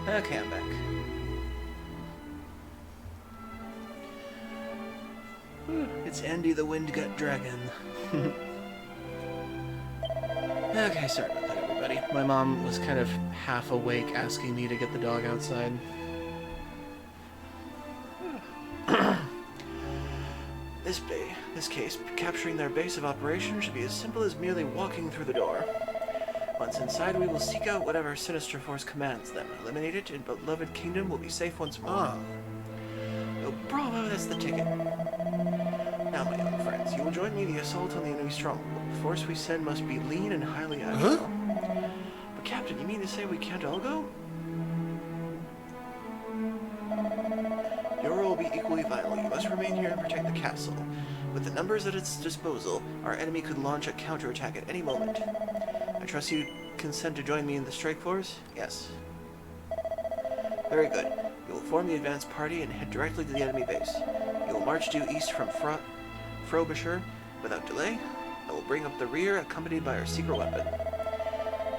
Okay, I'm back. It's Andy the Windgut Dragon. Okay, sorry about that, everybody. My mom was kind of half awake asking me to get the dog outside. This case, capturing their base of operation should be as simple as merely walking through the door. Once inside, we will seek out whatever sinister force commands them. Eliminate it, and beloved kingdom will be safe once more. Oh, bravo, that's the ticket. Now, my young friends, you will join me in the assault on the enemy stronghold. The force we send must be lean and highly agile. But, Captain, you mean to say we can't all go? Your role will be equally vital. You must remain here and protect the castle. With the numbers at its disposal, our enemy could launch a counterattack at any moment. I trust you consent to join me in the strike force? Yes. Very good. You will form the advanced party and head directly to the enemy base. You will march due east from Frobisher without delay. I will bring up the rear, accompanied by our secret weapon.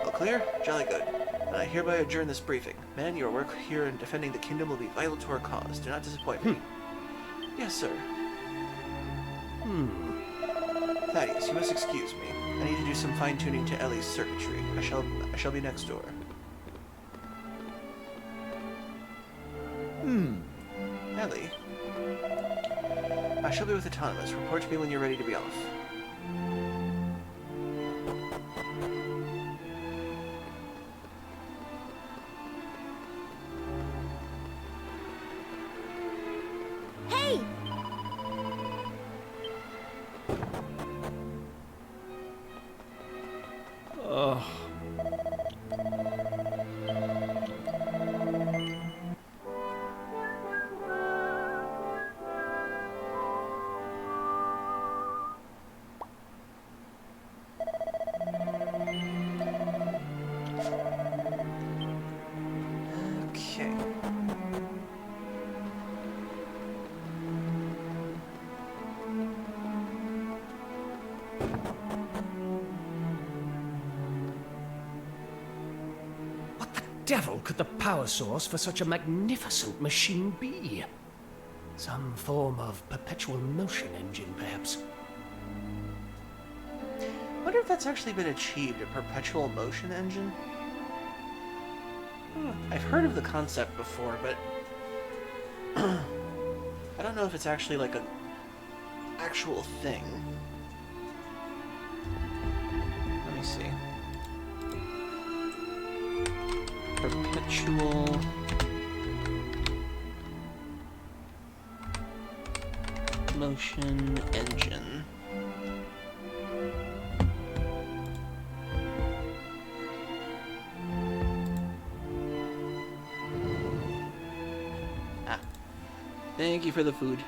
All clear? Jolly good. And I hereby adjourn this briefing. Men, your work here in defending the kingdom will be vital to our cause. Do not disappoint me. Yes, sir. Thaddeus, you must excuse me. I need to do some fine-tuning to Ellie's circuitry. I shall be next door. Ellie? I shall be with Autonomous. Report to me when you're ready to be off. Hey! Okay. What the devil could the power source for such a magnificent machine be? Some form of perpetual motion engine, perhaps. I wonder if that's actually been achieved, a perpetual motion engine? I've heard of the concept before, but I don't know if it's actually like an actual thing. Let me see. Perpetual motion engine. Thank you for the food.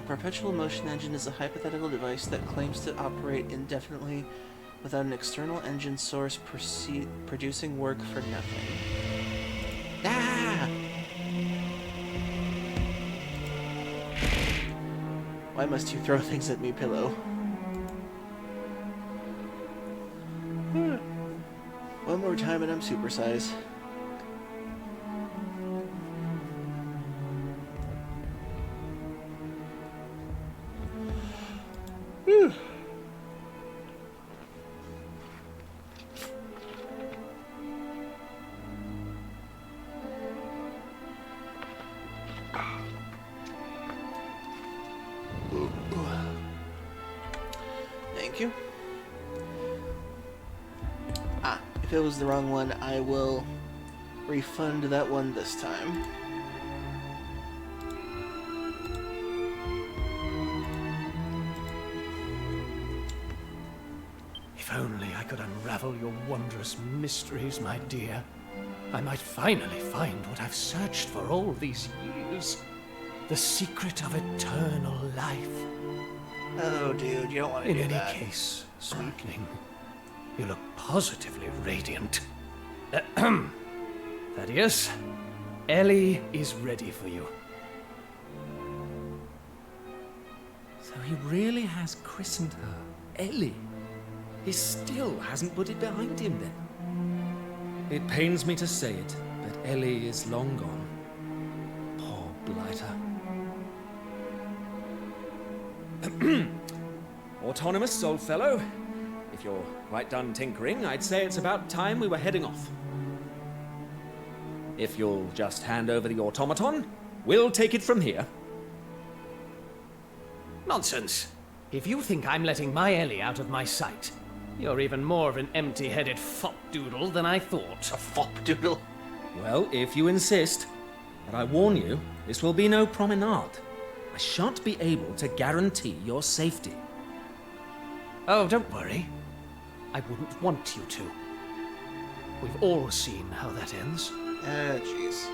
Perpetual motion engine is a hypothetical device that claims to operate indefinitely without an external engine source producing work for nothing. Ah! Why must you throw things at me, Pillow? One more time and I'm supersize. Thank you. If it was the wrong one, I will refund that one this time. If only I could unravel your wondrous mysteries, my dear. I might finally find what I've searched for all these years. The secret of eternal life. Oh, dude, you don't want to do that. In any case, sweetling, you look positively radiant. Thaddeus, Ellie is ready for you. So he really has christened her Ellie. He still hasn't put it behind him then. It pains me to say it, but Ellie is long gone. Autonomous, old fellow. If you're quite done tinkering, I'd say it's about time we were heading off. If you'll just hand over the automaton, we'll take it from here. Nonsense. If you think I'm letting my Ellie out of my sight, you're even more of an empty-headed fop-doodle than I thought. A fop-doodle? Well, if you insist. But I warn you, this will be no promenade. I shan't be able to guarantee your safety. Oh, don't worry. I wouldn't want you to. We've all seen how that ends. Jeez.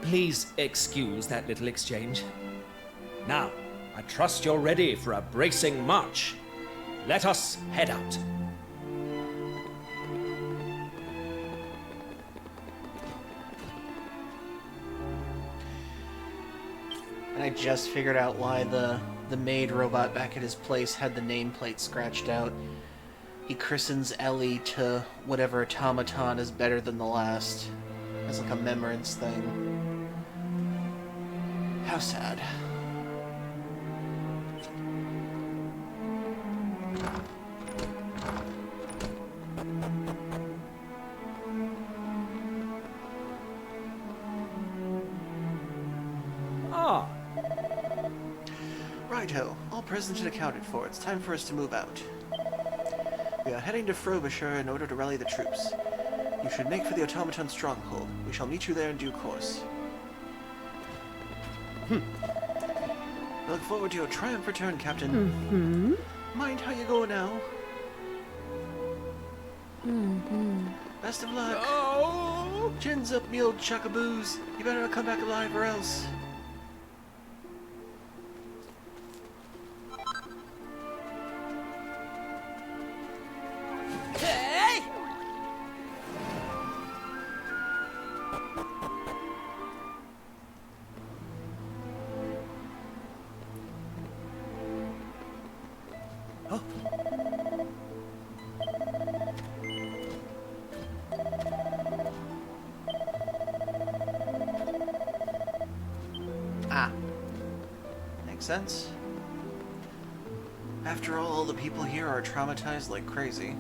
Please excuse that little exchange. Now, I trust you're ready for a bracing march. Let us head out. And I just figured out why the maid robot back at his place had the nameplate scratched out. He christens Ellie to whatever automaton is better than the last. As like a remembrance thing. How sad. Ah. Righto, all present and accounted for. It's time for us to move out. We are heading to Frobisher in order to rally the troops. You should make for the automaton stronghold. We shall meet you there in due course. I look forward to your triumphant return, Captain. Mind how you go now? Best of luck. Oh! Chins up, me old chuckaboos. You better not come back alive or else. Sense. After all the people here are traumatized like crazy.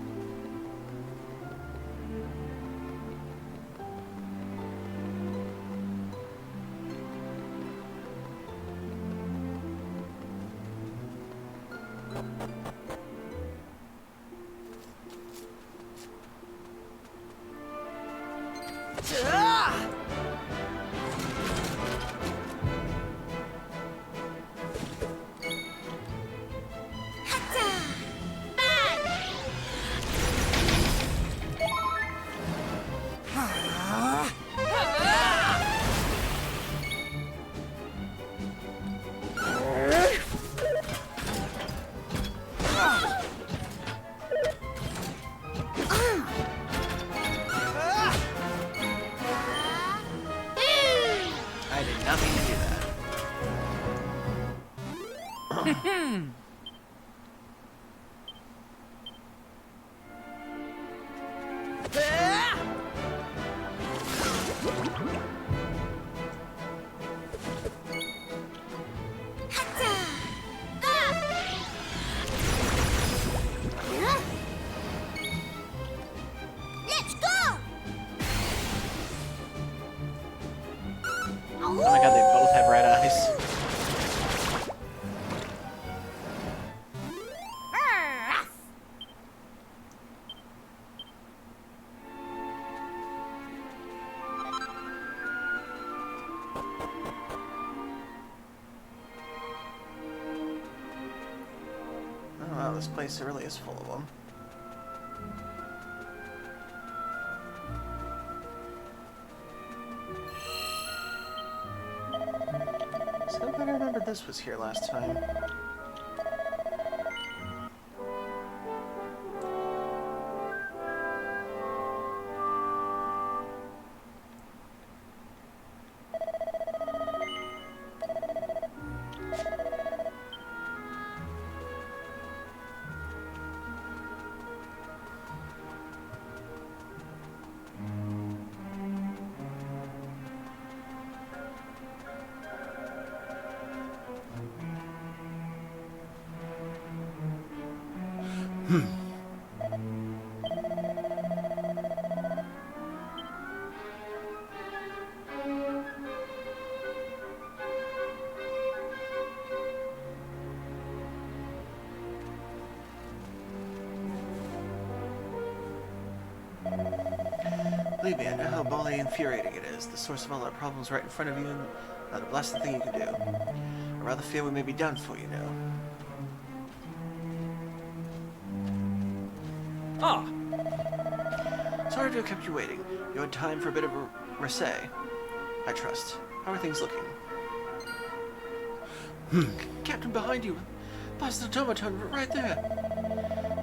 Oh my god, they both have red eyes. Oh wow, this place really is full of them. I remember this was here last time. Believe me, I know how bally infuriating it is. The source of all our problems right in front of you, and not a blessed thing you can do. I rather fear we may be done for, you know. Ah, Sorry to have kept you waiting. You had time for a bit of a rese, I trust. How are things looking? Captain, behind you! Blasted automaton right there!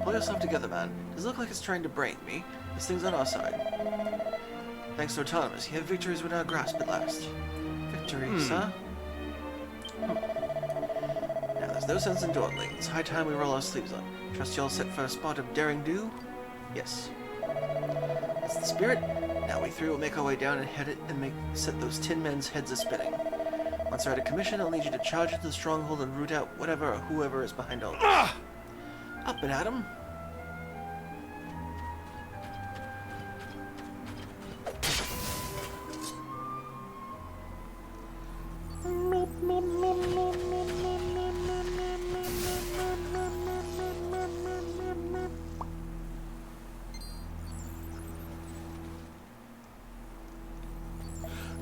Pull yourself together, man. Does it look like it's trying to brain me? This thing's on our side. Thanks to Autonomous, you have victories without grasp at last. Victories, huh? Now, there's no sense in dawdling. It's high time we roll our sleeves up. Trust you all set for a spot of daring do? Yes. That's the spirit. Now we three will make our way down and head it and set those tin men's heads a-spinning. Once we're out of commission, I'll need you to charge into the stronghold and root out whatever or whoever is behind all this. Up and at 'em!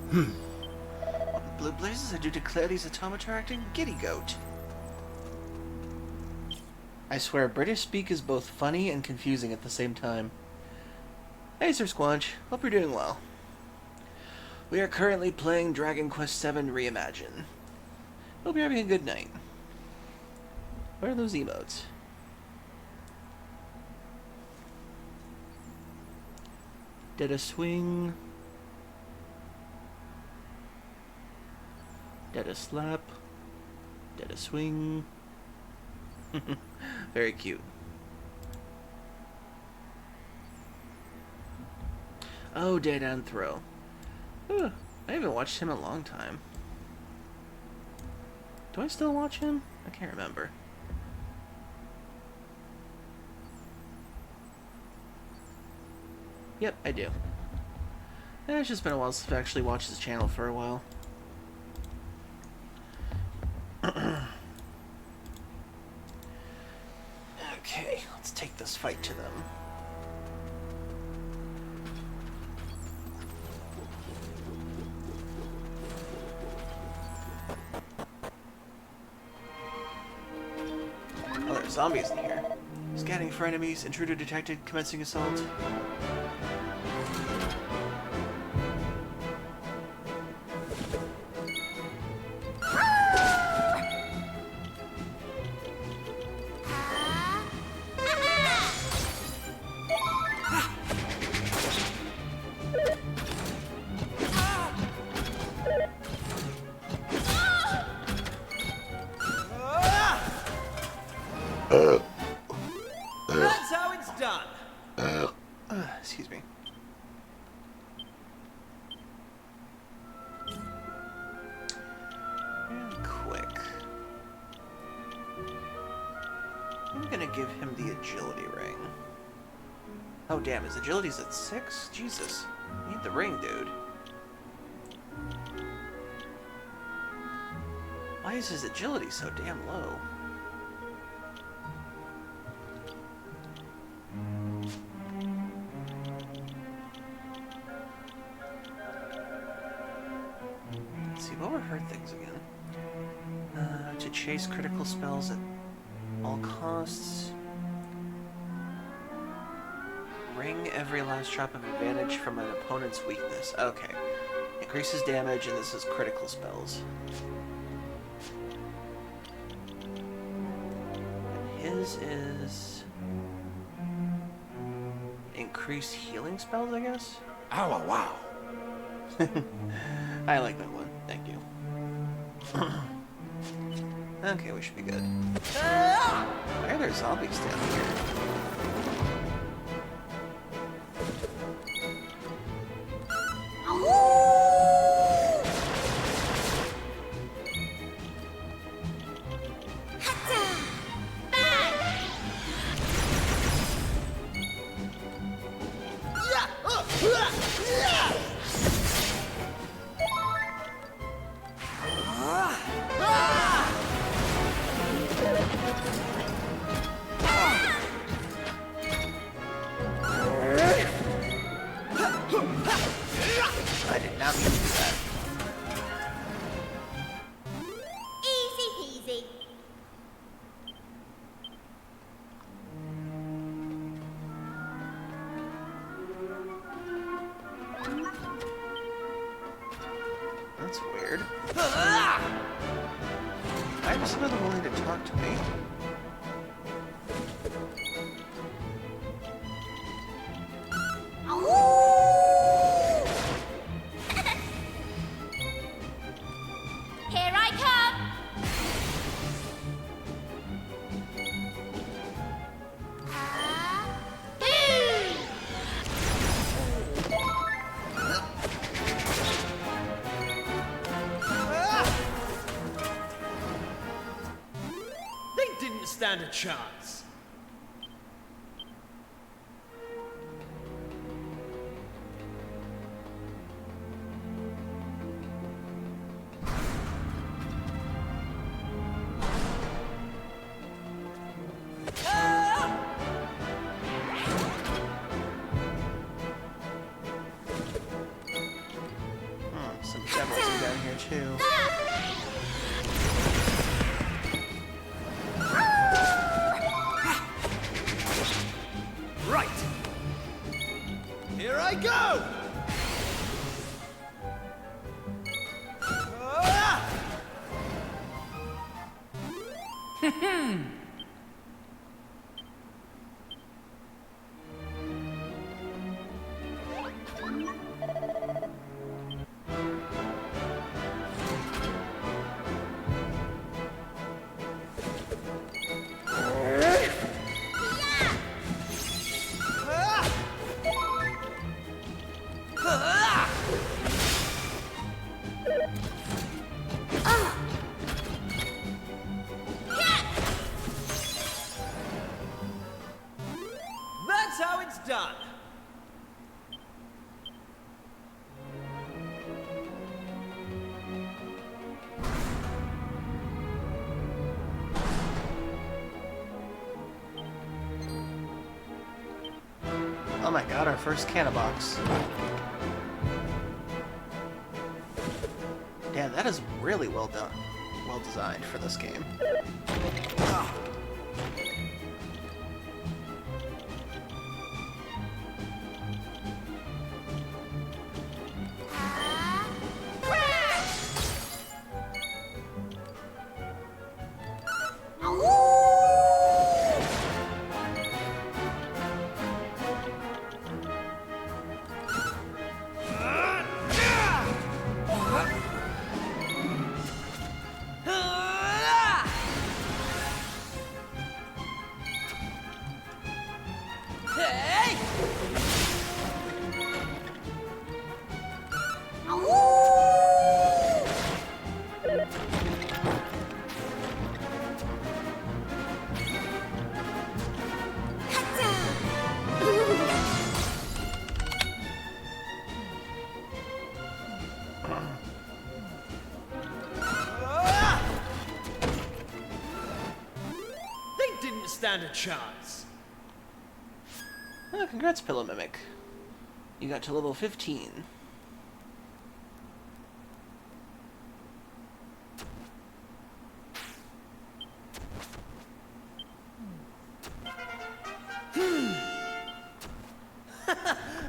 What the blue blazes? I do declare these automata acting giddy goat. I swear British speak is both funny and confusing at the same time. Hey Sir Squanch, hope you're doing well. We are currently playing Dragon Quest VII Reimagine. Hope you're having a good night. What are those emotes? Did a swing? Did a slap? Did a swing? Very cute. Oh, Dead and Throw. Ugh, I haven't watched him in a long time. Do I still watch him? I can't remember. Yep, I do. It's just been a while since I've actually watched his channel for a while. Okay, let's take this fight to them. Oh, there's zombies in here. Scanning for enemies, intruder detected, commencing assault. That's how it's done. Excuse me. Real quick. I'm gonna give him the agility ring. Oh damn, his agility's at 6? Jesus. You need the ring, dude. Why is his agility so damn low? Let's see, what were her things again? To chase critical spells at all costs. Wring every last drop of advantage from an opponent's weakness. Okay. Increases damage, and this is critical spells. And his is... increase healing spells, I guess? Oh, wow. I like that one. Thank you. Okay, we should be good. Why are there zombies down here? I did not mean to do that. Easy peasy. That's weird. Why is another willing to talk to me? Here I come. They didn't stand a chance. Some devils are down here too. Right. Here I go. That's how it's done. Oh my god, our first canna box. Damn, that is really well done. Well designed for this game. They didn't stand a chance. Oh, congrats, Pillow Mimic. You got to level 15.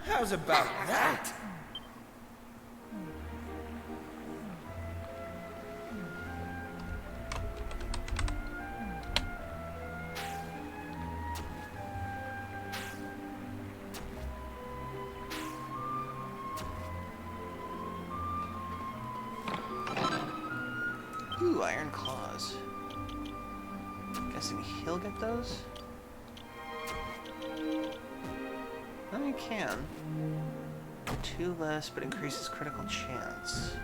How's about that? Ooh, Iron Claws. Guessing he'll get those? No, he can. 2 less, but increases critical chance.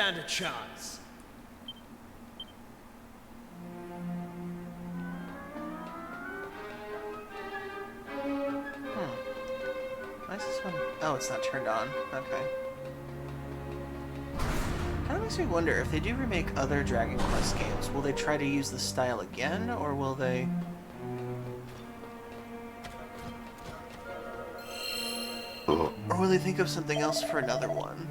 stand a chance. Why is this one? Oh, it's not turned on. Okay. Kind of makes me wonder if they do remake other Dragon Quest games, will they try to use the style again, or will they? Or will they think of something else for another one?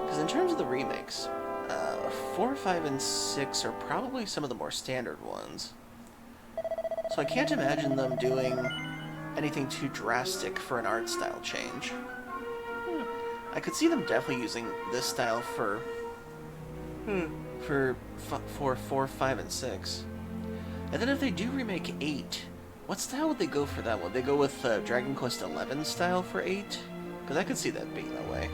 Because in terms of the remakes, 4, 5, and 6 are probably some of the more standard ones. So I can't imagine them doing anything too drastic for an art style change. I could see them definitely using this style for 4, 5, and 6. And then if they do remake 8, what style would they go for that one? They go with Dragon Quest XI style for 8? Because I could see that being that way.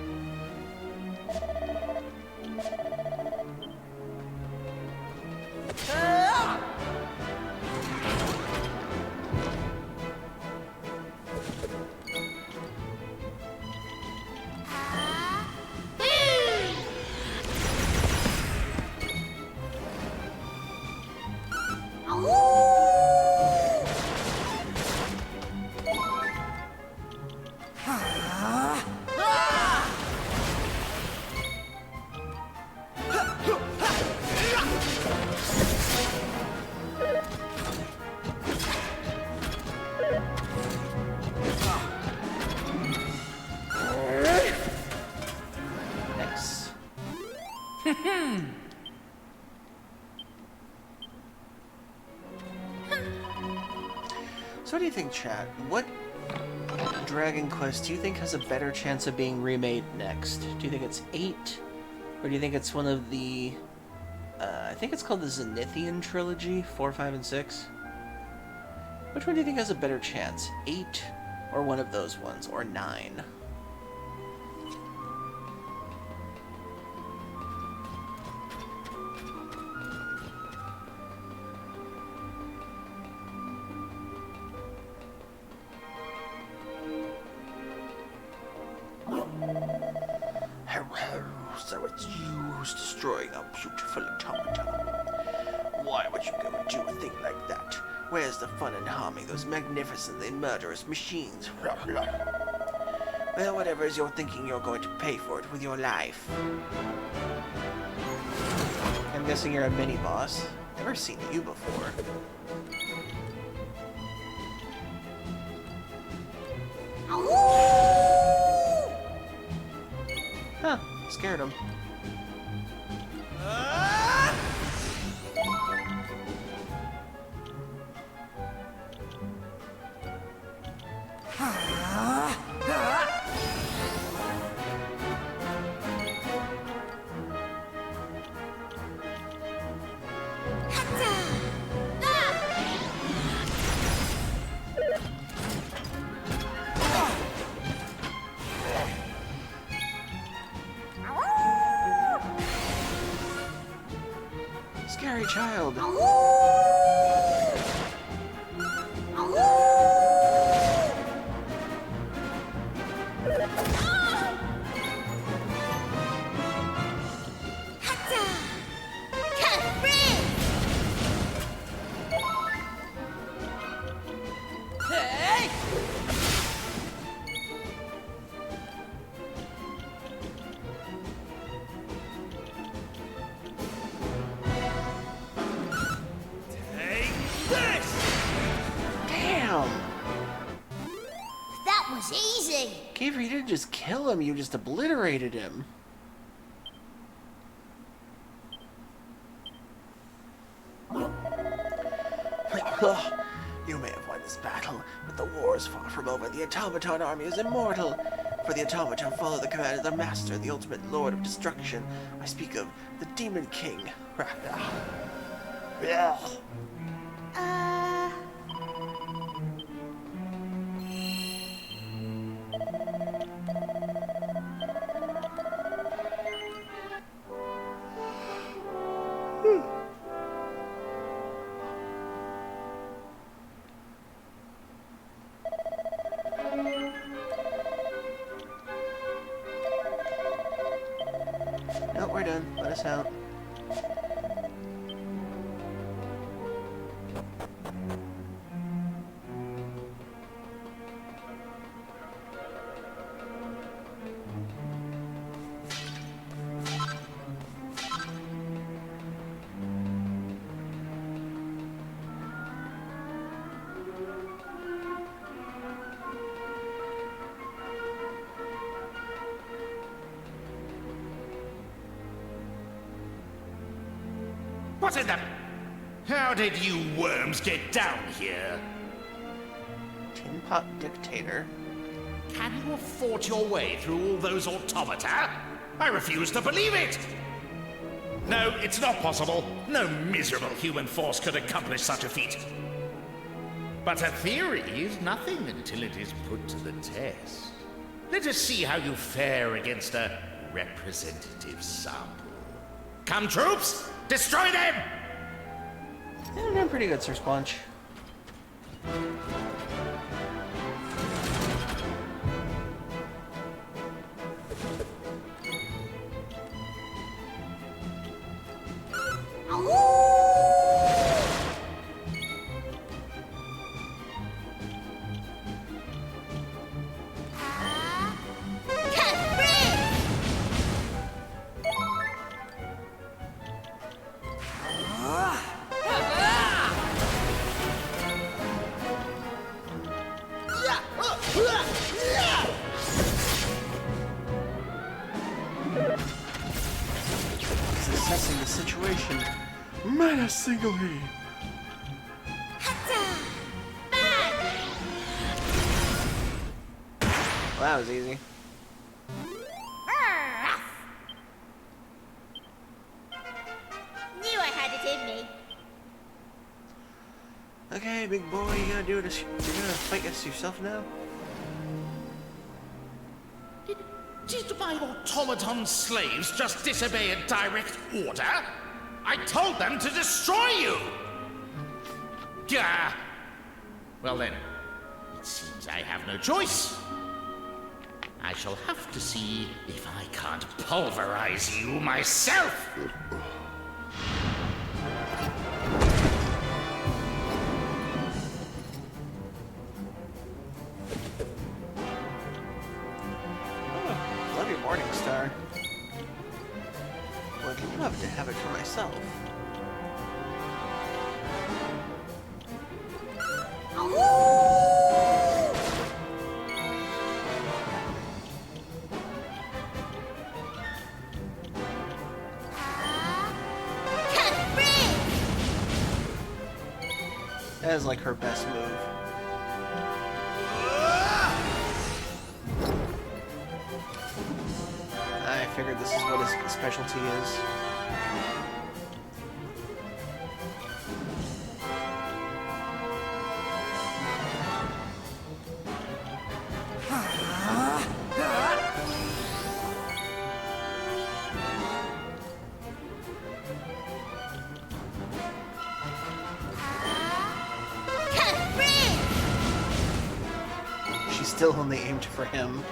So what do you think, chat? What Dragon Quest do you think has a better chance of being remade next? Do you think it's 8? Or do you think it's one of the... I think it's called the Zenithian Trilogy, 4, 5, and 6? Which one do you think has a better chance? 8 or one of those ones? Or 9? So it's you who's destroying our beautiful automaton. Why would you go and do a thing like that? Where's the fun in harming those magnificently murderous machines? Well, whatever is you're thinking, you're going to pay for it with your life. I'm guessing you're a mini-boss. Never seen you before. Huh, scared him. Scary child. That was easy. Gaver, you didn't just kill him, you just obliterated him. You may have won this battle, but the war is far from over. The Automaton army is immortal. For the Automaton follow the command of the Master, the ultimate Lord of Destruction. I speak of the Demon King. done. Let us out. What in the... How did you worms get down here? Tin Pot Dictator. Can you have fought your way through all those automata? I refuse to believe it! No, it's not possible. No miserable human force could accomplish such a feat. But a theory is nothing until it is put to the test. Let us see how you fare against a representative sample. Come, troops! Destroy them! Yeah, I'm doing pretty good, Sir Squanch. Assessing the situation menacingly. Well, that was easy. Knew I had it in me. Okay, big boy, you gonna do this? You're gonna fight us yourself now? Did my automaton slaves just disobey a direct order? I told them to destroy you! Gah! Well then, it seems I have no choice. I shall have to see if I can't pulverize you myself! Love your Morning Star. Would love to have it for myself. That is like her best move. I figured this is what his specialty is. She's still only aimed for him.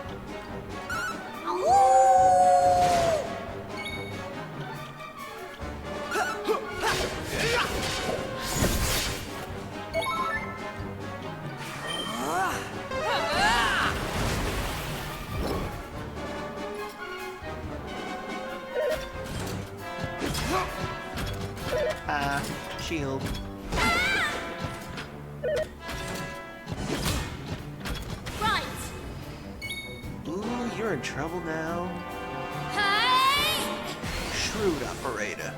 Shield. Right. Ooh, you're in trouble now. Hey! Shrewd operator.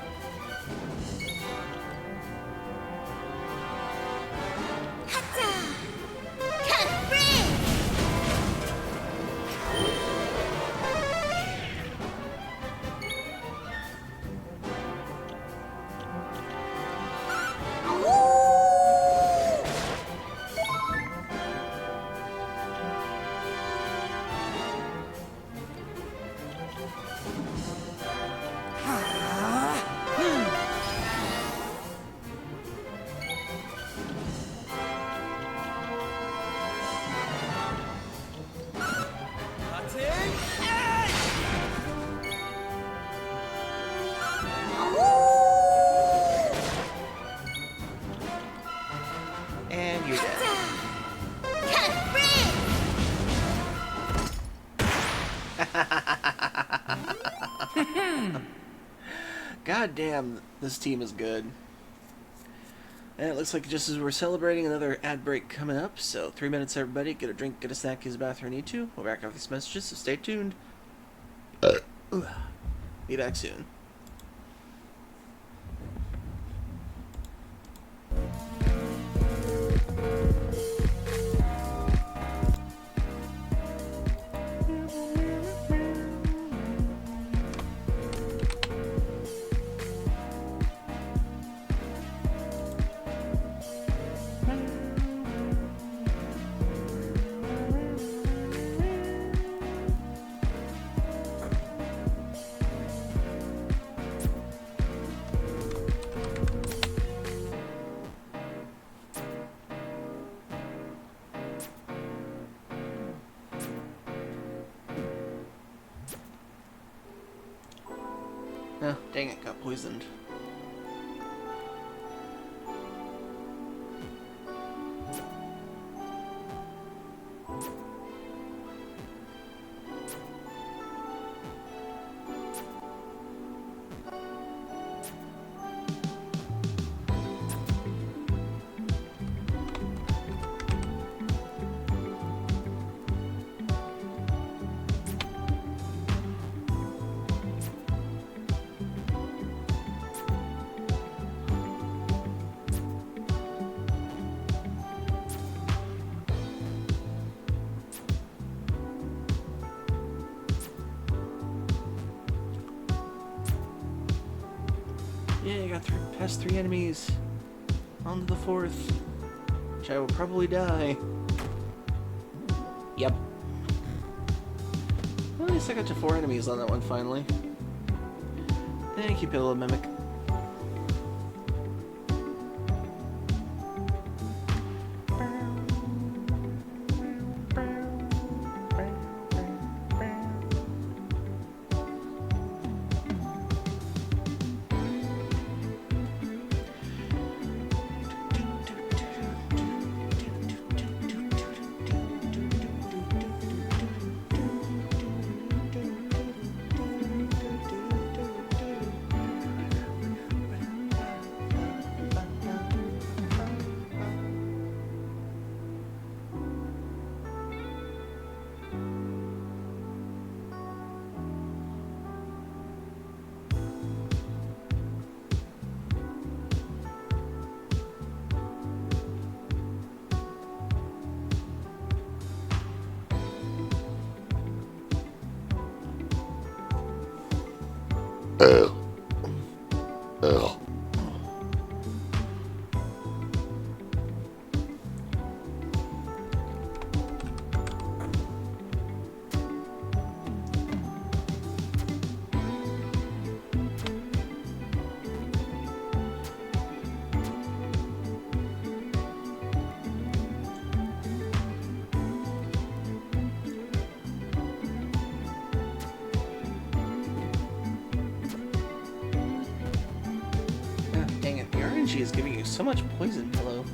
God damn, this team is good. And it looks like just as we're celebrating, another ad break coming up. So 3 minutes, everybody. Get a drink, get a snack, use the bathroom if you need to. We'll be back after these messages, so stay tuned. Be back soon. Oh, dang it, got poisoned. Yeah, I got past 3 enemies. On to the 4th. Which I will probably die. Yep. Well, at least I got to 4 enemies on that one finally. Thank you, Pillow Mimic. She is giving you so much poison, Pillow.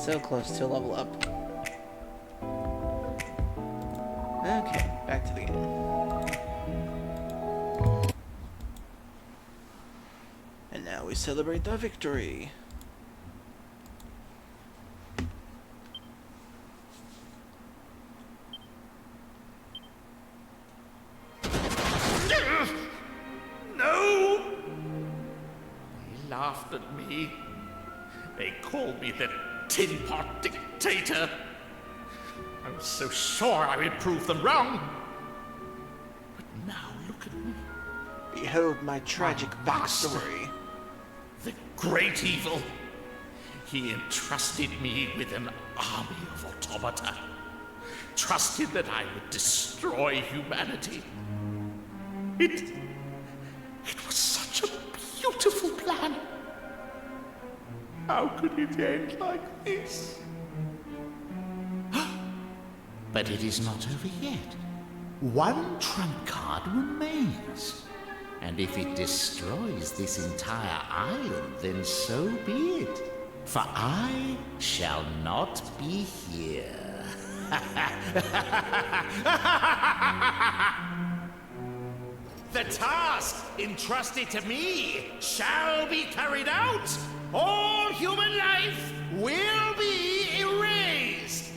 So close to a level up. Okay, back to the game. And now we celebrate the victory. No! They laughed at me. They called me the Tin Pot Dictator. I was so sure I would prove them wrong. But now look at me. Behold my tragic backstory. The great evil. He entrusted me with an army of automata. Trusted that I would destroy humanity. It was such a beautiful plan. How could it end like this? But it is not over yet. One trump card remains. And if it destroys this entire island, then so be it. For I shall not be here. The task entrusted to me shall be carried out. All human life will be erased.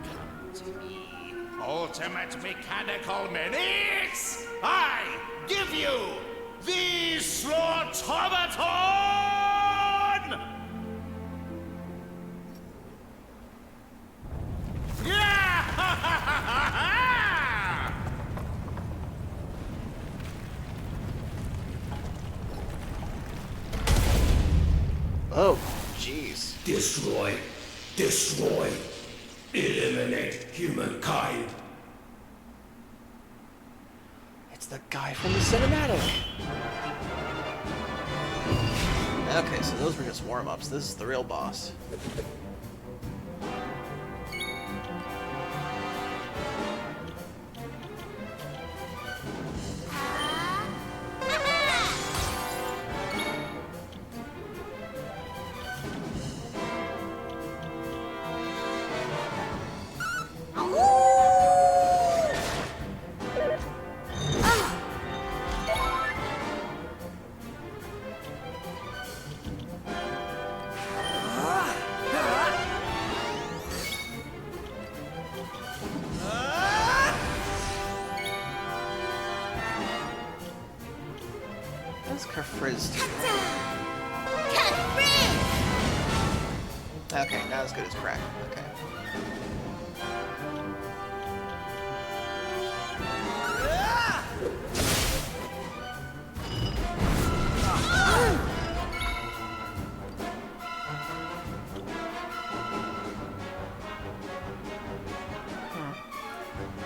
Come to me, ultimate mechanical menace. I give you the Slaughtomaton! Oh, jeez. Destroy. Destroy. Eliminate humankind. It's the guy from the cinematic. Okay, so those were just warm-ups. This is the real boss. Okay, not as good as crack. Okay.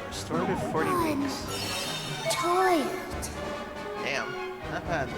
Restored to 40 weeks. Tired. Damn, not bad.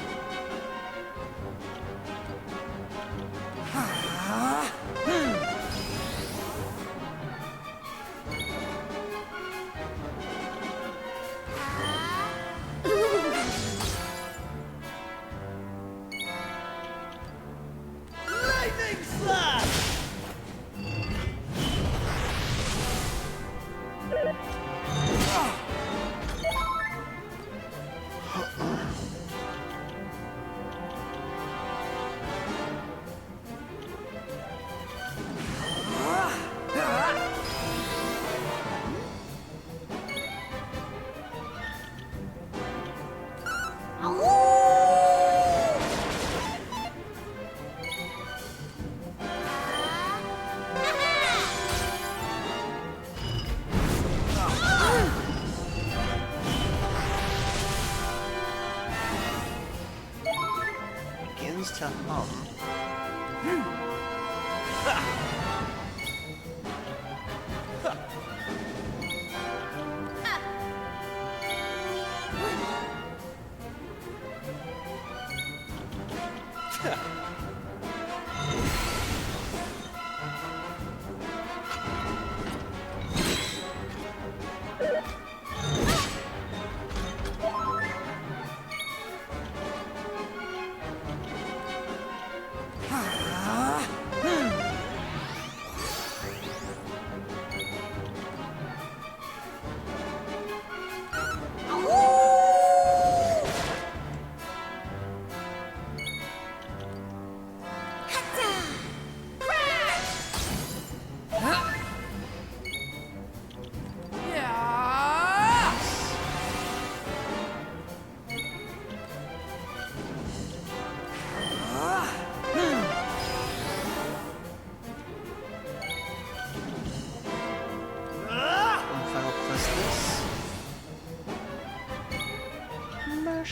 To hum.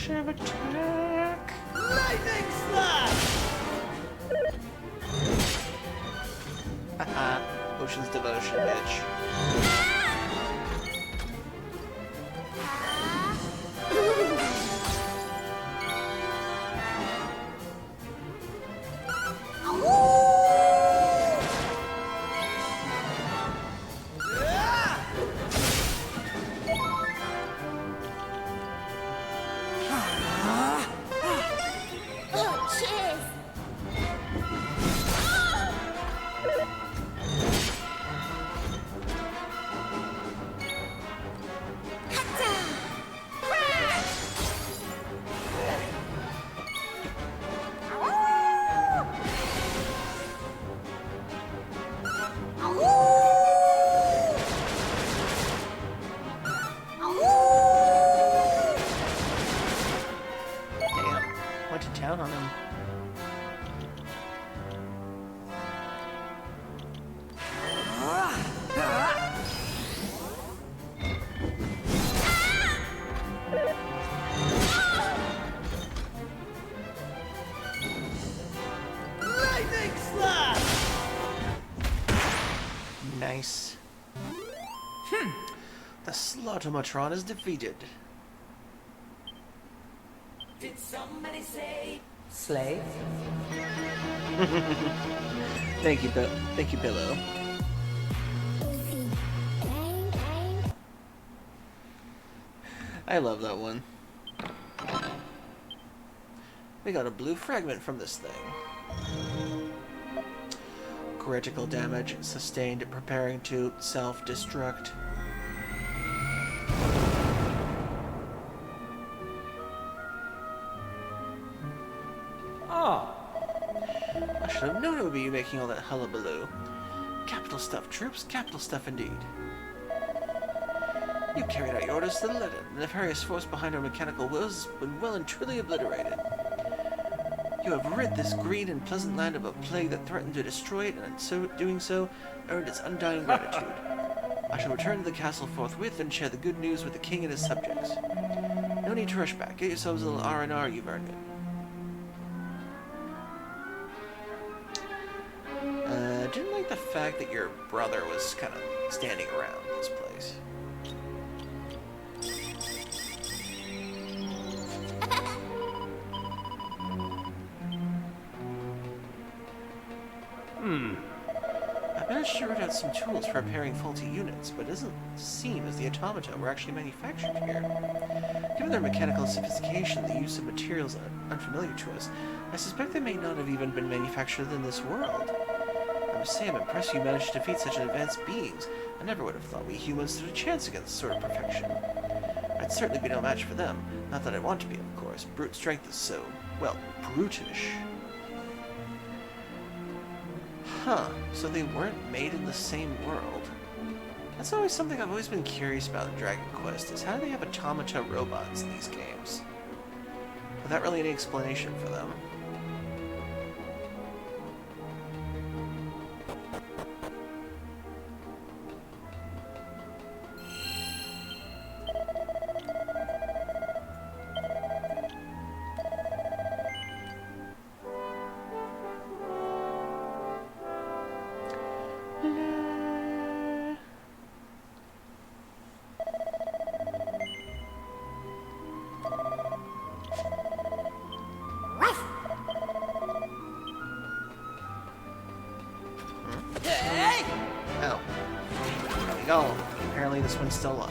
Shove attack! Lightning slash! Haha. Ocean's devotion, bitch. Oh, cheers! Damn. Went to town on him. Lightning slash! Nice. The Slaughtomatron is defeated. Did somebody say slave? Thank you, Thank you, Billo. I love that one. We got a blue fragment from this thing. Critical damage sustained, preparing to self-destruct. Ah, I should have known it would be you making all that hullabaloo. Capital stuff, troops. Capital stuff indeed. You carried out your orders to the letter. The nefarious force behind our mechanical wills has been well and truly obliterated. You have rid this green and pleasant land of a plague that threatened to destroy it, and in so doing so, earned its undying gratitude. I shall return to the castle forthwith and share the good news with the king and his subjects. No need to rush back. Get yourselves a little R&R, you've earned it. Didn't like the fact that your brother was kind of standing around this place. I managed to root out some tools for repairing faulty units, but it doesn't seem as the automata were actually manufactured here. Given their mechanical sophistication and the use of materials unfamiliar to us, I suspect they may not have even been manufactured in this world. I must say I'm impressed you managed to defeat such advanced beings. I never would have thought we humans stood a chance against this sort of perfection. I'd certainly be no match for them. Not that I want to be, of course. Brute strength is so, well, brutish. Huh, so they weren't made in the same world. That's always something I've always been curious about in Dragon Quest, is how do they have automata robots in these games? Without really any explanation for them. Oh. There we go. Apparently this one's still alive.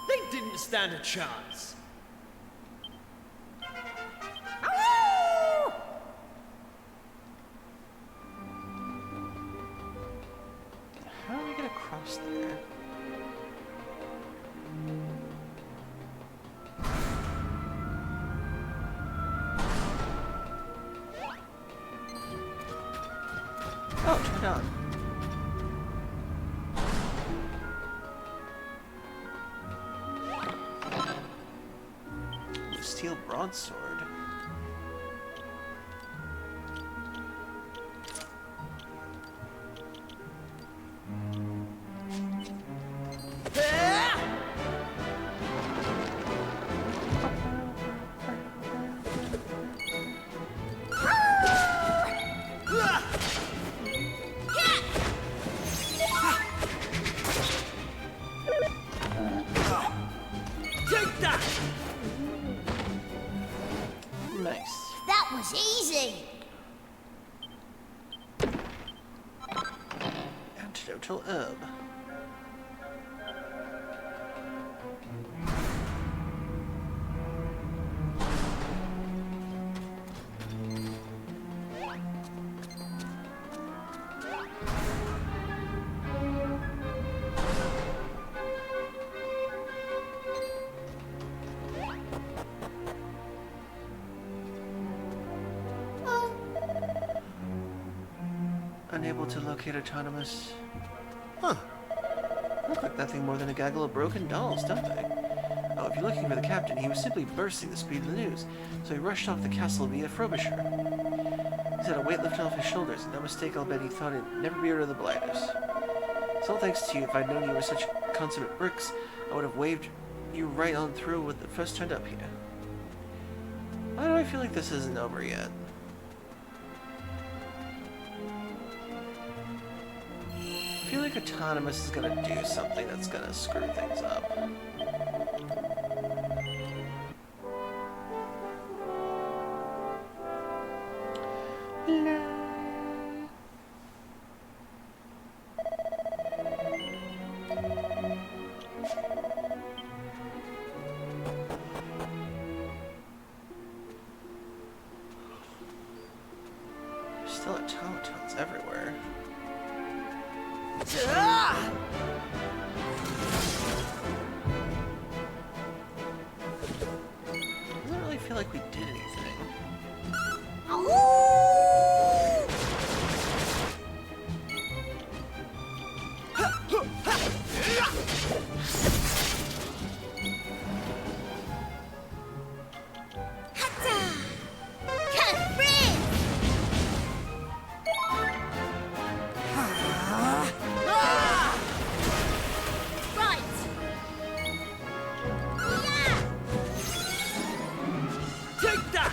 They didn't stand a chance. How do we get across there? on. Steel broadsword. Take that! Nice. That was easy. Antidotal herb. Unable to locate Autonomous. Huh. Look like nothing more than a gaggle of broken dolls, don't they? Oh, if you're looking for the captain, he was simply bursting the speed of the news, so he rushed off the castle via Frobisher. He's had a weight lifted off his shoulders, and no mistake, I'll bet he thought he'd never be rid of the blighters. It's all thanks to you. If I'd known you were such consummate bricks, I would have waved you right on through with the first turned up here. Why do I feel like this isn't over yet? I feel like Autonomous is gonna do something that's gonna screw things up. There's still automatons everywhere. Doesn't really feel like we did anything. Take that!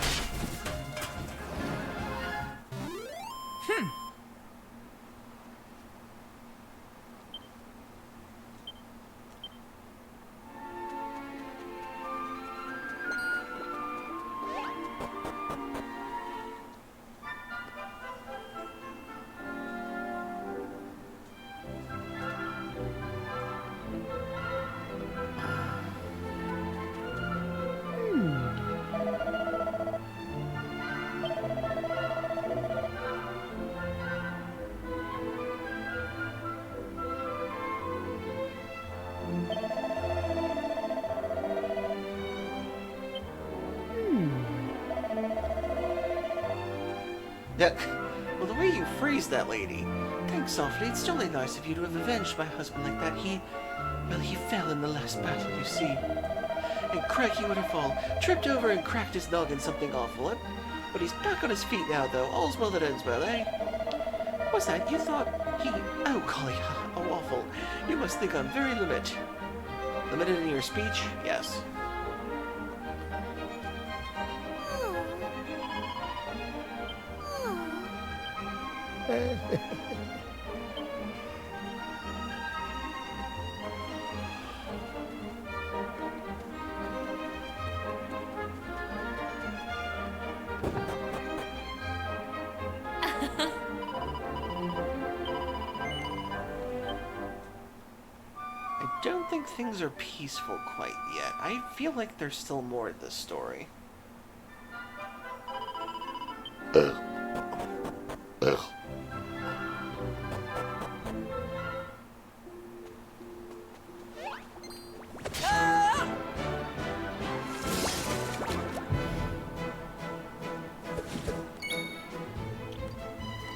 Yeah. Well, the way you phrased that, lady. Think softly. It's jolly nice of you to have avenged my husband like that. He fell in the last battle, you see. And crikey, what a fall. Tripped over and cracked his noggin something awful. But he's back on his feet now, though. All's well that ends well, eh? What's that? You thought he... Oh, golly. Oh, awful. You must think I'm very limited. Limited in your speech? Yes. I don't think things are peaceful quite yet. I feel like there's still more to this story.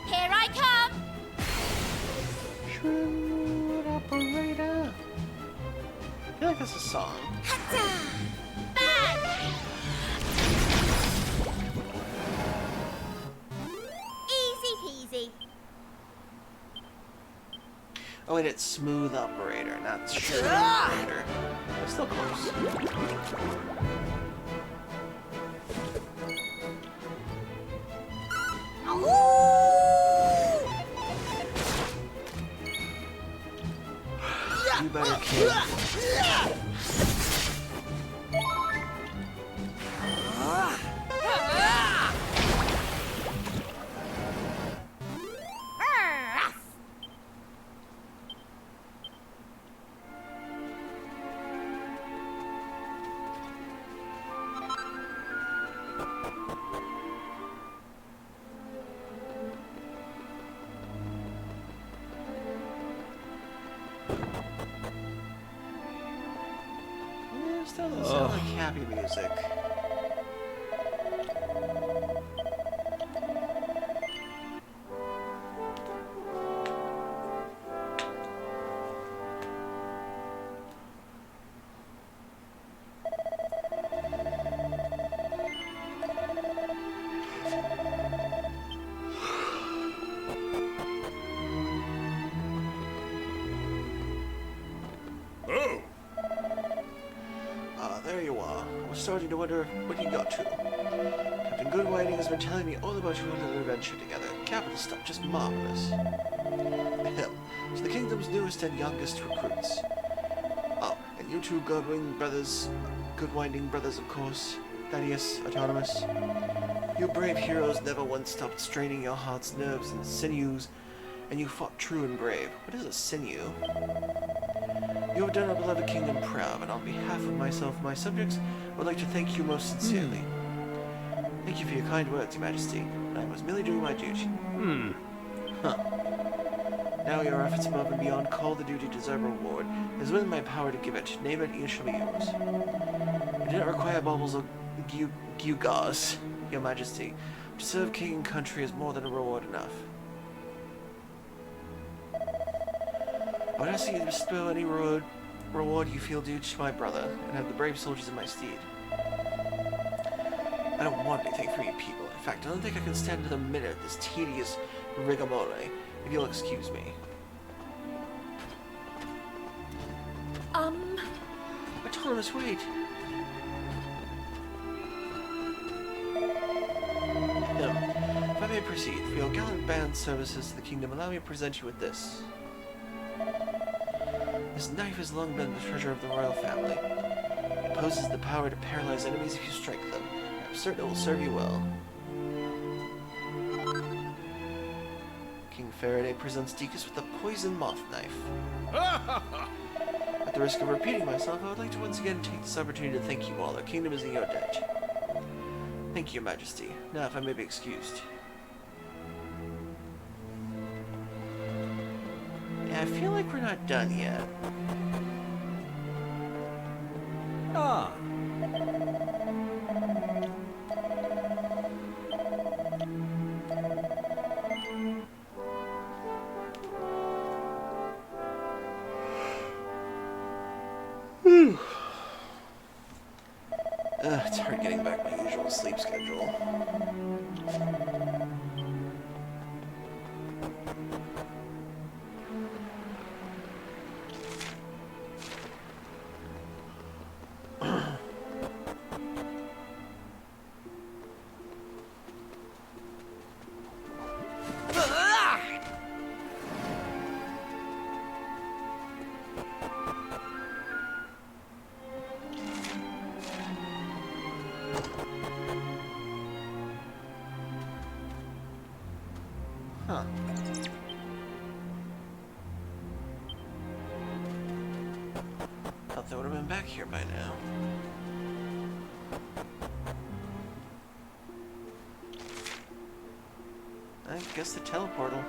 Here I come! like that's a song. Easy peasy. Oh wait, it's Smooth Operator, not Smooth Operator. But still close. You better kill. Still doesn't sound like happy music. Oh! There you are. I was starting to wonder what you got to. Captain Goodwinding has been telling me all about your little adventure together. Capital stuff, just marvelous. Hell, so the kingdom's newest and youngest recruits. Oh, and you two Goodwinding brothers, of course. Thaddeus, Autonomous. You brave heroes never once stopped straining your heart's nerves and sinews, and you fought true and brave. What is a sinew? You have done our beloved kingdom proud, and on behalf of myself and my subjects, I would like to thank you most sincerely. Thank you for your kind words, Your Majesty. I was merely doing my duty. Huh. Now your efforts above and beyond call the duty to deserve a reward. It is within my power to give it. Name it, it shall be yours. I do not require baubles or gewgaws, Your Majesty. To serve king and country is more than a reward enough. I would ask you to bestow any reward you feel due to my brother, and have the brave soldiers in my stead. I don't want anything from you people. In fact, I don't think I can stand another minute of this tedious rigmarole, if you'll excuse me. Autonomous, wait! If I may proceed, for your gallant band services to the kingdom, allow me to present you with this. This knife has long been the treasure of the royal family. It possesses the power to paralyze enemies if you strike them. I'm certain it will serve you well. King Faraday presents Deacus with the poison moth knife. At the risk of repeating myself, I would like to once again take this opportunity to thank you all. Our kingdom is in your debt. Thank you, Your Majesty. Now, if I may be excused. I feel like we're not done yet. Ah. It's hard getting back my usual sleep schedule. Huh. Thought they would have been back here by now. I guess the teleportal.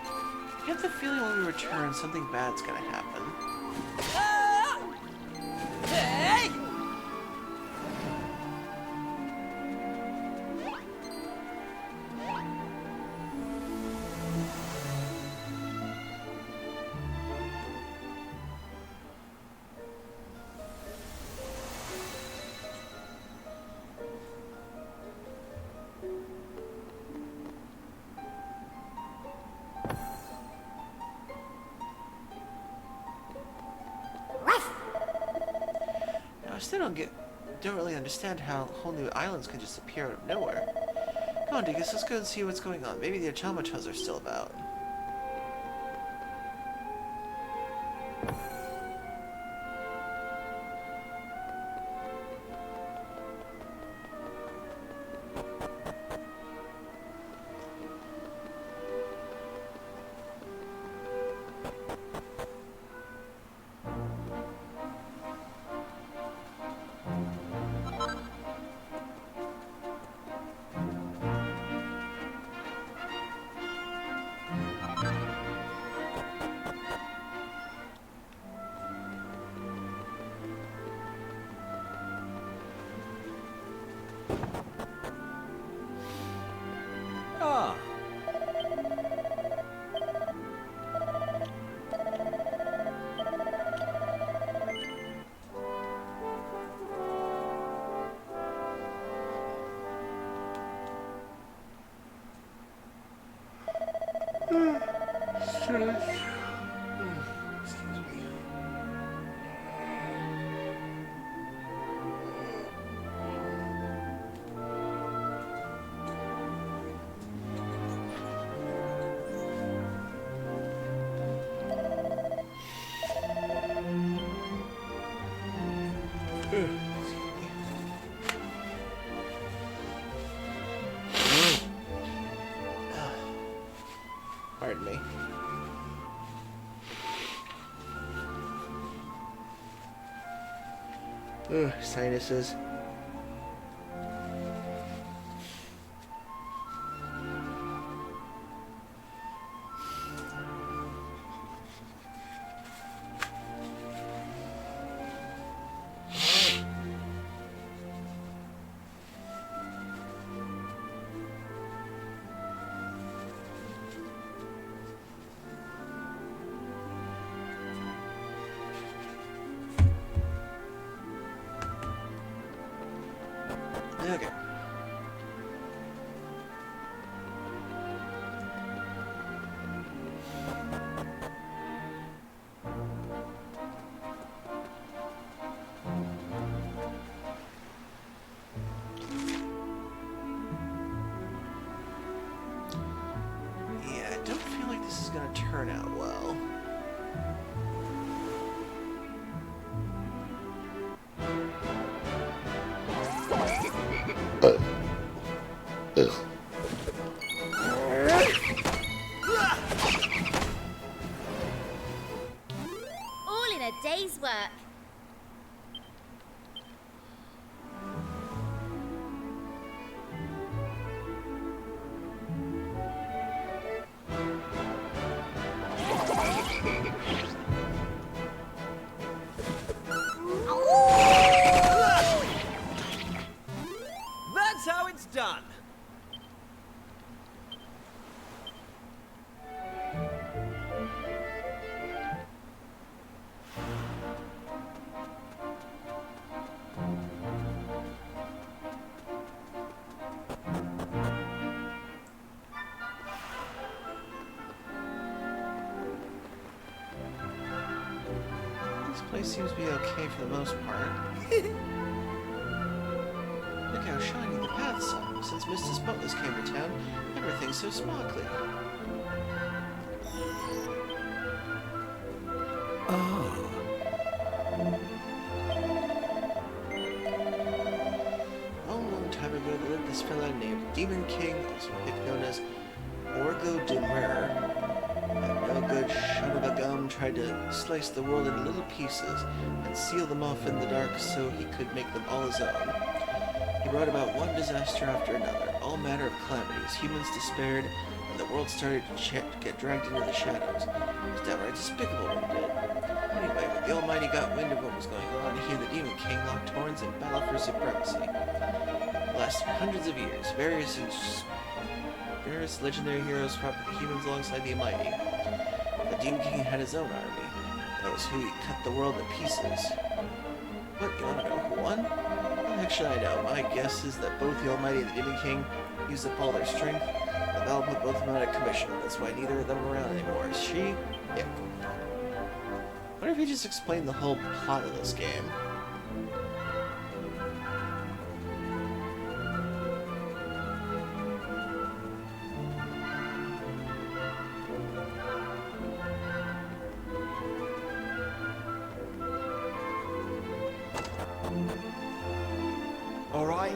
I get the feeling when we return, something bad's gonna happen. Hey! still don't really understand how whole new islands can just appear out of nowhere. Come on, Degus, let's go and see what's going on. Maybe the automatas are still about. Ah. Pardon me. Ugh, sinuses. Okay. Yeah, I don't feel like this is gonna turn out well. All in a day's work. That's how it's done. This place seems to be okay for the most part. Look how shiny the paths are. Since Mr. Spotless came to town, everything's so sparkly. A long time ago, there lived this fellow named Demon King, also known as Orgo Demur. That no good son of a gum tried to slice the world into little pieces and seal them off in the dark so he could make them all his own. He brought about one disaster after another, all manner of calamities. Humans despaired, and the world started to get dragged into the shadows. It was downright despicable what he did. Anyway, when the Almighty got wind of what was going on, he and the Demon King locked horns and battled for supremacy. It lasted hundreds of years. Various legendary heroes fought with the humans alongside the Almighty. The Demon King had his own army. That was who he cut the world to pieces. What, you want to know who won? How the heck should I know? My guess is that both the Almighty and the Demon King used up all their strength. The battle put both of them out of commission. That's why neither of them are around anymore. Is she? Yeah. I wonder if he just explained the whole plot of this game. All right.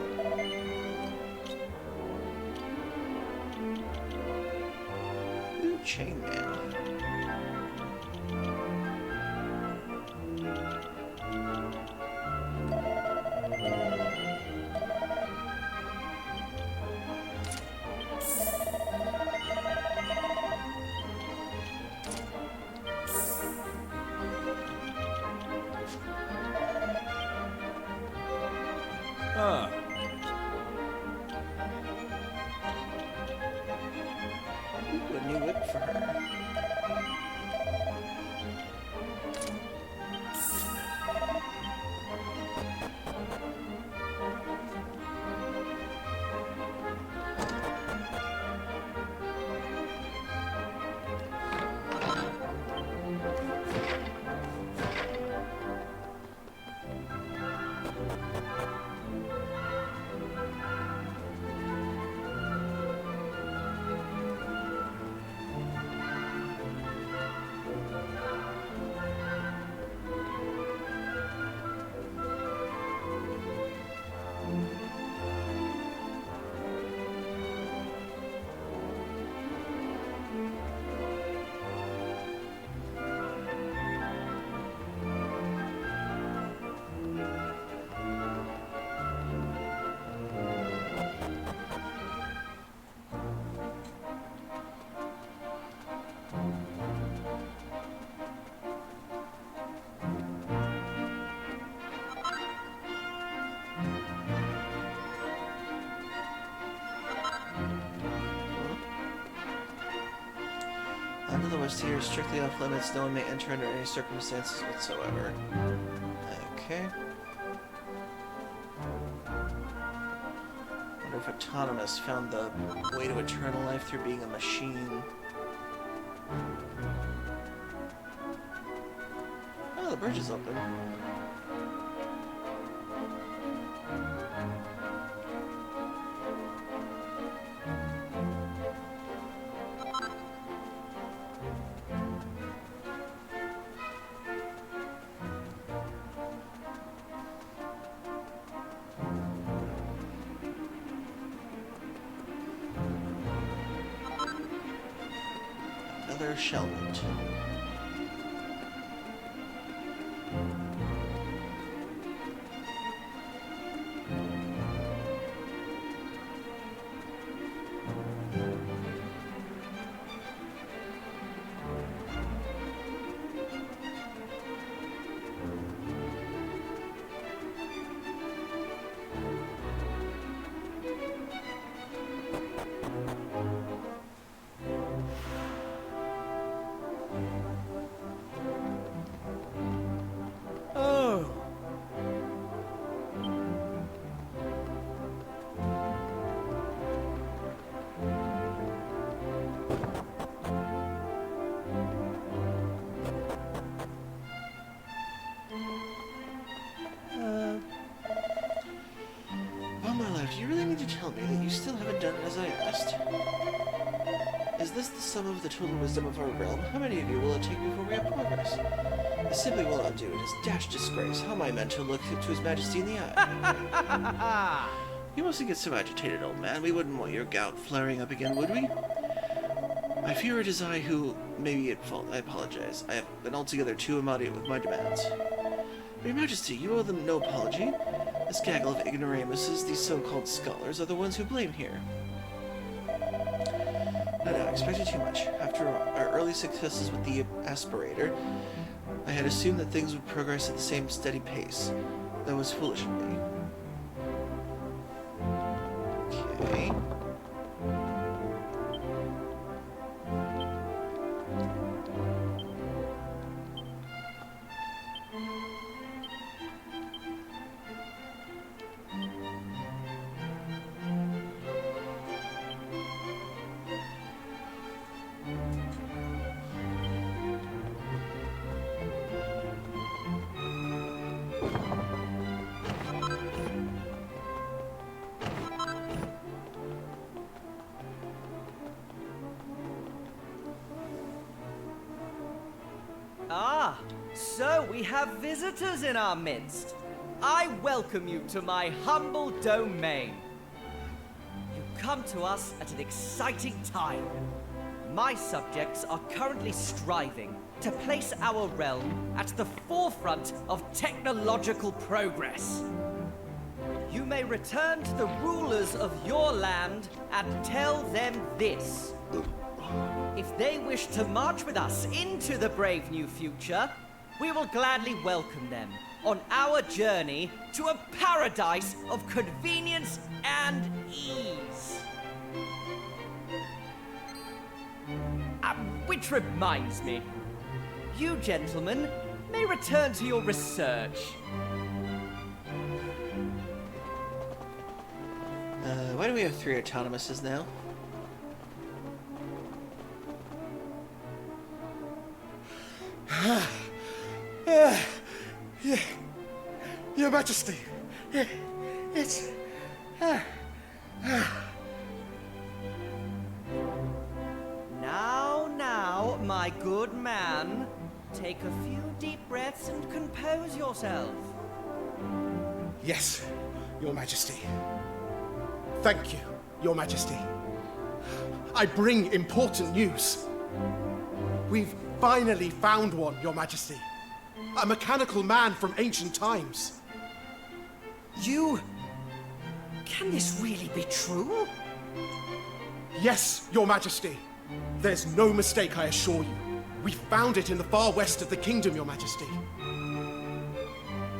Ooh, chainmail. Ah. Ooh, a new whip for her. Under the West here is strictly off limits. No one may enter under any circumstances whatsoever. Okay. Wonder if Autonomous found the way to eternal life through being a machine. Oh, the bridge is open. Another shellment. Do you really need to tell me that you still haven't done as I asked? Is this the sum of the total wisdom of our realm? How many of you will it take before we have progress? I simply will not do it. It is dash disgrace. How am I meant to look to His Majesty in the eye? You mustn't get so agitated, old man. We wouldn't want your gout flaring up again, would we? I fear it is I who may be at fault. I apologize. I have been altogether too immediate with my demands. Your Majesty, you owe them no apology. This gaggle of ignoramuses, these so-called scholars, are the ones who blame here. No, I expected too much. After our early successes with the aspirator, I had assumed that things would progress at the same steady pace. That was foolish of me. Okay. Ah, so we have visitors in our midst. I welcome you to my humble domain. You come to us at an exciting time. My subjects are currently striving to place our realm at the forefront of technological progress. You may return to the rulers of your land and tell them this. If they wish to march with us into the brave new future, we will gladly welcome them on our journey to a paradise of convenience and ease. Which reminds me, you gentlemen may return to your research. Why do we have 3 autonomouses now? Your Majesty, it's... Now, my good man, take a few deep breaths and compose yourself. Yes, Your Majesty. Thank you, Your Majesty. I bring important news. We've finally found one, Your Majesty. A mechanical man from ancient times. You... Can this really be true? Yes, Your Majesty. There's no mistake, I assure you. We found it in the far west of the kingdom, Your Majesty.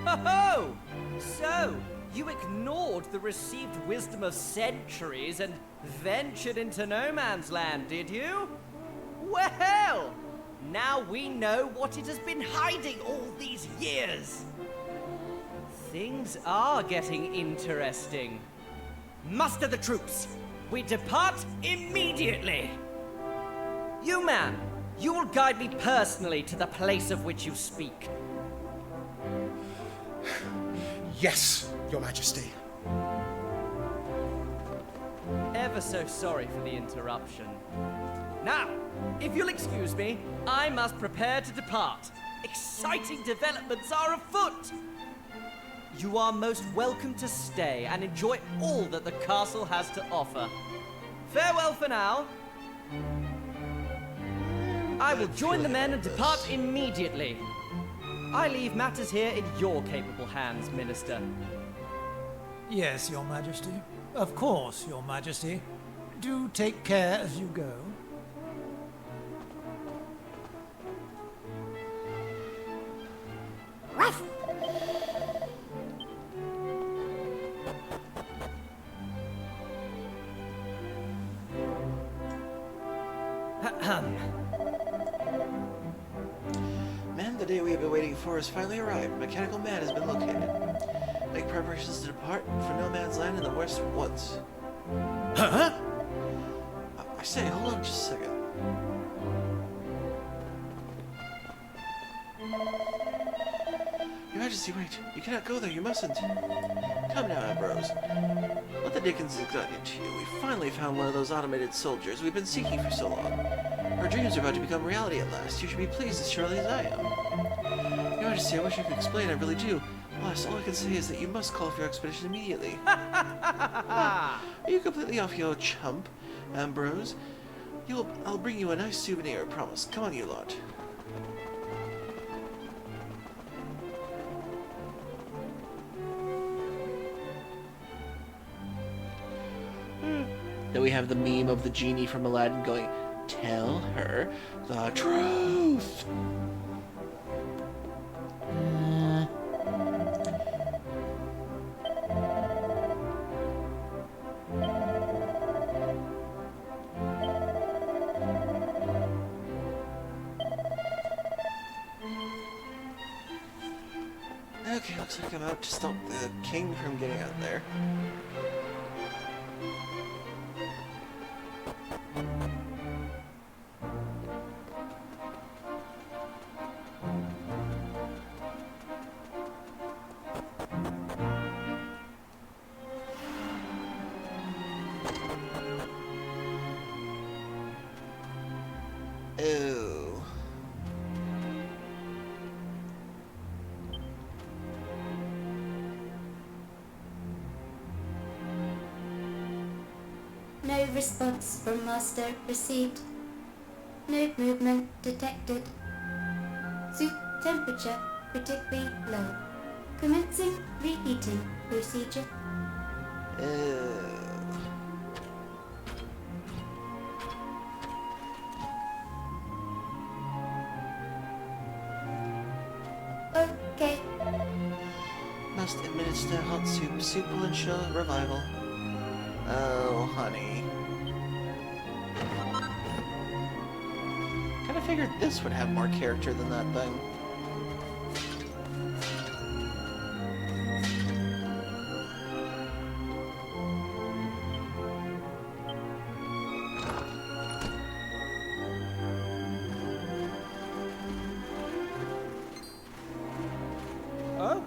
Ho-ho! So, you ignored the received wisdom of centuries and ventured into no man's land, did you? Well, now we know what it has been hiding all these years. Things are getting interesting. Muster the troops. We depart immediately. You, man, you will guide me personally to the place of which you speak. Yes, Your Majesty. Ever so sorry for the interruption. Now, if you'll excuse me, I must prepare to depart. Exciting developments are afoot. You are most welcome to stay and enjoy all that the castle has to offer. Farewell for now. I will join the men and depart immediately. I leave matters here in your capable hands, Minister. Yes, Your Majesty. Of course, Your Majesty. Do take care as you go. Ruff! Man, the day we have been waiting for has finally arrived. Mechanical Man has been located. Make preparations to depart for No Man's Land in the West Woods. Huh? I say, hold on just a second. Your Majesty, wait. You cannot go there. You mustn't. Come now, Ambrose. What the dickens has gotten into you? We finally found one of those automated soldiers we've been seeking for so long. Our dreams are about to become reality at last. You should be pleased as surely as I am. Your Majesty, I wish I could explain. I really do. Alas, all I can say is that you must call for your expedition immediately. Are you completely off your chump, Ambrose? I'll bring you a nice souvenir, I promise. Come on, you lot. Then we have the meme of the genie from Aladdin going, "Tell her the truth." Okay, looks like I'm out to stop the king from getting out there. Oh. response from Master received. No movement detected. Soup temperature critically low. Commencing reheating procedure. Okay. Must administer hot soup. Soup will ensure revival. Oh, honey. Kinda figured this would have more character than that thing. Oh?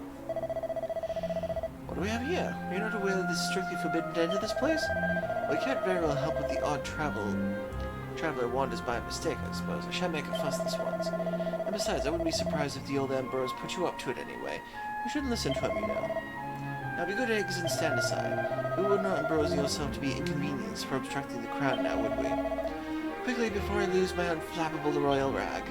What do we have here? You're not aware that this is strictly forbidden to enter this place? We can't very well help with the odd traveler wanders by mistake, I suppose. I shan't make a fuss this once. And besides, I wouldn't be surprised if the old Ambrose put you up to it anyway. You shouldn't listen to him, you know. Now be good eggs and stand aside. We would not Ambrose yourself to be inconvenienced for obstructing the crowd now, would we? Quickly, before I lose my unflappable royal rag.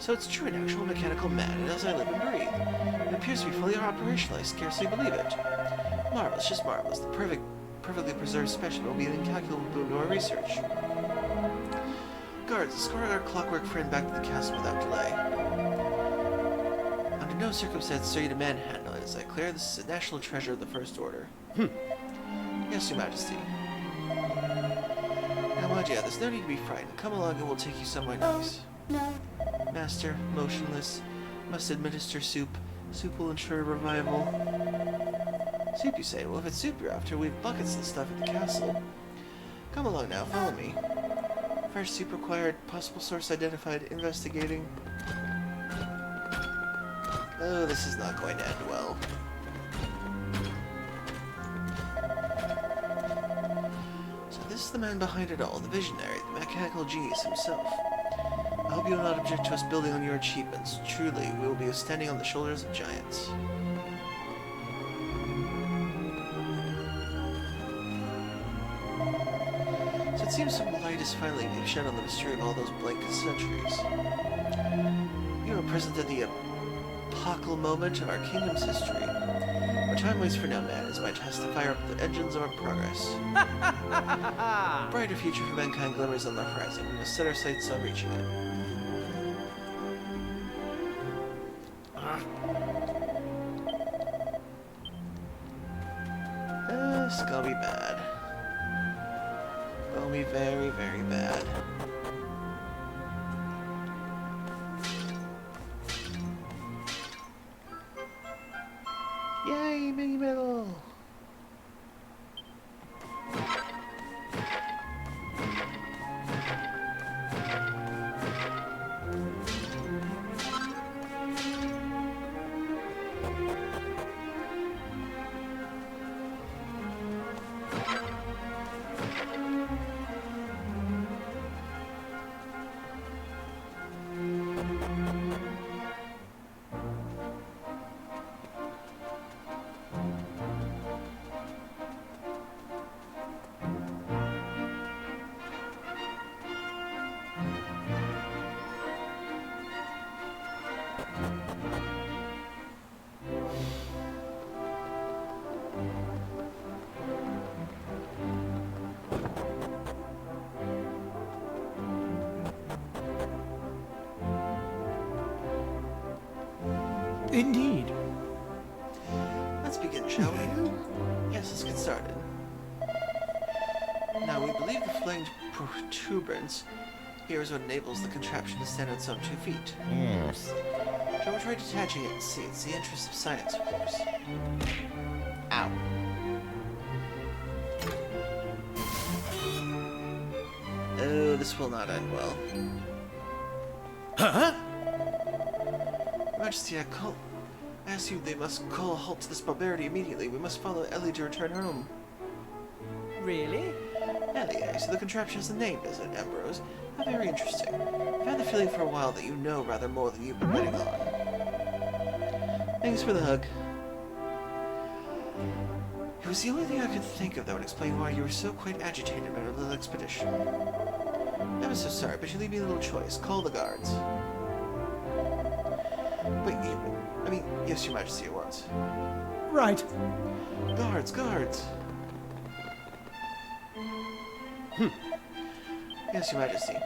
So it's true, an actual mechanical man, and as I live and breathe. It appears to be fully operational, I scarcely believe it. Marvelous, just marvelous. The perfectly preserved specimen will be an incalculable boon to our research. Guards, escort our clockwork friend back to the castle without delay. Under no circumstance are you to manhandle it. Is that clear? This is a national treasure of the First Order. Yes, Your Majesty. Now, Magia, there's no need to be frightened. Come along and we'll take you somewhere nice. No. Master, motionless, must administer soup. Soup will ensure revival. Soup, you say? Well, if it's soup you're after, we have buckets and stuff at the castle. Come along now, follow me. Fresh soup required, possible source identified, investigating. Oh, this is not going to end well. So this is the man behind it all, the visionary, the mechanical genius himself. I hope you will not object to us building on your achievements. Truly, we will be standing on the shoulders of giants. So it seems some light is finally being shed on the mystery of all those blank centuries. You are present at the epochal moment of our kingdom's history. Our time waits for no man. It is my task to fire up the engines of our progress. A brighter future for mankind glimmers on the horizon. We must set our sights on reaching it. It's gonna be bad. Gonna be very, very bad. Yay, mini medal! Indeed. Let's begin, shall we? Yes, let's get started. Now, we believe the flamed protuberance here is what enables the contraption to stand on some 2 feet. Yes. Shall we try detaching it and see? It's the interest of science, of course. Ow. Oh, this will not end well. Huh? Majesty, I ask you, they must call a halt to this barbarity immediately. We must follow Ellie to return home. Really? Ellie, so the contraption has a name, does it, Ambrose? How very interesting. I've had the feeling for a while that you know rather more than you've been letting on. Thanks for the hug. It was the only thing I could think of that would explain why you were so quite agitated about our little expedition. I'm so sorry, but you leave me a little choice. Call the guards. Wait, yes, Your Majesty, at once. Right. Guards, guards. Yes, Your Majesty.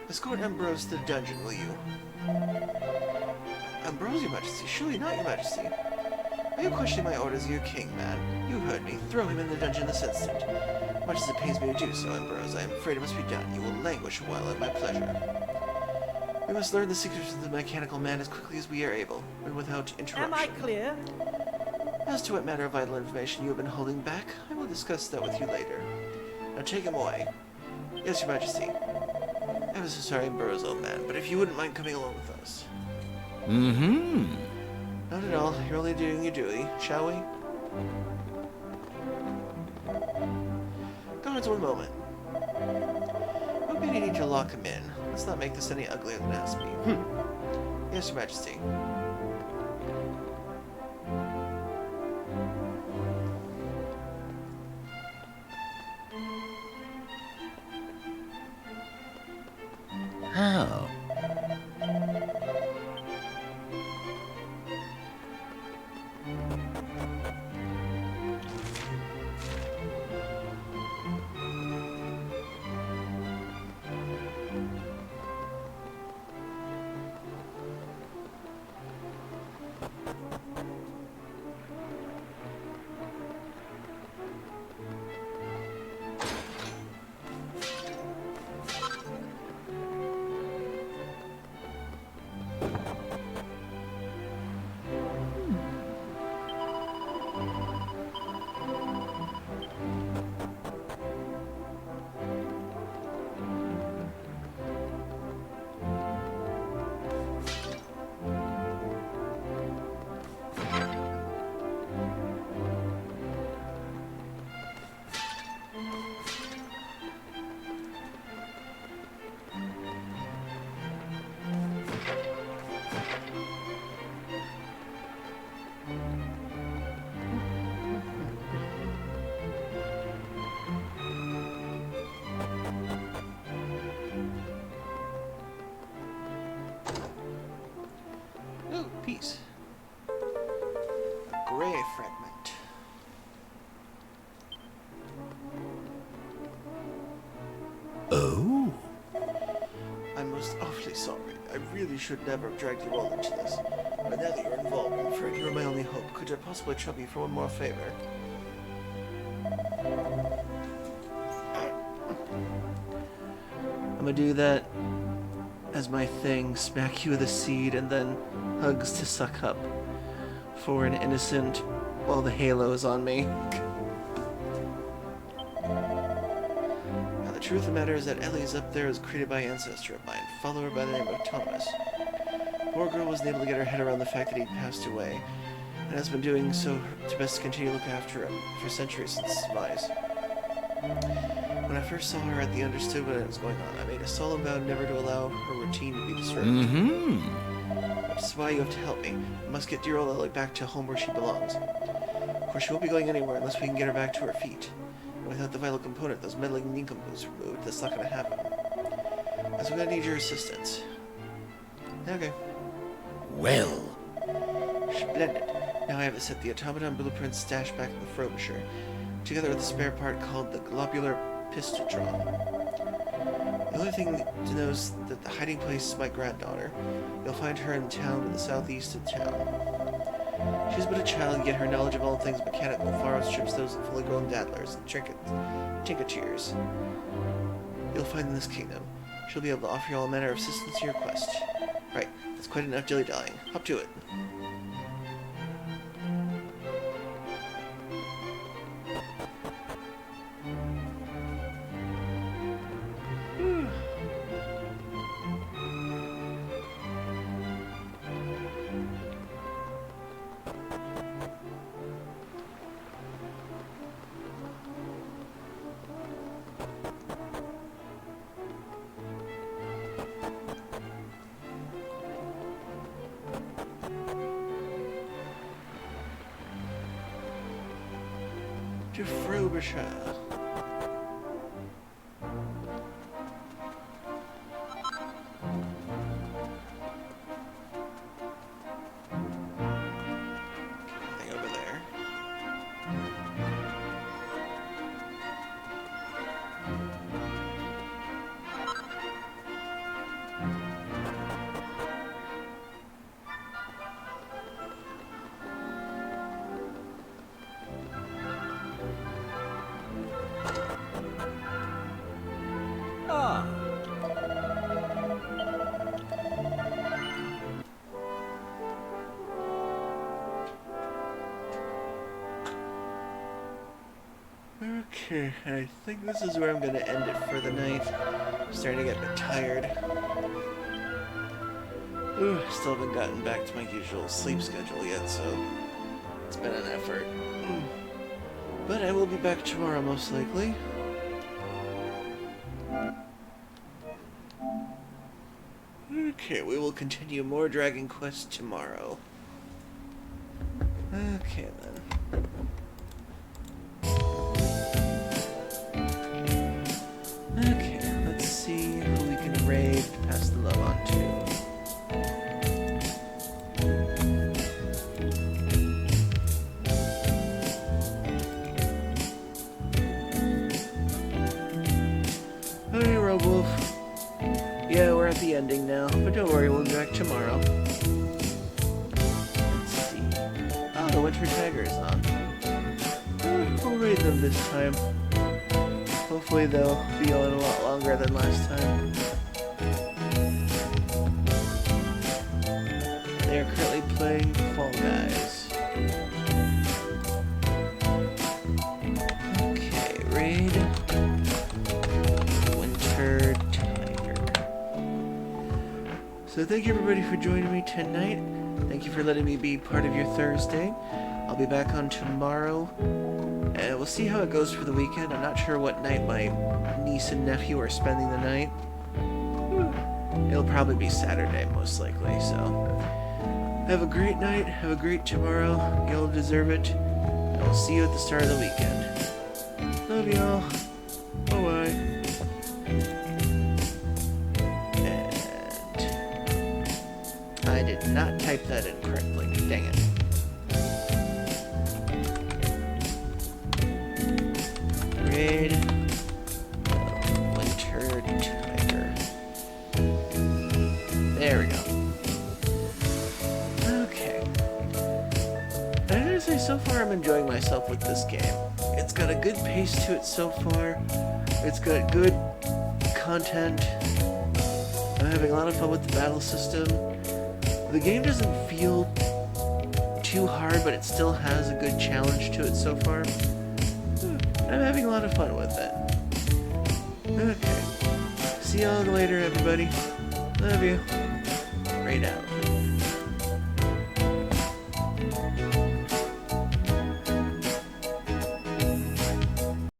Escort Ambrose to the dungeon, will you? Ambrose, Your Majesty? Surely not, Your Majesty. Are you questioning my orders, your king, man? You heard me. Throw him in the dungeon this instant. Much as it pains me to do so, Ambrose, I am afraid it must be done. You will languish a while at my pleasure. We must learn the secrets of the mechanical man as quickly as we are able, and without interruption. Am I clear? As to what matter of vital information you have been holding back, I will discuss that with you later. Now take him away. Yes, Your Majesty. I'm so sorry, Ambrose, old man, but if you wouldn't mind coming along with us. Not at all. You're only doing your duty, shall we? Guards, one moment. What would be needing to lock him in? Let's not make this any uglier than it has to be. Yes, Your Majesty. How? Ooh, peace. A gray fragment. Oh? I'm most awfully sorry. I really should never have dragged you all into this. But now that you're involved, I'm afraid you're my only hope. Could I possibly trouble you for one more favor? I'm gonna do that as my thing, smack you with a seed, and then hugs to suck up for an innocent while the halo is on me. Now the truth of the matter is that Ellie's up there is created by an ancestor of mine, follower by the name of Thomas. Poor girl wasn't able to get her head around the fact that he'd passed away, and has been doing so to best continue to look after him for centuries since his demise. When I first saw her, I understood what was going on. I made a solemn vow never to allow her routine to be disturbed. Which is why you have to help me. I must get dear old Ellie back to home where she belongs. Of course, she won't be going anywhere unless we can get her back to her feet. And without the vital component, those meddling nincompoops removed, that's not going to happen. So I'm going to need your assistance. Okay. Well. Splendid. Now I have it set the automaton blueprint stashed back in the Frobisher, together with a spare part called the globular pistotron. The only thing to know is that the hiding place is my granddaughter. You'll find her in town in the southeast of town. She's but a child, yet her knowledge of all things mechanical far outstrips those of fully grown daddlers and tinketeers you'll find in this kingdom. She'll be able to offer you all manner of assistance to your quest. Right, that's quite enough dilly-dallying. Hop to it. to Frobisher. Nothing over there. Ah. Okay, I think this is where I'm gonna end it for the night. I'm starting to get a bit tired. Ooh, still haven't gotten back to my usual sleep schedule yet, so it's been an effort. But I will be back tomorrow, most likely. Okay, we will continue more Dragon Quest tomorrow. Okay, then. Okay, let's see who we can raid to pass the love on to. Hey, Robewolf. Yeah, we're at the ending now, but don't worry, we'll be back tomorrow. Let's see. Oh, the Winter Tiger is on. We'll raid them this time. Hopefully they'll be on a lot longer than last time. They are currently playing Fall Guys. Okay, raid. Winter Tiger. So thank you everybody for joining me tonight. Thank you for letting me be part of your Thursday. I'll be back on tomorrow. We'll see how it goes for the weekend. I'm not sure what night my niece and nephew are spending the night. It'll probably be Saturday, most likely, so... Have a great night, have a great tomorrow. You'll deserve it. And we'll see you at the start of the weekend. Love y'all. Bye-bye. And... I did not type that in correctly. Dang it. Raid Winter Tiger. There we go. Okay. I gotta say, so far I'm enjoying myself with this game. It's got a good pace to it so far. It's got good content. I'm having a lot of fun with the battle system. The game doesn't feel too hard, but it still has a good challenge to it so far. I'm having a lot of fun with it. Okay. See y'all later, everybody. Love you. Raid out.